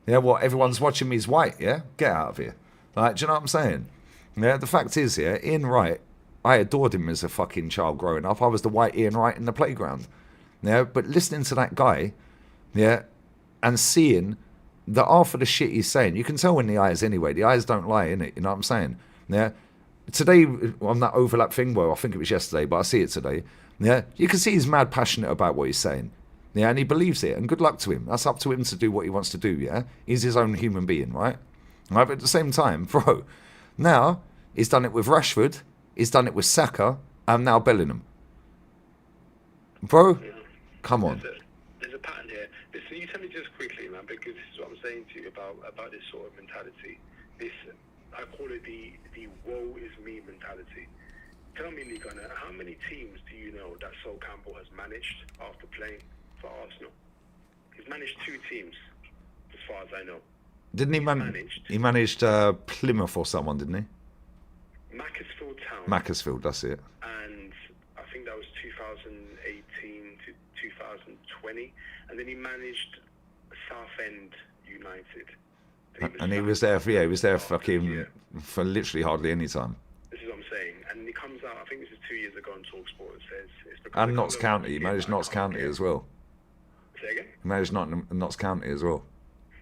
[SPEAKER 1] What, everyone's watching me is white, Get out of here. Like, do you know what I'm saying? The fact is, Ian Wright, I adored him as a fucking child growing up. I was the white Ian Wright in the playground. But listening to that guy, and seeing that half of the shit he's saying, you can tell in the eyes anyway. The eyes don't lie, innit? You know what I'm saying? Today, on that overlap thing, well, I think it was yesterday, but I see it today. You can see he's mad passionate about what he's saying. And he believes it, and good luck to him. That's up to him to do what he wants to do, He's his own human being, right? But at the same time, bro, now he's done it with Rashford, he's done it with Saka, and now Bellingham. Bro, come on.
[SPEAKER 2] There's a pattern here. Listen, you tell me just quickly, man, because this is what I'm saying to you about this sort of mentality. This, I call it the woe is me mentality. Tell me, Lee Gunner, how many teams do you know that Sol Campbell has managed after playing for Arsenal? He's managed 2 teams, as far as I know.
[SPEAKER 1] Didn't he managed Plymouth or someone, didn't he?
[SPEAKER 2] Macclesfield Town.
[SPEAKER 1] Macclesfield, that's it.
[SPEAKER 2] And I think that was 2018 to 2020. And then he managed Southend United.
[SPEAKER 1] And he was there for literally hardly any time.
[SPEAKER 2] This is what I'm saying. And he comes out, I think this is 2 years ago on TalkSport, and says... It's because
[SPEAKER 1] and Notts County. He managed Notts County as well.
[SPEAKER 2] Say again?
[SPEAKER 1] He managed Notts County as well.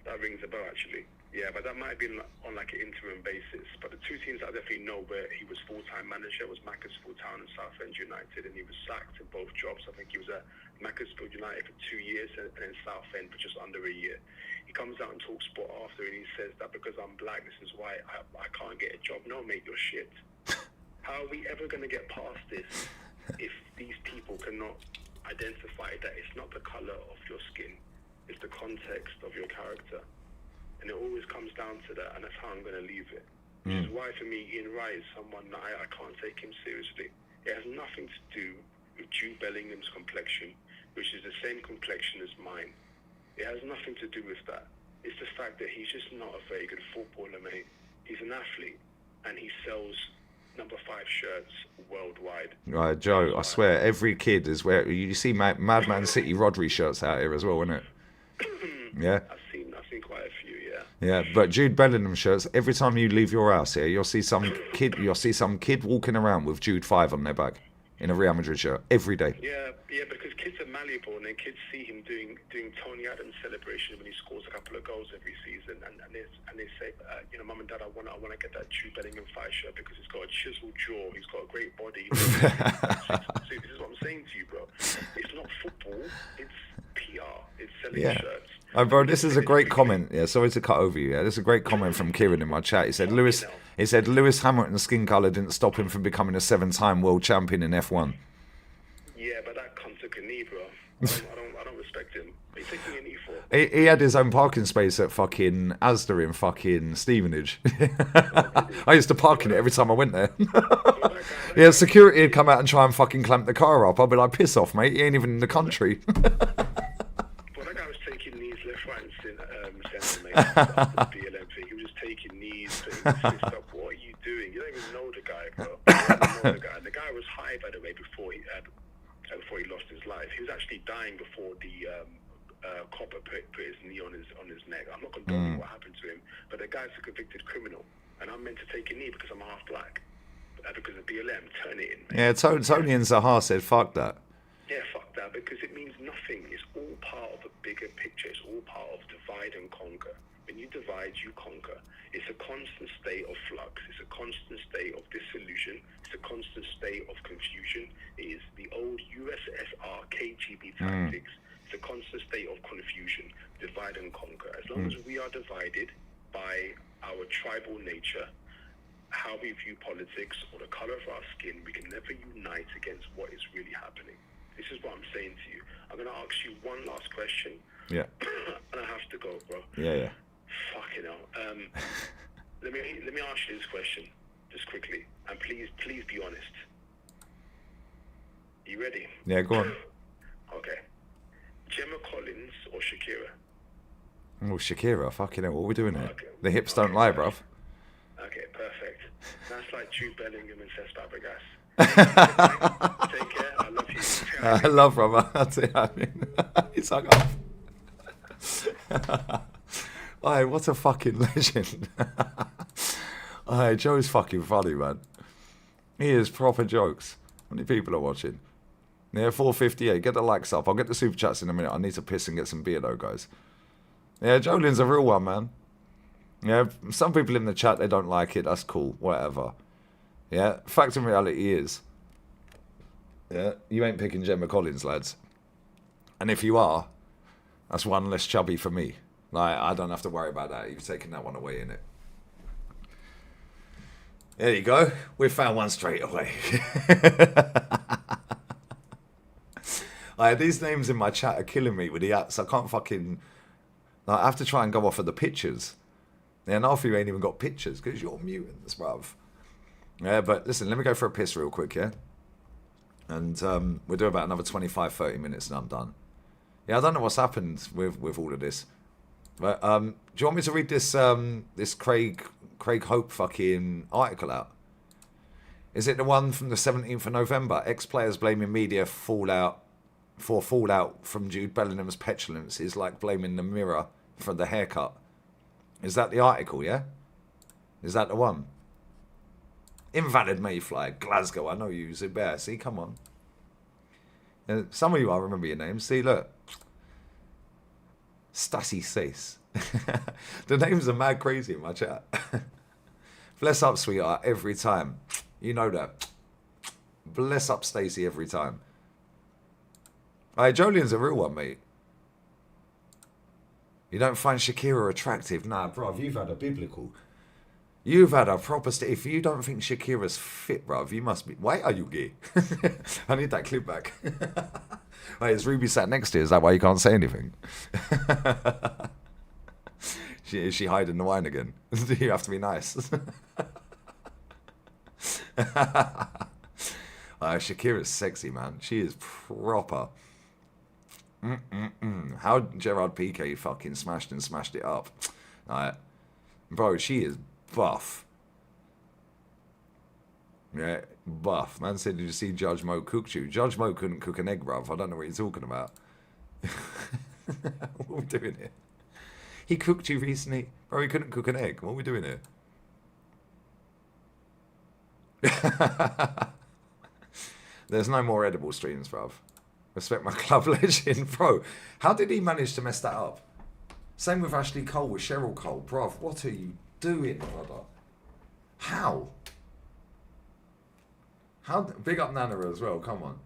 [SPEAKER 2] That rings a bell, actually. Yeah, but that might have been on like an interim basis. But the 2 teams that I definitely know where he was full-time manager was Macclesfield Town and Southend United, and he was sacked in both jobs. I think he was at Macclesfield United for 2 years and then Southend for just under a year. He comes out and talks sport after, and he says that because I'm black, this is why I can't get a job. No, mate, you're shit. How are we ever going to get past this if these people cannot identify that it's not the colour of your skin, it's the context of your character? And it always comes down to that, and that's how I'm going to leave it. Which is why, for me, Ian Wright is someone that I can't take him seriously. It has nothing to do with Jude Bellingham's complexion, which is the same complexion as mine. It has nothing to do with that. It's the fact that he's just not a very good footballer, mate. He's an athlete, and he sells number 5 shirts worldwide. Right,
[SPEAKER 1] Joe, I swear, every kid is wearing... You see Madman City Rodri shirts out here as well, isn't it? Yeah.
[SPEAKER 2] I've seen quite a few,
[SPEAKER 1] Yeah, but Jude Bellingham shirts, every time you leave your house here, you'll see some kid walking around with Jude 5 on their back in a Real Madrid shirt every day.
[SPEAKER 2] Yeah, because kids are malleable, and then kids see him doing Tony Adams celebration when he scores a couple of goals every season, and they say, Mum and Dad, I want to get that Jude Bellingham 5 shirt because he's got a chiseled jaw, he's got a great body. So this is what I'm saying to you, bro. It's not football, it's PR, it's selling shirts.
[SPEAKER 1] Oh, bro, this is a great comment. Yeah, sorry to cut over you. Yeah, this is a great comment from Kieran in my chat. He said Lewis Hamilton's skin colour didn't stop him from becoming a 7-time world champion in F1.
[SPEAKER 2] Yeah, but that comes to a knee, bro. I don't respect him. What are you taking a knee for?
[SPEAKER 1] He had his own parking space at fucking Asda in fucking Stevenage. I used to park in it every time I went there. Yeah, security would come out and try and fucking clamp the car up. I'd be like, piss off, mate. You ain't even in the country.
[SPEAKER 2] That guy was taking knees left, right, and centre, mate. After the BLM thing, he was just taking knees, putting his fist up. What are you doing? You don't even know the guy, bro. You don't even know the guy. And the guy was high, by the way, before he lost his life. He was actually dying before the copper put his knee on his neck. I'm not condoning what happened to him, but the guy's a convicted criminal, and I'm meant to take a knee because I'm half black. Because of BLM, turn it in. Mate.
[SPEAKER 1] Yeah, Tony and Zaha said, fuck that.
[SPEAKER 2] Yeah, fuck that, because it means nothing. It's all part of a bigger picture. It's all part of divide and conquer. When you divide, you conquer. It's a constant state of flux. It's a constant state of dissolution. It's a constant state of confusion. It is the old USSR KGB tactics. It's a constant state of confusion. Divide and conquer. As long as we are divided by our tribal nature, how we view politics, or the color of our skin, we can never unite against what is really happening. This is what I'm saying to you. I'm going to ask you one last question.
[SPEAKER 1] Yeah.
[SPEAKER 2] And I have to go, bro.
[SPEAKER 1] Yeah.
[SPEAKER 2] Fucking hell. Let me ask you this question, just quickly, and please be honest. You ready?
[SPEAKER 1] Yeah, go on.
[SPEAKER 2] Okay. Gemma Collins or Shakira?
[SPEAKER 1] Oh, Shakira, fucking hell, what are we doing here?
[SPEAKER 2] Okay.
[SPEAKER 1] The hips don't lie, bruv.
[SPEAKER 2] Okay, perfect. That's like Jude Bellingham and Cesc Fabregas. Take care. I love you.
[SPEAKER 1] I love brother. That's it. I mean, he's hung up. Aye, what a fucking legend. Aye, Joe's fucking funny, man. He is proper jokes. How many people are watching? Yeah, 458. Get the likes up. I'll get the super chats in a minute. I need to piss and get some beer though, guys. Yeah, Jolin's a real one, man. Yeah, some people in the chat, they don't like it. That's cool. Whatever. Yeah, fact and reality is, yeah, you ain't picking Gemma Collins, lads. And if you are, that's one less chubby for me. Like, I don't have to worry about that. You've taken that one away, innit? There you go. We found one straight away. These names in my chat are killing me with the ats. I can't fucking... Like, I have to try and go off of the pictures. Yeah, and half of you ain't even got pictures because you're mutants, bruv. Yeah, but listen, let me go for a piss real quick, yeah? And we'll do about another 25, 30 minutes and I'm done. Yeah, I don't know what's happened with all of this. But do you want me to read this this Craig Hope fucking article out? Is it the one from the 17th of November? Ex-players blaming media fallout from Jude Bellingham's petulance is like blaming the mirror for the haircut. Is that the article, yeah? Is that the one? Invalid Mayfly, Glasgow. I know you, Zubair. See, come on. Some of you, I remember your names. See, look. Stassi Sace. The names are mad crazy in my chat. Bless up, sweetheart, every time. You know that. Bless up, Stacey, every time. Alright, Jolene's a real one, mate. You don't find Shakira attractive? Nah, bruv, you've had a biblical. You've had a proper... If you don't think Shakira's fit, bruv, you must be... Why are you gay? I need that clip back. Wait, is Ruby sat next to you? Is that why you can't say anything? Is she hiding the wine again? Do you have to be nice? Shakira's sexy, man. She is proper. How Gerard Piqué fucking smashed it up. Bro, she is buff. Yeah, buff. Man said, did you see Judge Mo cooked you? Judge Mo couldn't cook an egg, bruv. I don't know what you're talking about. What are we doing here? He cooked you recently? Bro, he couldn't cook an egg. What are we doing here? There's no more edible streams, bruv. Respect my club legend, bro. How did he manage to mess that up? Same with Ashley Cole, with Cheryl Cole. Bruv, what are you doing, brother? How? Big up Nana as well, come on.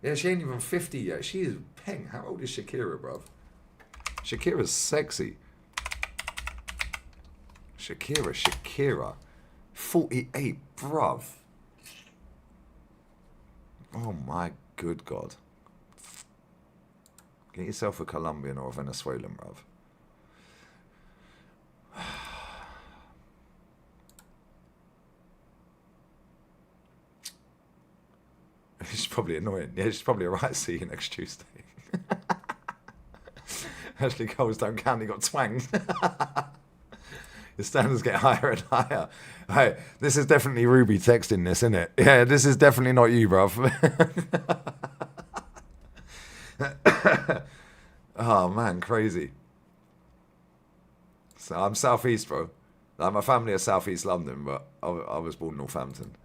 [SPEAKER 1] Yeah, she ain't even 50 yet. She is peng. How old is Shakira, bruv? Shakira's sexy. Shakira. 48, bruv. Oh my good God. Get yourself a Colombian or a Venezuelan, bruv. She's probably annoying. Yeah, she's probably alright. See you next Tuesday. Actually, goals don't count. He got twanged. The standards get higher and higher. Hey, this is definitely Ruby texting this, isn't it? Yeah, this is definitely not you, bruv. Oh, man, crazy. So I'm southeast, bro. Like, my family are southeast London, but I was born in Northampton.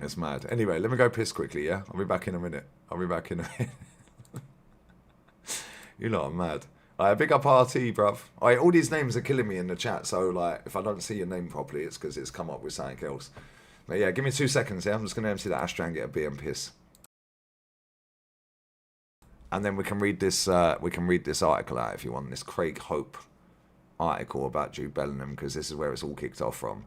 [SPEAKER 1] It's mad. Anyway, let me go piss quickly, yeah? I'll be back in a minute. I'll be back in a minute. You lot are mad. Alright, big up RT, bruv. Alright, all these names are killing me in the chat, so, like, if I don't see your name properly, it's because it's come up with something else. But yeah, give me 2 seconds, yeah? I'm just going to empty the ashtray and get a beer and piss. And then we can read this article out if you want, this Craig Hope article about Jude Bellingham, because this is where it's all kicked off from.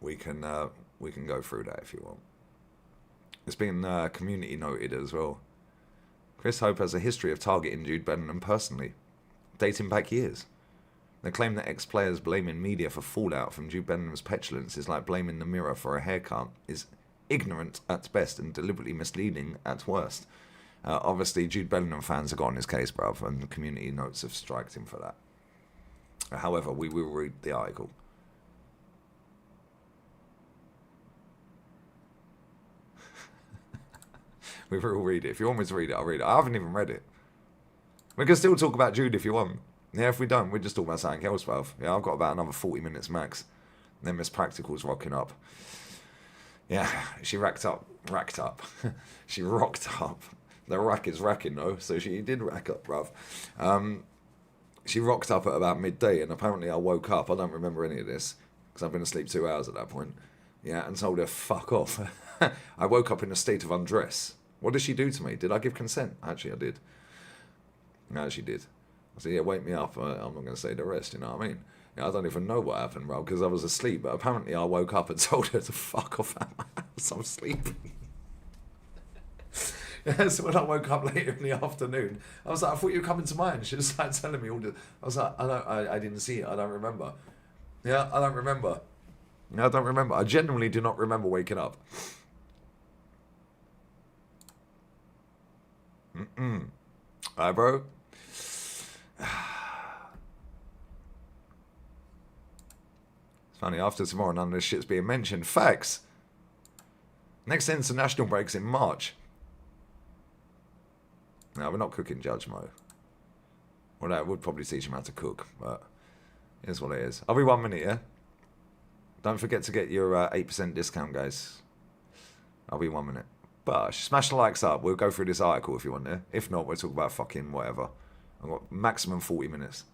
[SPEAKER 1] We can go through that if you want. It's been community noted as well. Chris Hope has a history of targeting Jude Bellingham personally, dating back years. The claim that ex-players blaming media for fallout from Jude Bellingham's petulance is like blaming the mirror for a haircut is ignorant at best and deliberately misleading at worst. Obviously, Jude Bellingham fans have got on his case, bruv, and the community notes have striked him for that. However, we will read the article. We will read it. If you want me to read it, I'll read it. I haven't even read it. We can still talk about Jude if you want. Yeah, if we don't, we're just talking about something else, bruv. Yeah, I've got about another 40 minutes max. Then Miss Practical's rocking up. Yeah, she racked up. She rocked up. The rack is racking, though, so she did rack up, bruv. She rocked up at about midday, and apparently I woke up. I don't remember any of this, because I've been asleep 2 hours at that point. Yeah, and told her, fuck off. I woke up in a state of undress. What did she do to me? Did I give consent? Actually, I did. No, she did. I said, yeah, wake me up. I'm not going to say the rest, you know what I mean? Yeah, I don't even know what happened, bro, because I was asleep. But apparently I woke up and told her to fuck off at my house. I'm sleeping. Yeah, so when I woke up later in the afternoon, I was like, I thought you were coming to mine. She was like telling me all the... I was like, I didn't see it. I don't remember. Yeah, I don't remember. Yeah, I don't remember. I genuinely do not remember waking up. Alright, bro. It's funny, after tomorrow, none of this shit's being mentioned. Facts. Next international break's in March. No, we're not cooking Judge Mo. Well, that would probably teach him how to cook, but here's what it is. I'll be 1 minute, yeah? Don't forget to get your 8% discount, guys. I'll be 1 minute. But smash the likes up. We'll go through this article if you want, yeah? If not, we'll talk about fucking whatever. I've got maximum 40 minutes.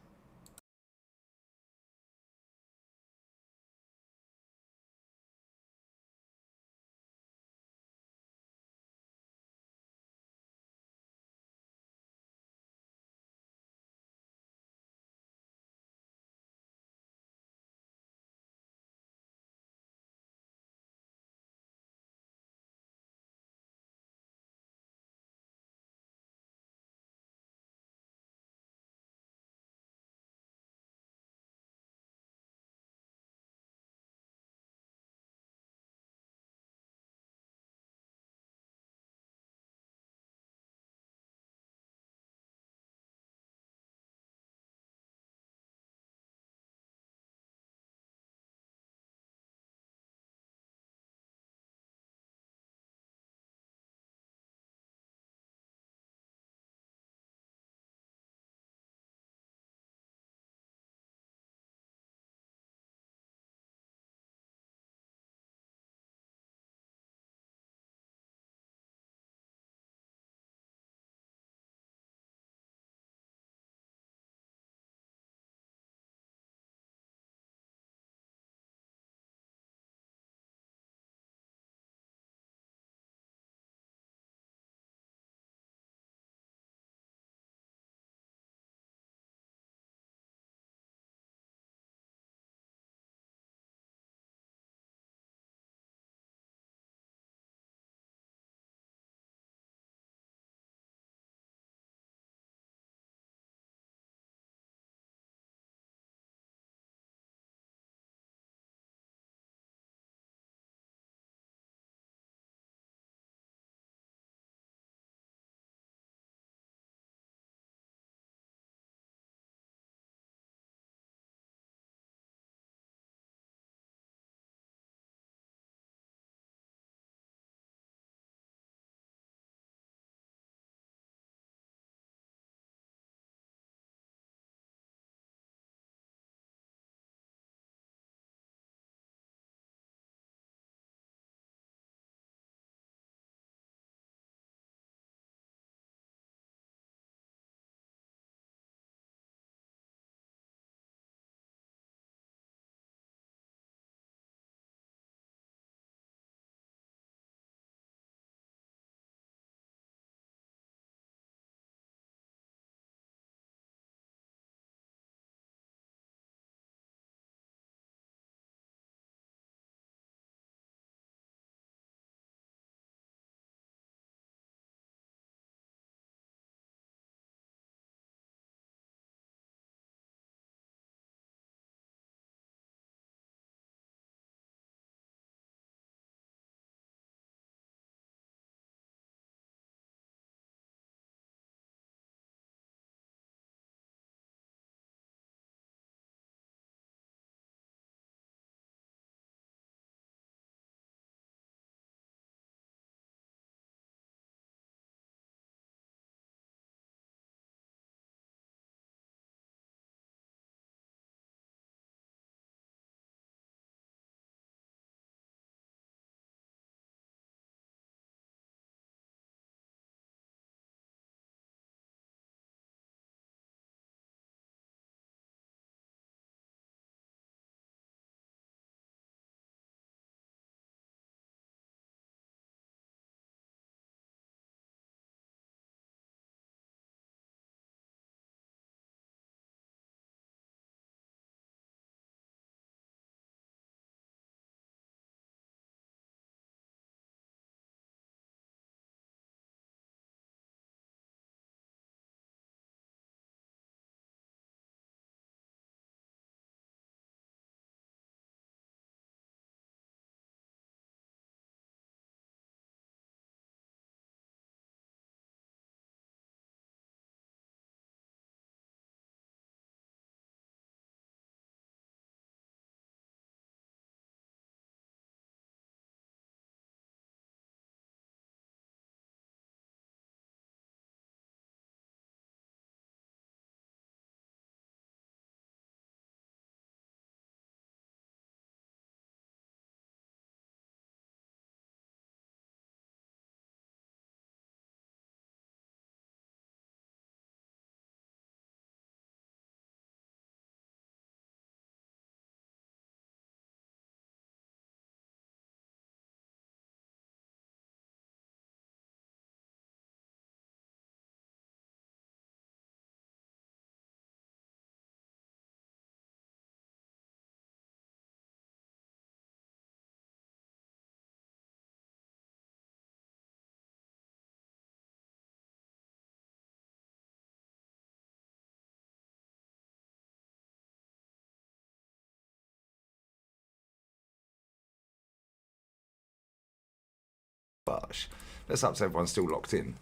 [SPEAKER 1] Bosh. Let's up to everyone still locked in.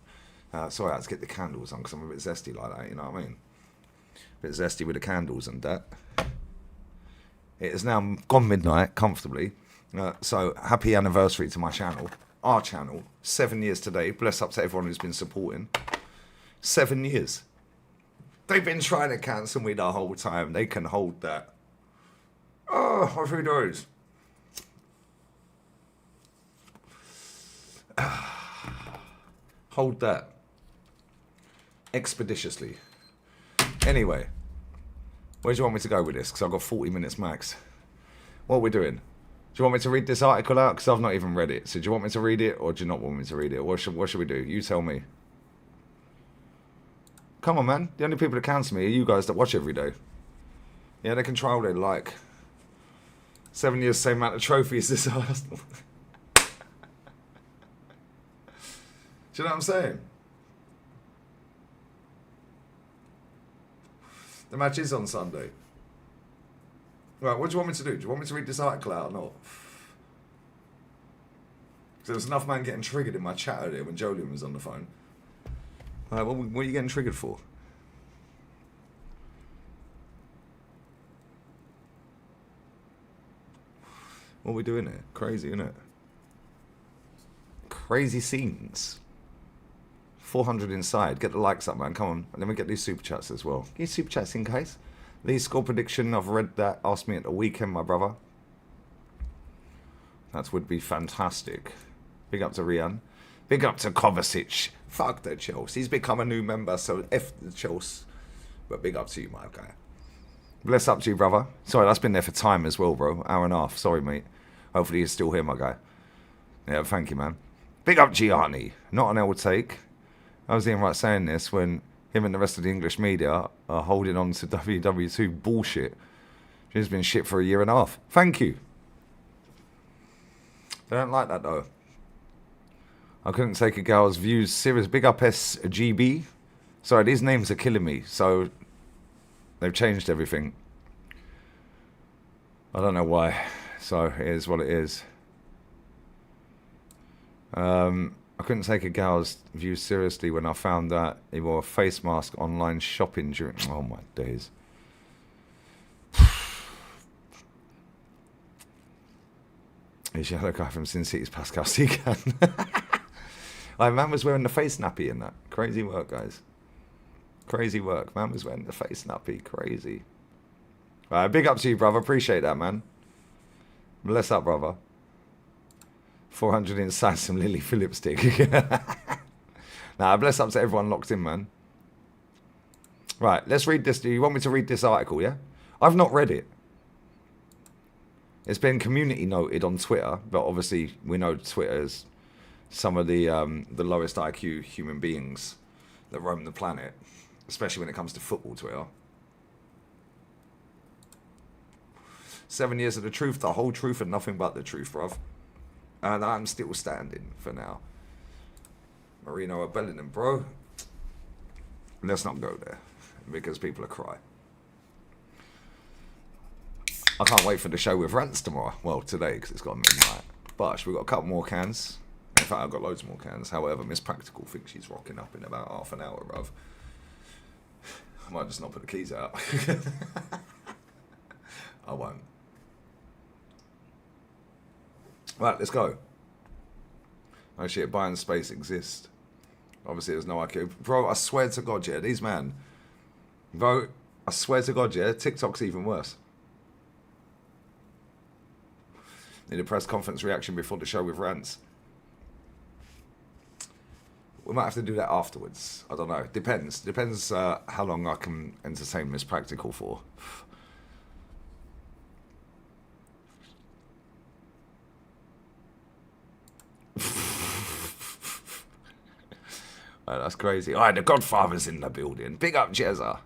[SPEAKER 1] Sorry, I had to get the candles on because I'm a bit zesty like that, you know what I mean? A bit zesty with the candles and that. It is now gone midnight, comfortably. So, happy anniversary to my channel. Our channel. 7 years today. Bless up to everyone who's been supporting. 7 years. They've been trying to cancel me the whole time. They can hold that. Oh, who knows? Hold that. Expeditiously. Anyway. Where do you want me to go with this? Because I've got 40 minutes max. What are we doing? Do you want me to read this article out? Because I've not even read it. So do you want me to read it or do you not want me to read it? What should we do? You tell me. Come on, man. The only people that cancel me are you guys that watch every day. Yeah, they can try all they like. 7 years, same amount of trophies as Arsenal. Do you know what I'm saying? The match is on Sunday. Right, what do you want me to do? Do you want me to read this article out or not? Because there was enough man getting triggered in my chat earlier when Jolien was on the phone. Right, what are you getting triggered for? What are we doing here? Crazy, isn't it? Crazy scenes. 400 inside. Get the likes up, man. Come on. And then we get these super chats as well. Get super chats in, guys. Lee's score prediction. I've read that. Asked me at the weekend, my brother. That would be fantastic. Big up to Rian. Big up to Kovacic. Fuck the Chelsea. He's become a new member, so F the Chelsea. But big up to you, my guy. Bless up to you, brother. Sorry, that's been there for time as well, bro. Hour and a half. Sorry, mate. Hopefully you're still here, my guy. Yeah, thank you, man. Big up Gianni. Not an L take. I was even right saying this when him and the rest of the English media are holding on to WW2 bullshit. She's been shit for a year and a half. Thank you. They don't like that, though. I couldn't take a girl's views serious. Big up SGB. Sorry, these names are killing me. So they've changed everything. I don't know why. So it is what it is. I couldn't take a gal's view seriously when I found that he wore a face mask online shopping during... Oh, my days. He's yellow guy from Sin City's Pascal Sigan. My man was wearing the face nappy in that. Crazy work, guys. Crazy work. Man was wearing the face nappy. Crazy. Big up to you, brother. Appreciate that, man. Bless up, brother. 400 inside some Lily Phillips stick. Nah, bless up to everyone locked in, man. Right, let's read this. Do you want me to read this article, yeah? I've not read it. It's been community noted on Twitter, but obviously we know Twitter is some of the lowest IQ human beings that roam the planet, especially when it comes to football Twitter. 7 years of the truth, the whole truth, and nothing but the truth, bruv. And I'm still standing for now. Marino or Bellingham, bro. Let's not go there because people are crying. I can't wait for the show with rants tomorrow. Well, today because it's got midnight. But we've got a couple more cans. In fact, I've got loads more cans. However, Miss Practical thinks she's rocking up in about half an hour, bruv. I might just not put the keys out. I won't. Right, let's go. Oh shit, buying space exists. Obviously, there's no IQ. Bro, I swear to God, yeah, these man. Bro, I swear to God, yeah, TikTok's even worse. Need a press conference reaction before the show with rants. We might have to do that afterwards. I don't know. Depends. Depends how long I can entertain Miss Practical for. Oh, that's crazy. All right, the Godfather's in the building. Big up, Jezza.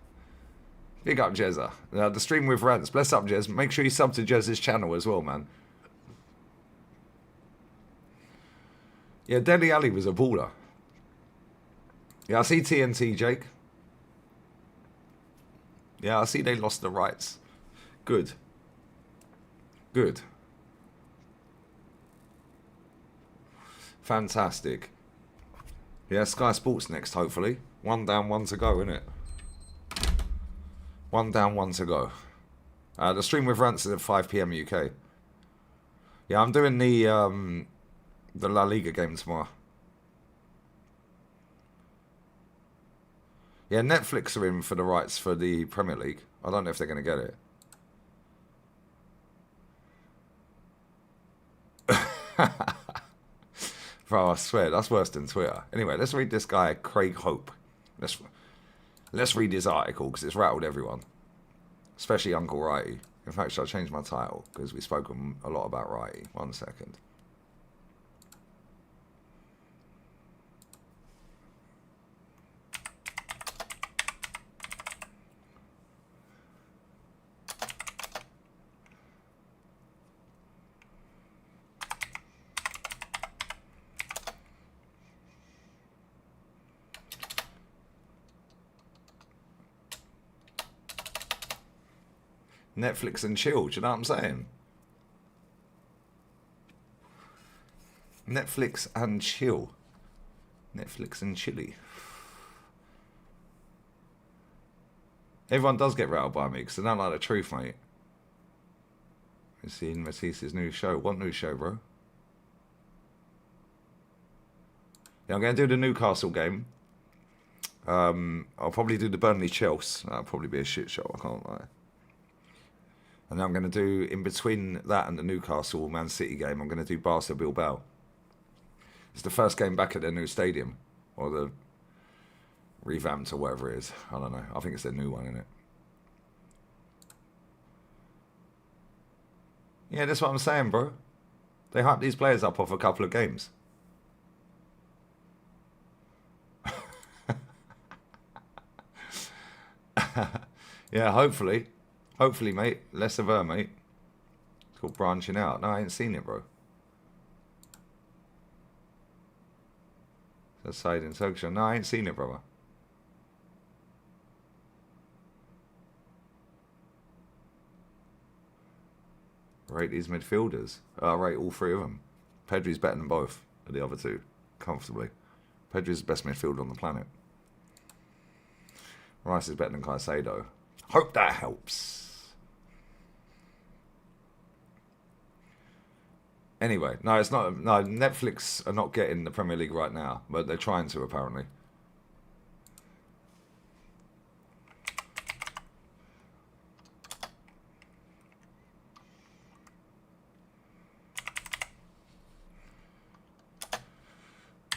[SPEAKER 1] Big up, Jezza. The stream with rants. Bless up, Jez. Make sure you sub to Jez's channel as well, man. Yeah, Deli Ali was a baller. Yeah, I see TNT, Jake. Yeah, I see they lost the rights. Good. Good. Fantastic. Yeah, Sky Sports next, hopefully. 1 down, 1 to go, innit? 1 down, 1 to go. The stream with Rants is at 5 PM UK. Yeah, I'm doing the La Liga game tomorrow. Yeah, Netflix are in for the rights for the Premier League. I don't know if they're going to get it. Bro, I swear, that's worse than Twitter. Anyway, let's read this guy, Craig Hope. Let's read his article, because it's rattled everyone. Especially Uncle Wrighty. In fact, should I change my title? Because we've spoken a lot about Wrighty. 1 second. Netflix and chill, do you know what I'm saying? Netflix and chill. Netflix and chilly. Everyone does get rattled by me because they don't like the truth, mate. You've seen Matisse's new show. What new show, bro? Yeah, I'm going to do the Newcastle game. I'll probably do the Burnley-Chelsea. That'll probably be a shit show, I can't lie. And then I'm going to do, in between that and the Newcastle Man City game, I'm going to do Barca Bilbao. It's the first game back at their new stadium. Or the revamped or whatever it is. I don't know. I think it's their new one, isn't it? Yeah, that's what I'm saying, bro. They hype these players up off a couple of games. Yeah, hopefully. Hopefully, mate. Less of her, mate. It's called branching out. No, I ain't seen it, bro. That's side in social. No, I ain't seen it, brother. Rate these midfielders. I rate all 3 of them. Pedri's better than both of the other 2, comfortably. Pedri's the best midfielder on the planet. Rice is better than Caicedo. Hope that helps. Anyway, no, it's not. No, Netflix are not getting the Premier League right now, but they're trying to, apparently.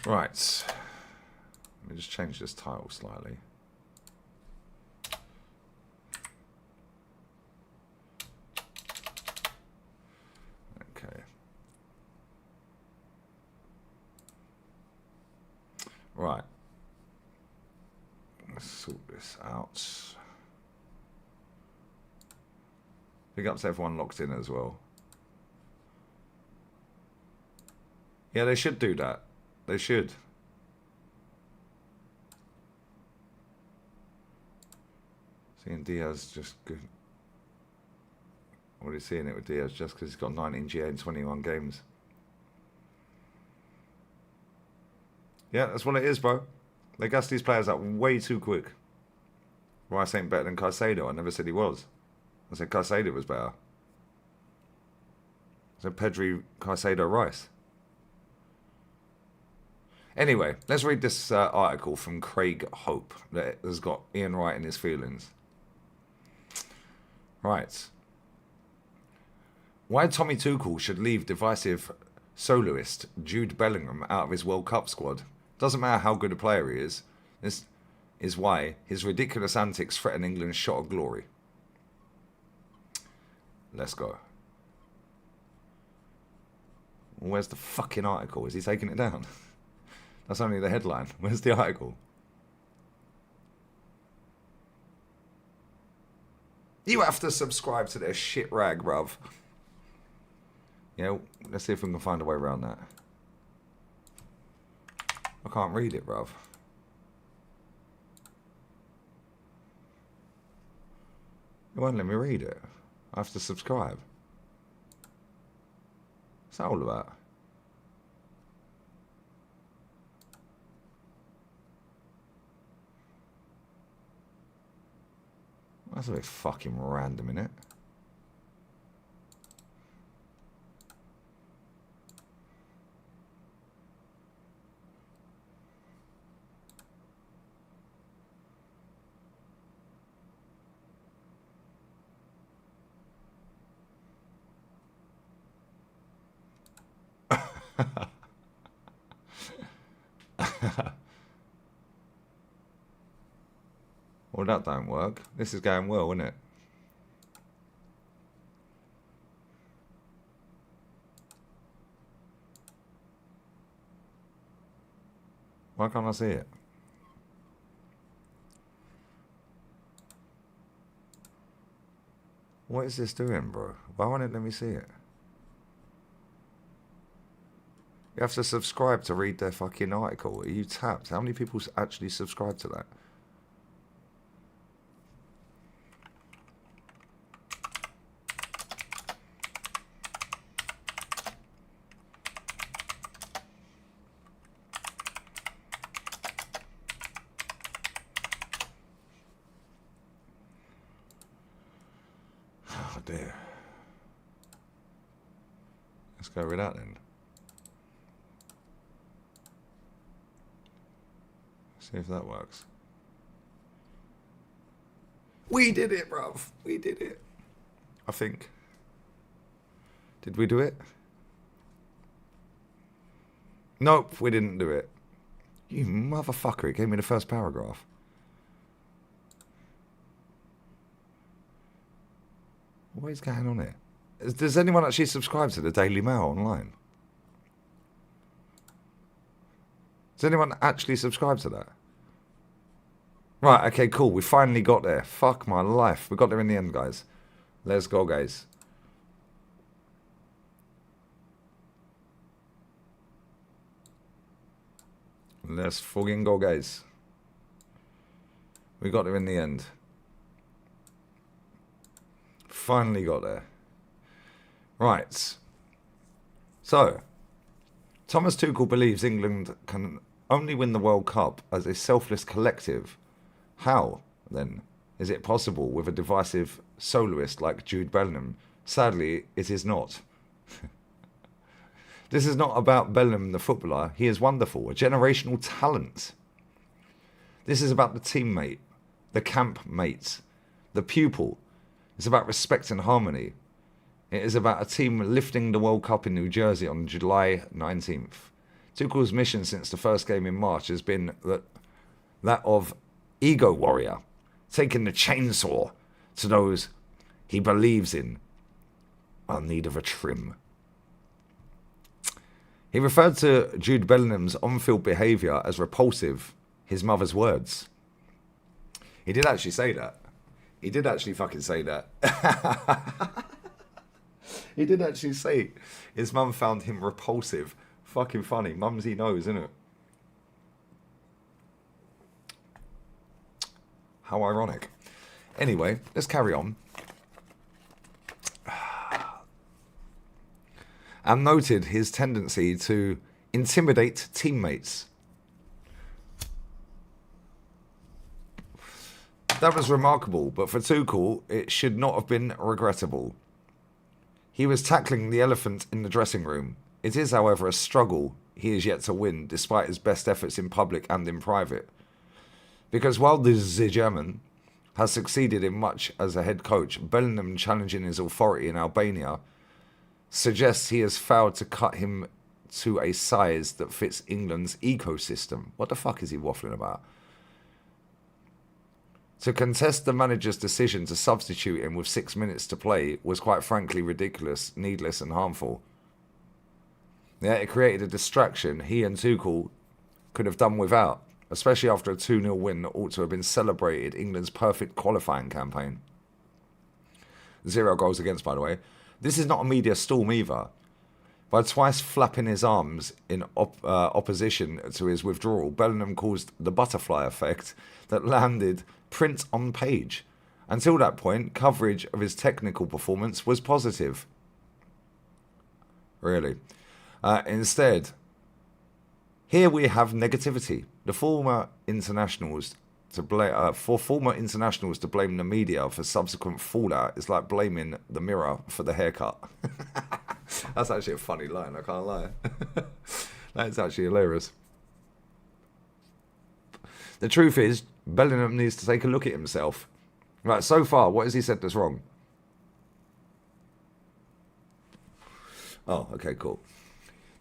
[SPEAKER 1] Right. Let me just change this title slightly. Okay. Right. Let's sort this out. Big ups to everyone locked in as well. Yeah, they should do that. They should. Seeing Diaz just good. What are you seeing it with Diaz just because he's got 19 GA in 21 games? Yeah, that's what it is, bro. They gas these players up way too quick. Rice ain't better than Caicedo. I never said he was. I said Caicedo was better. I said Pedri, Caicedo, Rice. Anyway, let's read this article from Craig Hope that has got Ian Wright in his feelings. Right. Why Tommy Tuchel should leave divisive soloist Jude Bellingham out of his World Cup squad. Doesn't matter how good a player he is. This is why his ridiculous antics threaten England's shot of glory. Let's go. Where's the fucking article? Is he taking it down? That's only the headline. Where's the article? You have to subscribe to this shit rag, bruv. Yeah, let's see if we can find a way around that. I can't read it, bruv. It won't let me read it. I have to subscribe. What's that all about? That's a bit fucking random, innit? Well, that don't work. This is going well, isn't it? Why can't I see it? What is this doing, bro? Why won't it let me see it? You have to subscribe to read their fucking article. Are you tapped? How many people actually subscribe to that? Oh dear. Let's go with that then. See if that works. We did it, bruv. We did it. I think. Did we do it? Nope, we didn't do it. You motherfucker, it gave me the first paragraph. What is going on here? Does anyone actually subscribe to the Daily Mail online? Does anyone actually subscribe to that? Right, okay, cool. We finally got there. Fuck my life. We got there in the end, guys. Let's go, guys. Let's fucking go, guys. We got there in the end. Finally got there. Right. So, Thomas Tuchel believes England can only win the World Cup as a selfless collective. How, then, is it possible with a divisive soloist like Jude Bellingham? Sadly, it is not. This is not about Bellingham the footballer. He is wonderful, a generational talent. This is about the teammate, the camp mate, the pupil. It's about respect and harmony. It is about a team lifting the World Cup in New Jersey on July 19th. Tuchel's mission since the first game in March has been that of ego warrior, taking the chainsaw to those he believes in are in need of a trim. He referred to Jude Bellingham's on-field behaviour as repulsive, his mother's words. He did actually say that. He did actually fucking say that. He did actually say his mum found him repulsive. Fucking funny. Mumsy knows, isn't it? How ironic. Anyway, let's carry on. And noted his tendency to intimidate teammates. That was remarkable, but for Tuchel, it should not have been regrettable. He was tackling the elephant in the dressing room. It is, however, a struggle he is yet to win, despite his best efforts in public and in private. Because while the German has succeeded in much as a head coach, Bellingham challenging his authority in Albania suggests he has failed to cut him to a size that fits England's ecosystem. What the fuck is he waffling about? To contest the manager's decision to substitute him with 6 minutes to play was quite frankly ridiculous, needless and harmful. Yeah, it created a distraction he and Tuchel could have done without, especially after a 2-0 win that ought to have been celebrated England's perfect qualifying campaign. 0 goals against, by the way. This is not a media storm either. By twice flapping his arms in opposition to his withdrawal, Bellingham caused the butterfly effect that landed print on page. Until that point, coverage of his technical performance was positive. Really. Instead, here we have negativity. The former international's For former internationals to blame the media for subsequent fallout is like blaming the mirror for the haircut. That's actually a funny line, I can't lie. That is actually hilarious. The truth is, Bellingham needs to take a look at himself. Right, so far, what has he said that's wrong? Oh, okay, cool.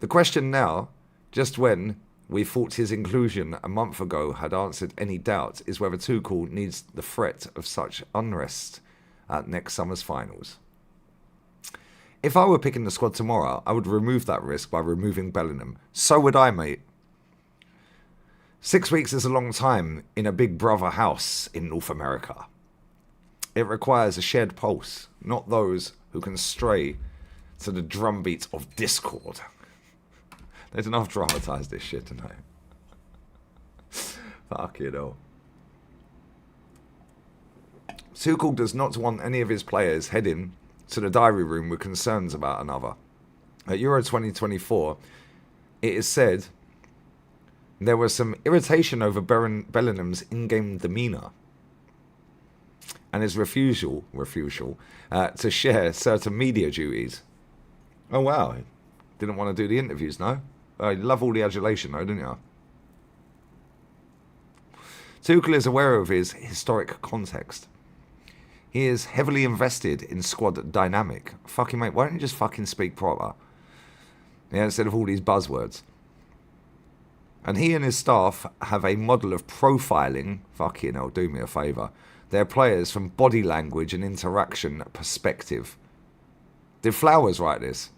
[SPEAKER 1] The question now, just when we thought his inclusion a month ago had answered any doubt, is whether Tuchel needs the threat of such unrest at next summer's finals. If I were picking the squad tomorrow, I would remove that risk by removing Bellingham. So would I, mate. 6 weeks is a long time in a big brother house in North America. It requires a shared pulse, not those who can stray to the drumbeat of discord. They don't have dramatise this shit tonight. Fuck you know. Tuchel does not want any of his players heading to the diary room with concerns about another. At Euro 2024, it is said there was some irritation over Bellingham's in-game demeanour and his refusal to share certain media duties. Oh wow, didn't want to do the interviews, no? You love all the adulation though, didn't you? Tuchel is aware of his historic context. He is heavily invested in squad dynamic. Fucking mate, why don't you just fucking speak proper? Yeah, instead of all these buzzwords. And he and his staff have a model of profiling, fucking hell, do me a favour, their players from body language and interaction perspective. Did Flowers write this?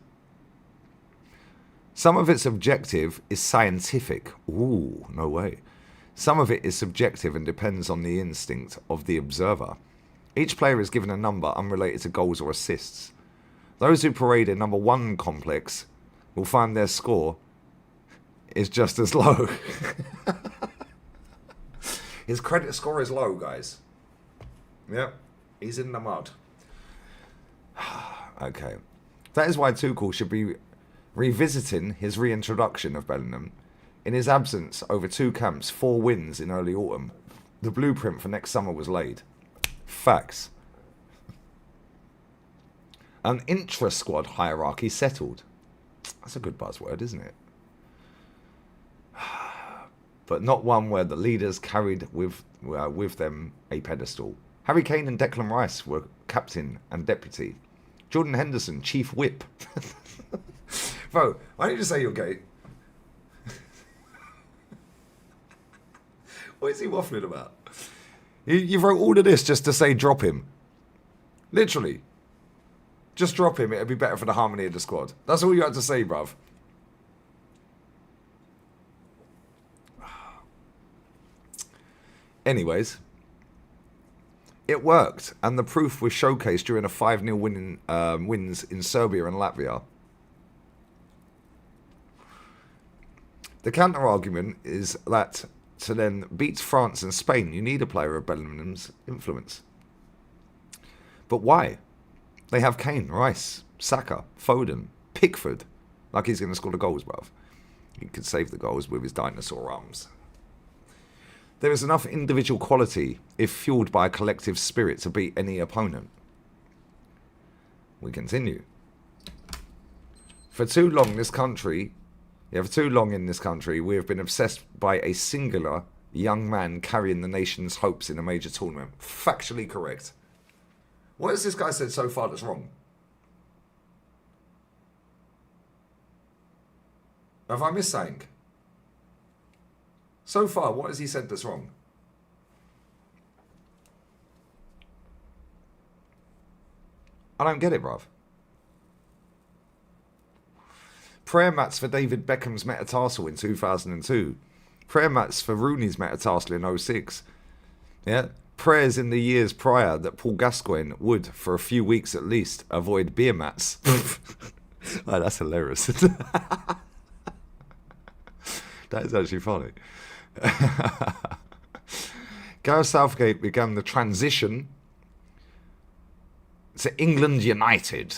[SPEAKER 1] Some of its objective is scientific. Ooh, no way. Some of it is subjective and depends on the instinct of the observer. Each player is given a number unrelated to goals or assists. Those who parade a number 1 complex will find their score is just as low. His credit score is low, guys. Yep, he's in the mud. Okay. That is why Tuchel should be revisiting his reintroduction of Bellingham. In his absence over 2 camps, 4 wins in early autumn, the blueprint for next summer was laid. Facts. An intra-squad hierarchy settled. That's a good buzzword, isn't it? But not one where the leaders carried with them a pedestal. Harry Kane and Declan Rice were captain and deputy. Jordan Henderson, chief whip. Bro, why don't you just say you're gay? What is he waffling about? You wrote all of this just to say drop him. Literally. Just drop him, it'd be better for the harmony of the squad. That's all you had to say, bruv. Anyways, it worked, and the proof was showcased during a 5-0 wins in Serbia and Latvia. The counter-argument is that to then beat France and Spain, you need a player of Bellingham's influence. But why? They have Kane, Rice, Saka, Foden, Pickford. Like he's going to score the goals, bruv. He could save the goals with his dinosaur arms. There is enough individual quality, if fueled by a collective spirit, to beat any opponent. We continue. For too long in this country, we have been obsessed by a singular young man carrying the nation's hopes in a major tournament. Factually correct. What has this guy said so far that's wrong? Have I missed something? So far, what has he said that's wrong? I don't get it, bruv. Prayer mats for David Beckham's metatarsal in 2002. Prayer mats for Rooney's metatarsal in 06. Yeah. Prayers in the years prior that Paul Gascoigne would, for a few weeks at least, avoid beer mats. Oh, that's hilarious. That is actually funny. Gareth Southgate began the transition to England United,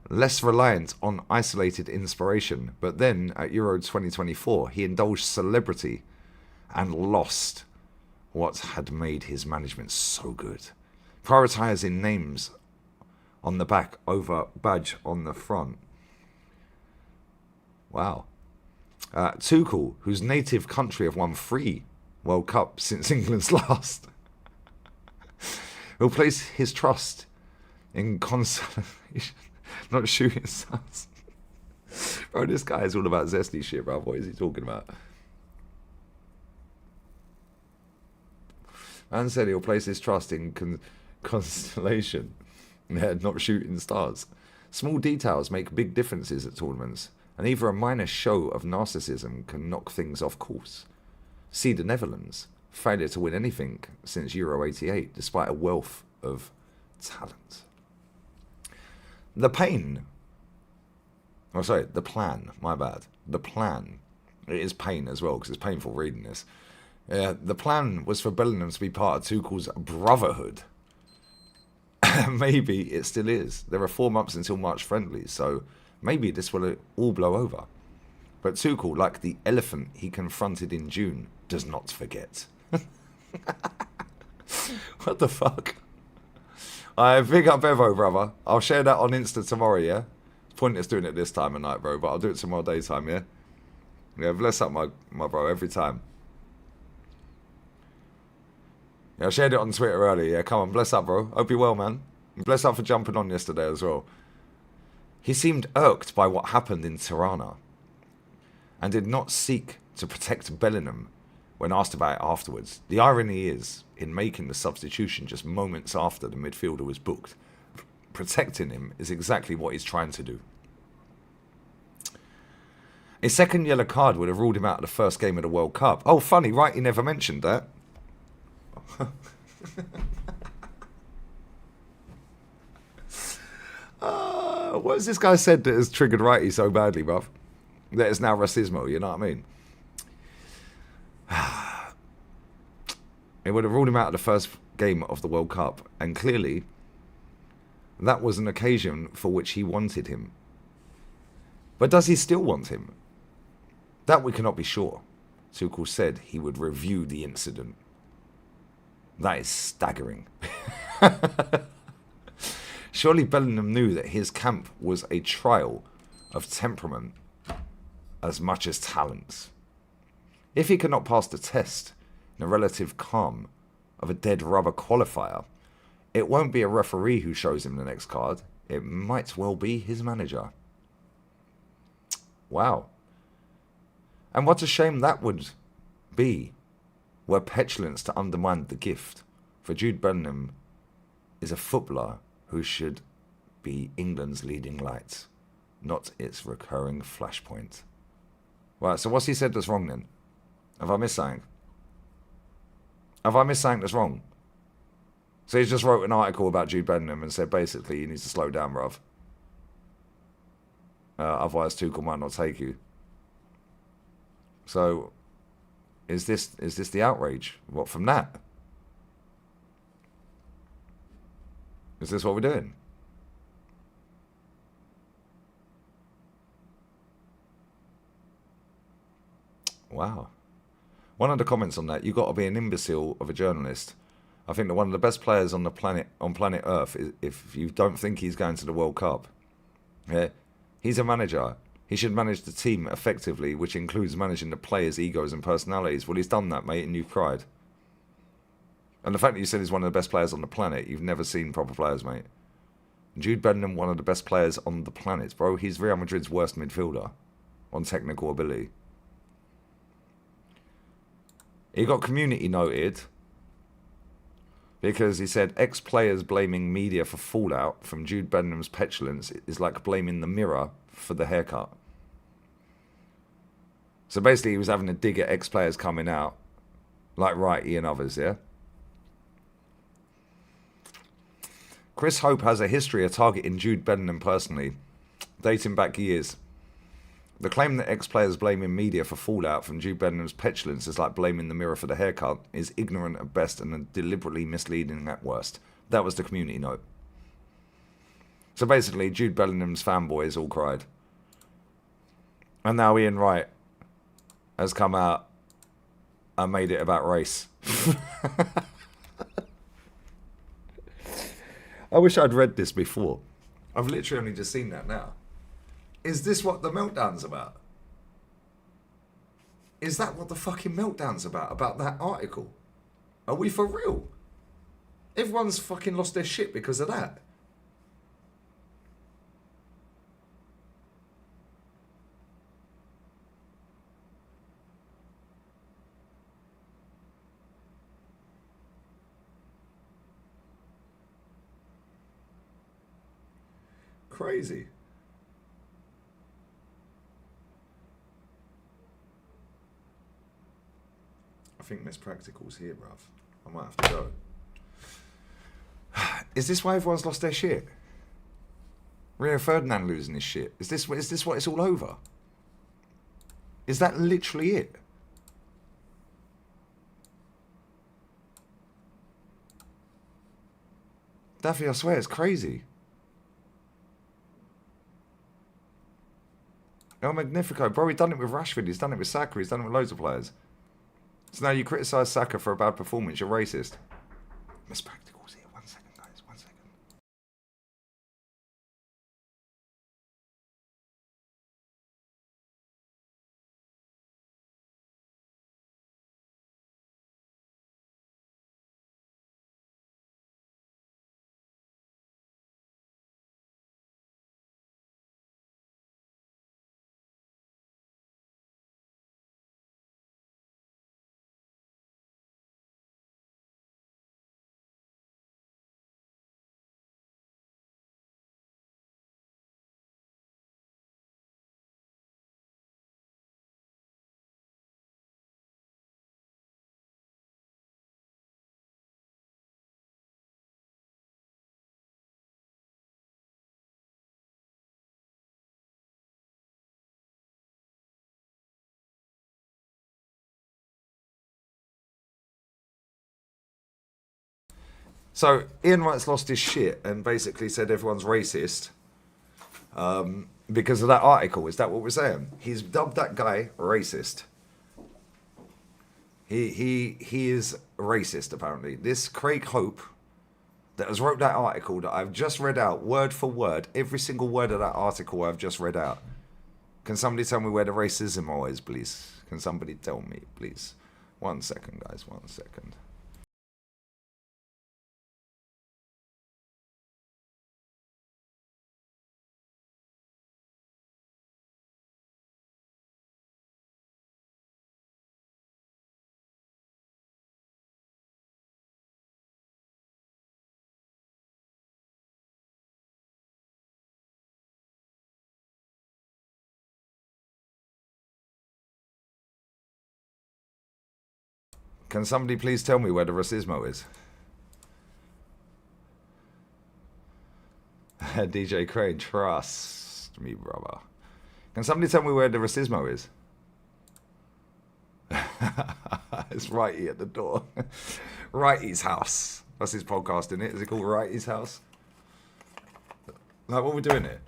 [SPEAKER 1] less reliant on isolated inspiration. But then, at Euro 2024, he indulged celebrity and lost what had made his management so good. Prioritising names on the back over badge on the front. Wow. Tuchel, whose native country have won 3 World Cups since England's last, will place his trust in consolation, not shooting stars. Bro, this guy is all about zesty shit, bro. What is he talking about? Man said he'll place his trust in constellation, not shooting stars. Small details make big differences at tournaments, and even a minor show of narcissism can knock things off course. See the Netherlands, failure to win anything since Euro 88, despite a wealth of talent. The plan, my bad. The plan, it is pain as well, because it's painful reading this. The plan was for Bellingham to be part of Tuchel's brotherhood. Maybe it still is. There are 4 months until March friendlies, so maybe this will all blow over. But Tuchel, like the elephant he confronted in June, does not forget. What the fuck? I big up Bevo, brother. I'll share that on Insta tomorrow, yeah? It's pointless doing it this time of night, bro, but I'll do it tomorrow daytime, yeah? Yeah, bless up my bro every time. Yeah, I shared it on Twitter earlier, yeah? Come on, bless up, bro. Hope you're well, man. And bless up for jumping on yesterday as well. He seemed irked by what happened in Tirana and did not seek to protect Bellingham when asked about it afterwards. The irony is, in making the substitution just moments after the midfielder was booked, protecting him is exactly what he's trying to do. A second yellow card would have ruled him out of the first game of the World Cup. Oh, funny, right? He never mentioned that. What has this guy said that has triggered Wrighty so badly, bruv? That it's now racismo, you know what I mean? It would have ruled him out of the first game of the World Cup, and clearly that was an occasion for which he wanted him. But does he still want him? That we cannot be sure. Tuchel said he would review the incident. That is staggering. Surely Bellingham knew that his camp was a trial of temperament as much as talent. If he cannot pass the test in a relative calm of a dead rubber qualifier, it won't be a referee who shows him the next card. It might well be his manager. Wow. And what a shame that would be, were petulance to undermine the gift. For Jude Bellingham is a footballer who should be England's leading light, not its recurring flashpoint. Right, so what's he said that's wrong then? Have I missed something? Have I missed something that's wrong? So he just wrote an article about Jude Bellingham and said basically he needs to slow down, bruv. Otherwise Tuchel might not take you. So is this the outrage? What, from that? Is this what we're doing? Wow. One of the comments on that, you got to be an imbecile of a journalist. I think that one of the best players on the planet Earth, if you don't think he's going to the World Cup, yeah, he's a manager. He should manage the team effectively, which includes managing the players' egos and personalities. Well, he's done that, mate, and you've cried. And the fact that you said he's one of the best players on the planet, you've never seen proper players, mate. Jude Bellingham, one of the best players on the planet, bro. He's Real Madrid's worst midfielder on technical ability. He got community noted because he said ex-players blaming media for fallout from Jude Bellingham's petulance is like blaming the mirror for the haircut. So basically he was having a dig at ex-players coming out, like Wrighty and others, yeah? Chris Hope has a history of targeting Jude Bellingham personally, dating back years. The claim that ex-players blaming media for fallout from Jude Bellingham's petulance is like blaming the mirror for the haircut is ignorant at best and deliberately misleading at worst. That was the community note. So basically, Jude Bellingham's fanboys all cried. And now Ian Wright has come out I made it about race. I wish I'd read this before. I've literally only just seen that now. Is this what the meltdown's about? Is that what the fucking meltdown's about? About that article? Are we for real? Everyone's fucking lost their shit because of that. Crazy. I think Miss Practical's here, bruv. I might have to go. Is this why everyone's lost their shit? Rio Ferdinand losing his shit. Is this what it's all over? Is that literally it? Daffy, I swear, it's crazy. El Magnifico, bro, he's done it with Rashford, he's done it with Saka, he's done it with loads of players. So now you criticise Saka for a bad performance, you're racist. Miss Practical's here, 1 second, guys, 1 second. So Ian Wright's lost his shit and basically said everyone's racist because of that article. Is that what we're saying? He's dubbed that guy racist. He is racist apparently. This Craig Hope that has wrote that article that I've just read out word for word, every single word of that article I've just read out. Can somebody tell me where the racism is, please? Can somebody tell me, please? 1 second, guys. 1 second. Can somebody please tell me where the racismo is? DJ Crane, trust me, brother. Can somebody tell me where the racismo is? It's Wrighty at the door. Wrighty's house. That's his podcast, isn't it? Is it called Wrighty's house? Like, what are we doing here?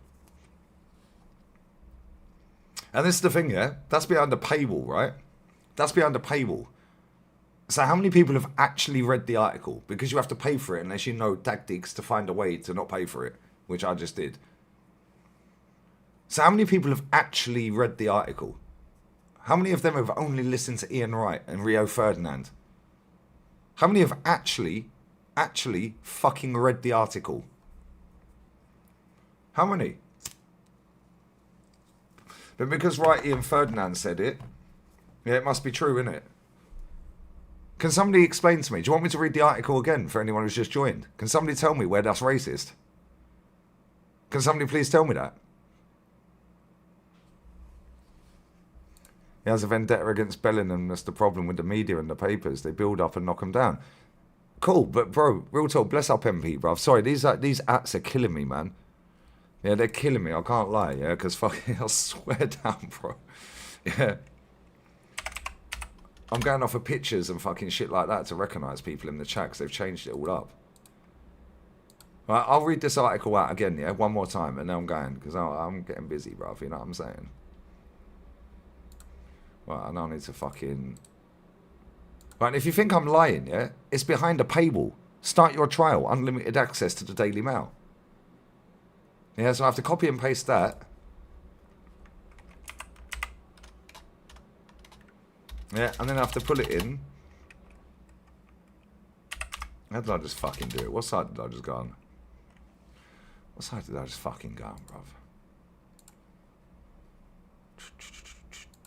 [SPEAKER 1] And this is the thing, yeah? That's behind the paywall, right? That's behind the paywall. So how many people have actually read the article? Because you have to pay for it unless you know tactics to find a way to not pay for it, which I just did. So how many people have actually read the article? How many of them have only listened to Ian Wright and Rio Ferdinand? How many have actually fucking read the article? How many? But because Wright and Ferdinand said it, yeah, it must be true, innit? Can somebody explain to me? Do you want me to read the article again for anyone who's just joined? Can somebody tell me where that's racist? Can somebody please tell me that? He has a vendetta against Bellingham. That's the problem with the media and the papers. They build up and knock them down. Cool, but bro, real talk, bless up MP, bro. Sorry, these ats are killing me, man. Yeah, they're killing me. I can't lie, yeah, because fucking, I'll swear down, bro. Yeah. I'm going off of pictures and fucking shit like that to recognise people in the chat because they've changed it all up. Right, I'll read this article out again, yeah, one more time, and then I'm going because I'm getting busy, bruv, you know what I'm saying? Right, and I need to fucking Right, if you think I'm lying, yeah, it's behind a paywall. Start your trial, unlimited access to the Daily Mail. Yeah, so I have to copy and paste that. Yeah, and then I have to pull it in. How did I just fucking do it? What side did I just go on? What side did I just fucking go on, bruv?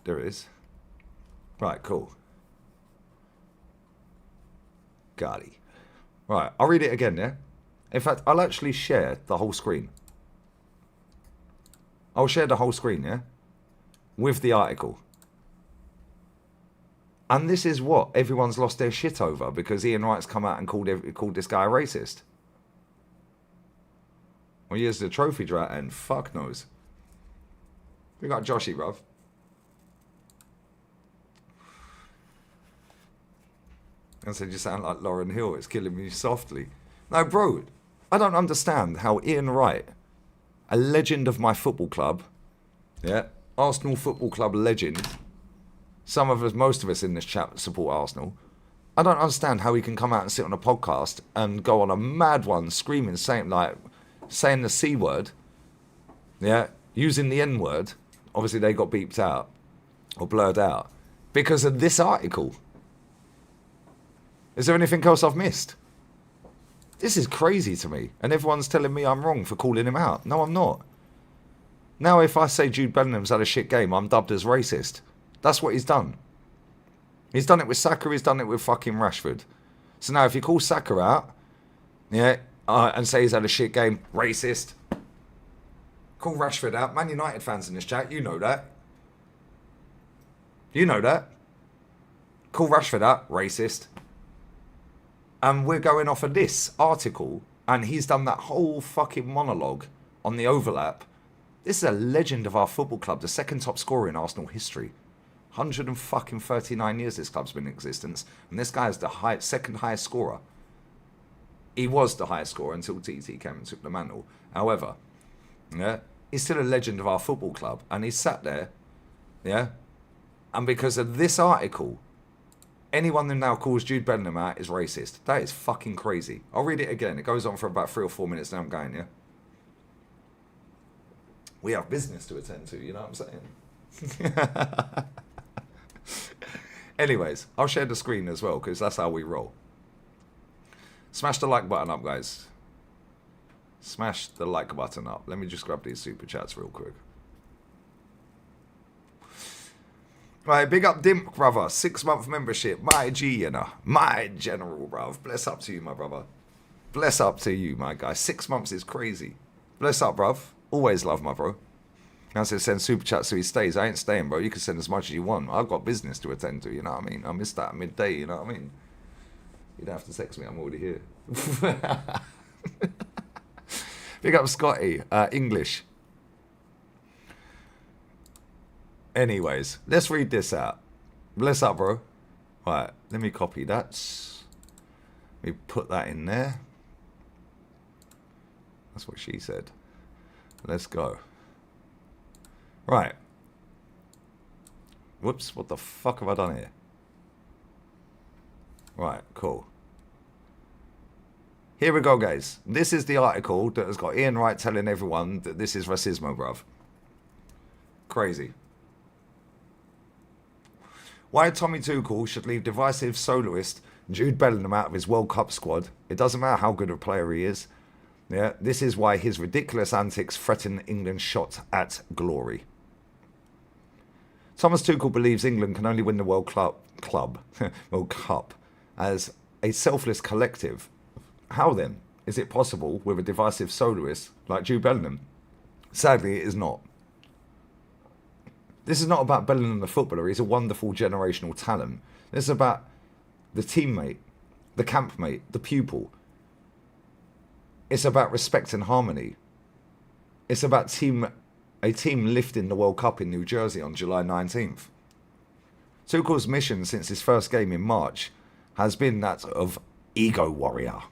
[SPEAKER 1] There it is. Right, cool. Got it. Right, I'll read it again, yeah? In fact, I'll actually share the whole screen. I'll share the whole screen, yeah? With the article. And this is what everyone's lost their shit over because Ian Wright's come out and called this guy a racist. Well, here's the trophy drought and fuck knows. We got Joshy, bruv. I said, you sound like Lauren Hill. It's killing me softly. No, bro, I don't understand how Ian Wright, a legend of my football club, yeah, Arsenal Football Club legend, some of us, most of us in this chat support Arsenal. I don't understand how he can come out and sit on a podcast and go on a mad one, screaming, saying the C word, yeah, using the N word. Obviously, they got beeped out or blurred out because of this article. Is there anything else I've missed? This is crazy to me. And everyone's telling me I'm wrong for calling him out. No, I'm not. Now, if I say Jude Bellingham's had a shit game, I'm dubbed as racist. That's what he's done. He's done it with Saka. He's done it with fucking Rashford. So now if you call Saka out, yeah, and say he's had a shit game, racist. Call Rashford out. Man United fans in this chat, you know that. You know that. Call Rashford out, racist. And we're going off of this article, and he's done that whole fucking monologue on the overlap. This is a legend of our football club, the second top scorer in Arsenal history. 139 years this club's been in existence, and this guy is the second highest scorer. He was the highest scorer until TT came and took the mantle. However, yeah, he's still a legend of our football club, and he's sat there, yeah, and because of this article, anyone that now calls Jude Bellingham out is racist. That is fucking crazy. I'll read it again. It goes on for about 3 or 4 minutes, now I'm going, yeah? We have business to attend to, you know what I'm saying? Anyways, I'll share the screen as well, because that's how we roll. Smash the like button up, guys. Smash the like button up. Let me just grab these super chats real quick. Right, big up Dimp, brother. 6-month membership. My G, you know. My general, bruv. Bless up to you, my brother. Bless up to you, my guy. 6 months is crazy. Bless up, bruv. Always love my bro. Now says send super chats so he stays. I ain't staying, bro. You can send as much as you want. I've got business to attend to, you know what I mean? I missed that at midday, you know what I mean? You don't have to text me, I'm already here. Big up Scotty. English. Anyways, let's read this out. Bless up, bro. Right, let me copy that. Let me put that in there. That's what she said. Let's go. Right. Whoops, what the fuck have I done here? Right, cool. Here we go, guys. This is the article that has got Ian Wright telling everyone that this is racismo, bruv. Crazy. Why Tommy Tuchel should leave divisive soloist Jude Bellingham out of his World Cup squad. It doesn't matter how good a player he is. Yeah, this is why his ridiculous antics threaten England's shot at glory. Thomas Tuchel believes England can only win the World Cup as a selfless collective. How then is it possible with a divisive soloist like Jude Bellingham? Sadly, it is not. This is not about Bellingham the footballer. He's a wonderful generational talent. This is about the teammate, the campmate, the pupil. It's about respect and harmony. It's about a team lifting the World Cup in New Jersey on July 19th. Tuchel's mission since his first game in March has been that of ego warrior,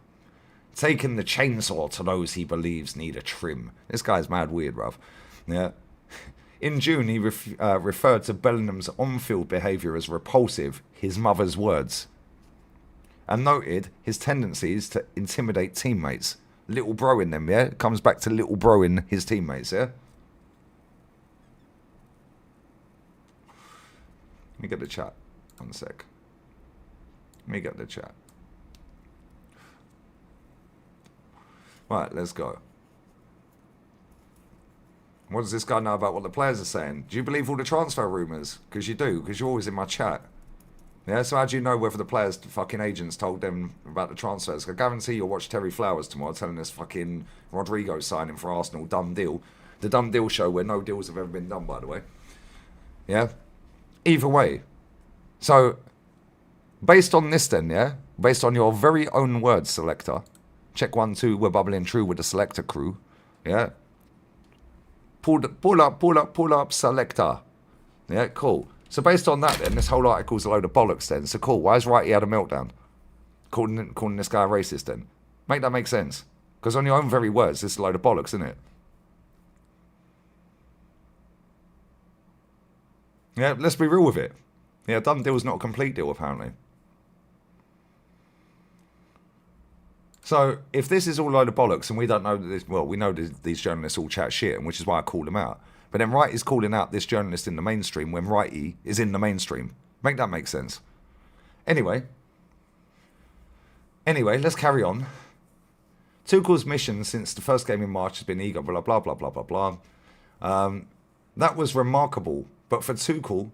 [SPEAKER 1] taking the chainsaw to those he believes need a trim. This guy's mad weird, bruv. Yeah. In June, he referred to Bellingham's on-field behaviour as repulsive, his mother's words. and noted his tendencies to intimidate teammates. Little bro in them, yeah? It comes back to little bro in his teammates, yeah? Let me get the chat. 1 sec. Let me get the chat. Right, let's go. What does this guy know about what the players are saying? Do you believe all the transfer rumours? Because you do, because you're always in my chat. Yeah, so how do you know whether the players' fucking agents told them about the transfers? I guarantee you'll watch Terry Flowers tomorrow telling us fucking Rodrigo signing for Arsenal, dumb deal. The dumb deal show where no deals have ever been done, by the way. Yeah? Either way. So, based on this then, yeah? Based on your very own words, selector. Check 1, 2, we're bubbling true with the selector crew. Yeah? Pull up, selector. Yeah, cool. So based on that then, this whole article's a load of bollocks then. So cool, why has Wright had a meltdown? Calling this guy a racist then? Make that make sense? Because on your own very words, this is a load of bollocks, isn't it? Yeah, let's be real with it. Yeah, done deal's not a complete deal, apparently. So, if this is all a load of bollocks, and we don't know this, well, we know these journalists all chat shit, and which is why I call them out. But then Wright is calling out this journalist in the mainstream when Wrighty is in the mainstream. Make that make sense. Anyway, let's carry on. Tuchel's mission since the first game in March has been ego, blah, blah, blah, blah, blah, blah. That was remarkable, but for Tuchel,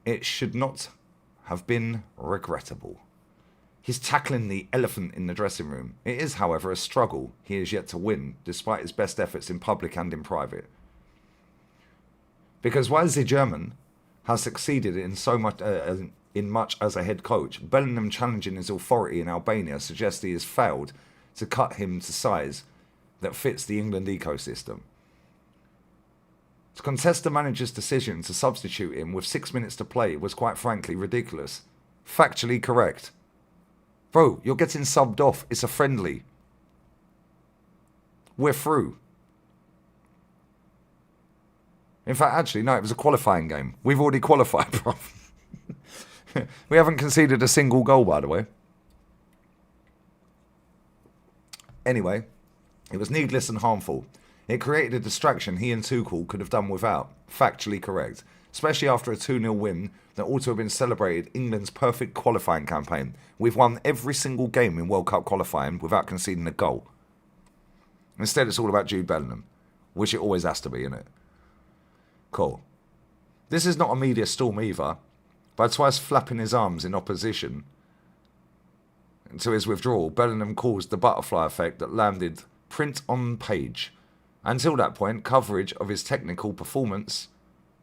[SPEAKER 1] it should not have been regrettable. He's tackling the elephant in the dressing room. It is, however, a struggle he is yet to win, despite his best efforts in public and in private. Because while the German has succeeded in so much, in much as a head coach, Bellingham challenging his authority in Albania suggests he has failed to cut him to size that fits the England ecosystem. To contest the manager's decision to substitute him with 6 minutes to play was quite frankly ridiculous. Factually correct. Bro, you're getting subbed off. It's a friendly. We're through. In fact, actually, no, it was a qualifying game. We've already qualified, bro. We haven't conceded a single goal, by the way. Anyway, it was needless and harmful. It created a distraction he and Tuchel could have done without. Factually correct. Especially after a 2-0 win that ought to have been celebrated England's perfect qualifying campaign. We've won every single game in World Cup qualifying without conceding a goal. Instead, it's all about Jude Bellingham, which it always has to be, isn't it? Cool. This is not a media storm either. By twice flapping his arms in opposition to his withdrawal, Bellingham caused the butterfly effect that landed print on page. Until that point, coverage of his technical performance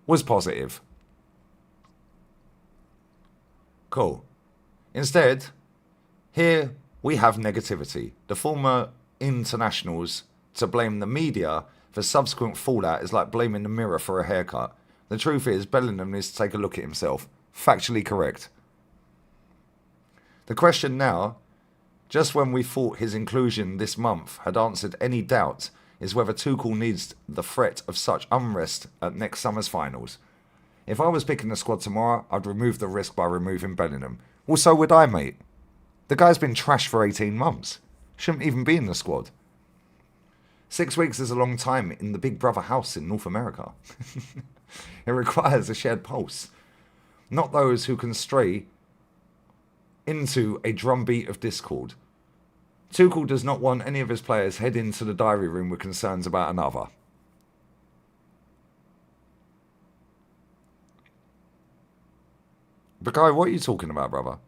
[SPEAKER 1] was positive. Cool. Instead, here we have negativity. The former internationals to blame the media for subsequent fallout is like blaming the mirror for a haircut. The truth is, Bellingham needs to take a look at himself. Factually correct. The question now, just when we thought his inclusion this month had answered any doubt, is whether Tuchel needs the threat of such unrest at next summer's finals. If I was picking the squad tomorrow, I'd remove the risk by removing Bellingham. Well, so would I, mate. The guy's been trashed for 18 months. Shouldn't even be in the squad. 6 weeks is a long time in the Big Brother house in North America. It requires a shared pulse. Not those who can stray into a drumbeat of discord. Tuchel does not want any of his players head into the diary room with concerns about another. But Guy, what are you talking about, brother?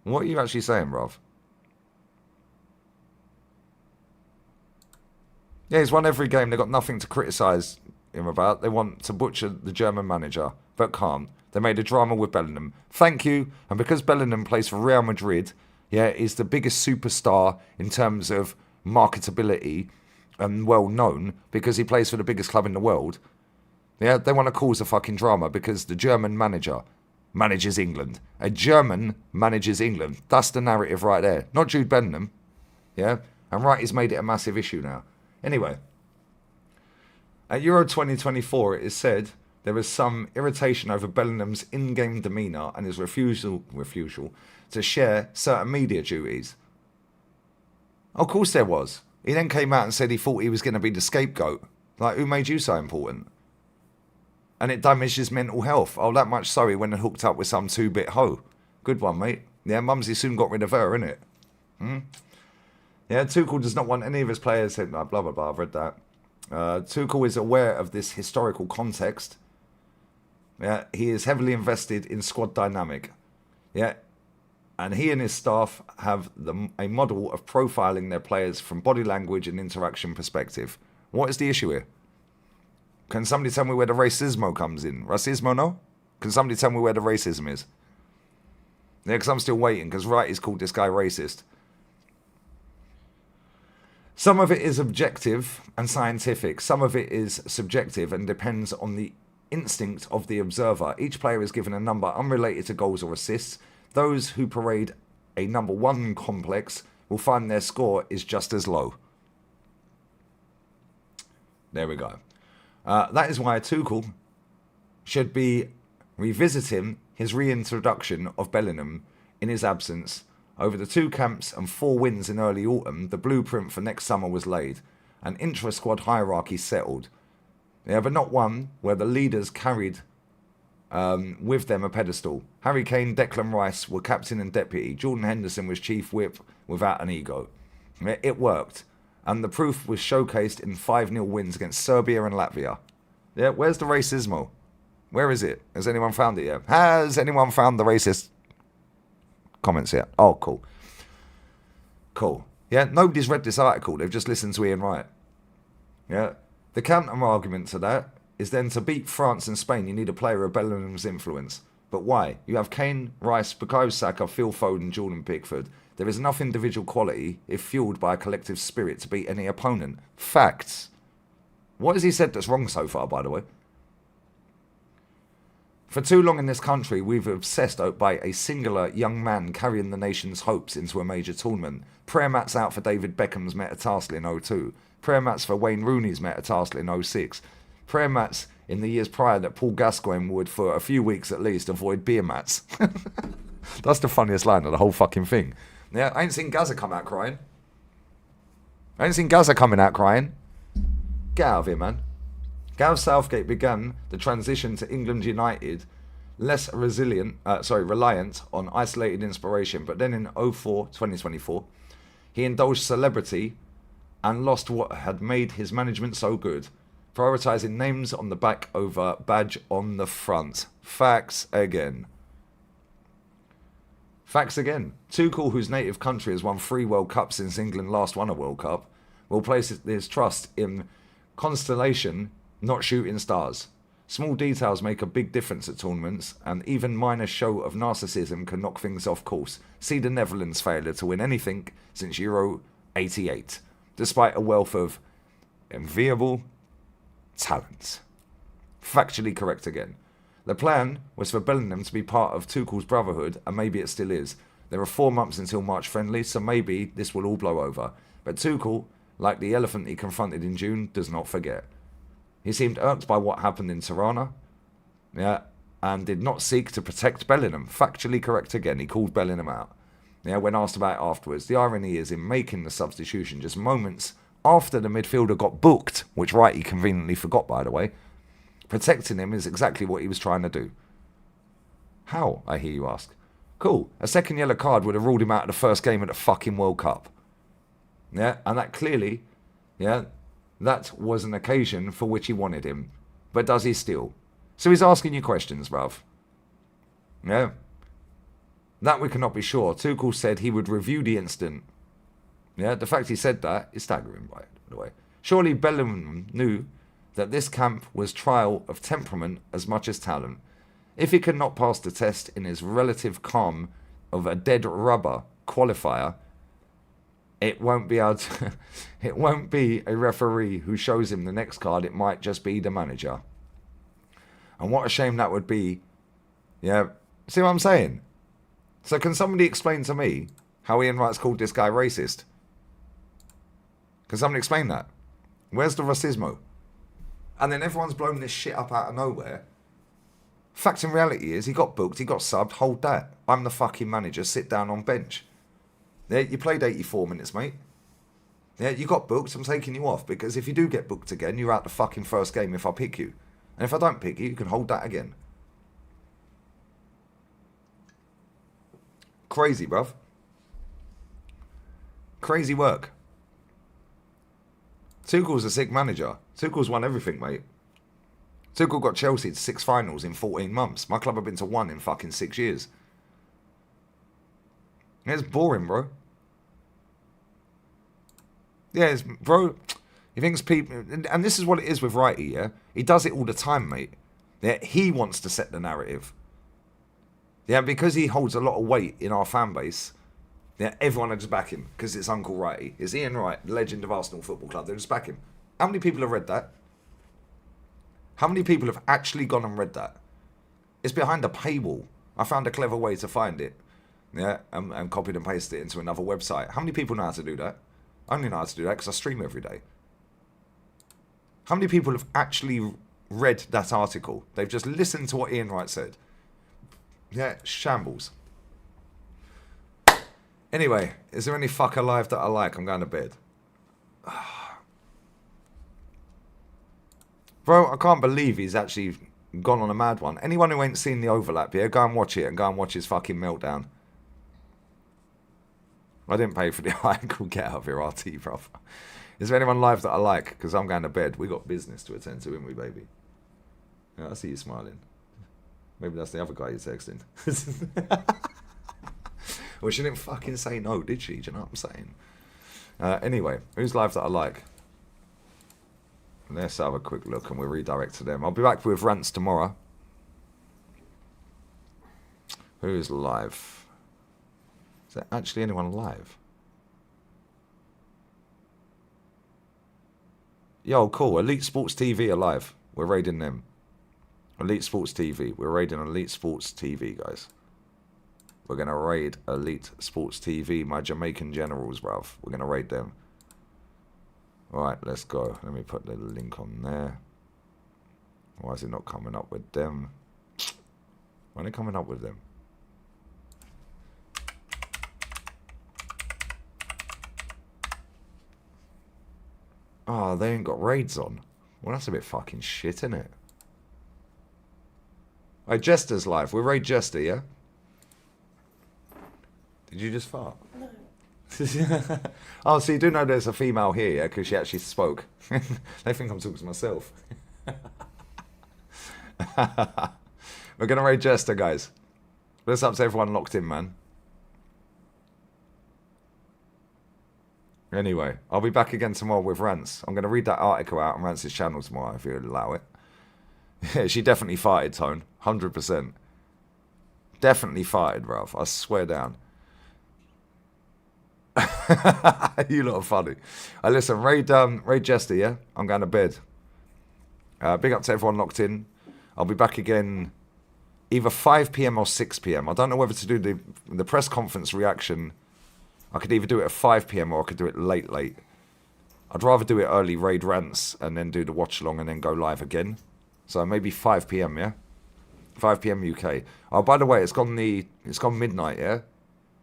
[SPEAKER 1] What are you actually saying, bruv? Yeah, he's won every game. They've got nothing to criticise him about. They want to butcher the German manager, but can't. They made a drama with Bellingham. Thank you. And because Bellingham plays for Real Madrid, yeah, is the biggest superstar in terms of marketability and well known because he plays for the biggest club in the world. Yeah, they want to cause a fucking drama because the German manager manages England. A German manages England. That's the narrative right there. Not Jude Bellingham. Yeah, and Wright has made it a massive issue now. Anyway, at Euro 2024, it is said there is some irritation over Bellingham's in-game demeanour and his refusal to share certain media duties. Of course there was. He then came out and said he thought he was going to be the scapegoat. Like, who made you so important? And it damaged his mental health. Oh, that much so he went and hooked up with some two-bit hoe. Good one, mate. Yeah, Mumsy soon got rid of her, innit? Yeah, Tuchel does not want any of his players... Blah, blah, blah, I've read that. Tuchel is aware of this historical context. Yeah, he is heavily invested in squad dynamic. Yeah, and he and his staff have a model of profiling their players from body language and interaction perspective. What is the issue here? Can somebody tell me where the racismo comes in? Racismo, no? Can somebody tell me where the racism is? Yeah, because I'm still waiting, because Wright has called this guy racist. Some of it is objective and scientific. Some of it is subjective and depends on the instinct of the observer. Each player is given a number unrelated to goals or assists. Those who parade a number 1 complex will find their score is just as low. There we go. That is why Tuchel should be revisiting his reintroduction of Bellingham in his absence. Over the 2 camps and 4 wins in early autumn, the blueprint for next summer was laid. An intra-squad hierarchy settled. Yeah, but not one where the leaders carried with them a pedestal. Harry Kane, Declan Rice were captain and deputy. Jordan Henderson was chief whip without an ego. It worked. And the proof was showcased in 5-0 wins against Serbia and Latvia. Yeah, where's the racismo? Where is it? Has anyone found it yet? Has anyone found the racist comments yet? Oh, cool. Cool. Yeah, nobody's read this article. They've just listened to Ian Wright. Yeah. The counter-argument to that is then to beat France and Spain, you need a player of Bellingham's influence. But why? You have Kane, Rice, Bukayo Saka, Phil Foden, Jordan Pickford. There is enough individual quality, if fueled by a collective spirit, to beat any opponent. Facts. What has he said that's wrong so far, by the way? For too long in this country, we've obsessed by a singular young man carrying the nation's hopes into a major tournament. Prayer mats out for David Beckham's metatarsal in 02. Prayer mats for Wayne Rooney's metatarsal in 06. Prayer mats in the years prior that Paul Gascoigne would, for a few weeks at least, avoid beer mats. That's the funniest line of the whole fucking thing. Yeah, I ain't seen Gaza come out crying. I ain't seen Gaza coming out crying. Get out of here, man. Gareth Southgate began the transition to England United less reliant on isolated inspiration, but then in 2024, he indulged celebrity and lost what had made his management so good, prioritising names on the back over badge on the front. Facts again. Facts again. Tuchel, whose native country has won 3 World Cups since England last won a World Cup, will place his trust in constellation, not shooting stars. Small details make a big difference at tournaments, and even minor show of narcissism can knock things off course. See the Netherlands' failure to win anything since Euro 88, despite a wealth of enviable talent. Factually correct again. The plan was for Bellingham to be part of Tuchel's brotherhood, and maybe it still is. There are 4 months until March friendly, so maybe this will all blow over. But Tuchel, like the elephant he confronted in June, does not forget. He seemed irked by what happened in Tirana, and did not seek to protect Bellingham. Factually correct again, he called Bellingham out. When asked about it afterwards, the irony is in making the substitution just moments after the midfielder got booked, which Wright he conveniently forgot, by the way. Protecting him is exactly what he was trying to do. How, I hear you ask? Cool, a second yellow card would have ruled him out of the first game of the fucking World Cup. Yeah, and that clearly, that was an occasion for which he wanted him. But does he still? So he's asking you questions, bruv. Yeah. That we cannot be sure. Tuchel said he would review the incident. Yeah, the fact he said that is staggering, by the way. Surely Bellingham knew that this camp was trial of temperament as much as talent. If he could not pass the test in his relative calm of a dead rubber qualifier, it won't be it won't be a referee who shows him the next card. It might just be the manager. And what a shame that would be. Yeah, see what I'm saying? So can somebody explain to me how Ian Wright's called this guy racist? Can somebody explain that? Where's the racismo? And then everyone's blown this shit up out of nowhere Fact and reality is he got booked, he got subbed, hold that. I'm the fucking manager, sit down on bench. Yeah, you played 84 minutes, mate. Yeah, you got booked, I'm taking you off. Because if you do get booked again, you're out the fucking first game if I pick you. And if I don't pick you, you can hold that again. Crazy, bruv. Crazy work. Tuchel's a sick manager. Tuchel's won everything, mate. Tuchel got Chelsea to 6 finals in 14 months. My club have been to 1 in fucking 6 years. It's boring, bro. Yeah, bro. He thinks people... And this is what it is with Wright, yeah? He does it all the time, mate. Yeah, he wants to set the narrative. Yeah, because he holds a lot of weight in our fan base. Yeah, everyone will just back him because it's Uncle Wrighty. It's Ian Wright, the legend of Arsenal Football Club. They'll just back him. How many people have read that? How many people have actually gone and read that? It's behind a paywall. I found a clever way to find it. Yeah, and copied and pasted it into another website. How many people know how to do that? I only know how to do that because I stream every day. How many people have actually read that article? They've just listened to what Ian Wright said. Yeah, shambles. Anyway, is there any fuck alive that I like? I'm going to bed. Bro, I can't believe he's actually gone on a mad one. Anyone who ain't seen the overlap, yeah, go and watch it and go and watch his fucking meltdown. I didn't pay for the article. Get out of here, RT, bro. Is there anyone live that I like? Because I'm going to bed. We got business to attend to, haven't we, baby? Yeah, I see you smiling. Maybe that's the other guy you're texting. Well, she didn't fucking say no, did she? Do you know what I'm saying? Anyway, who's live that I like? Let's have a quick look and we'll redirect to them. I'll be back with rants tomorrow. Who's live? Is there actually anyone live? Yo, cool. Elite Sports TV are live. We're raiding them. Elite Sports TV. We're raiding Elite Sports TV, guys. We're going to raid Elite Sports TV. My Jamaican generals, bruv. We're going to raid them. Alright, let's go. Let me put the link on there. Why is it not coming up with them? When are they coming up with them? Oh, they ain't got raids on. Well, that's a bit fucking shit, isn't it? Right, Jester's live. We're raid Jester, yeah? Did you just fart?
[SPEAKER 3] No.
[SPEAKER 1] Oh, so you do know there's a female here, yeah? Because she actually spoke. They think I'm talking to myself. We're going to raid Jester, guys. What's up to everyone locked in, man? Anyway, I'll be back again tomorrow with Rants. I'm going to read that article out on Rants' channel tomorrow, if you'll allow it. Yeah, she definitely farted, Tone. 100%. Definitely farted, bruv. I swear down. You lot are funny. Listen, raid Jester, yeah? I'm going to bed. Big up to everyone locked in. I'll be back again either 5 p.m. or 6 p.m. I don't know whether to do the press conference reaction. I could either do it at 5 p.m. or I could do it late. I'd rather do it early, raid Rants, and then do the watch along and then go live again. So maybe 5 p.m., yeah? 5 p.m. UK. Oh, by the way, it's gone midnight, yeah?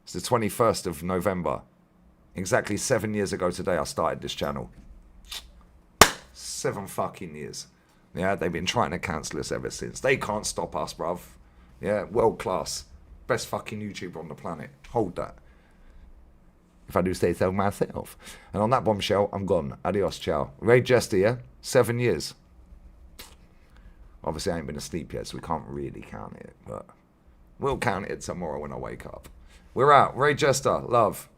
[SPEAKER 1] It's the 21st of November. Exactly 7 years ago today, I started this channel. 7 fucking years. Yeah, they've been trying to cancel us ever since. They can't stop us, bruv. Yeah, world class. Best fucking YouTuber on the planet. Hold that. If I do say so myself. And on that bombshell, I'm gone. Adios, ciao. Raid Jester, yeah? 7 years. Obviously, I ain't been asleep yet, so we can't really count it. But we'll count it tomorrow when I wake up. We're out. Raid Jester. Love.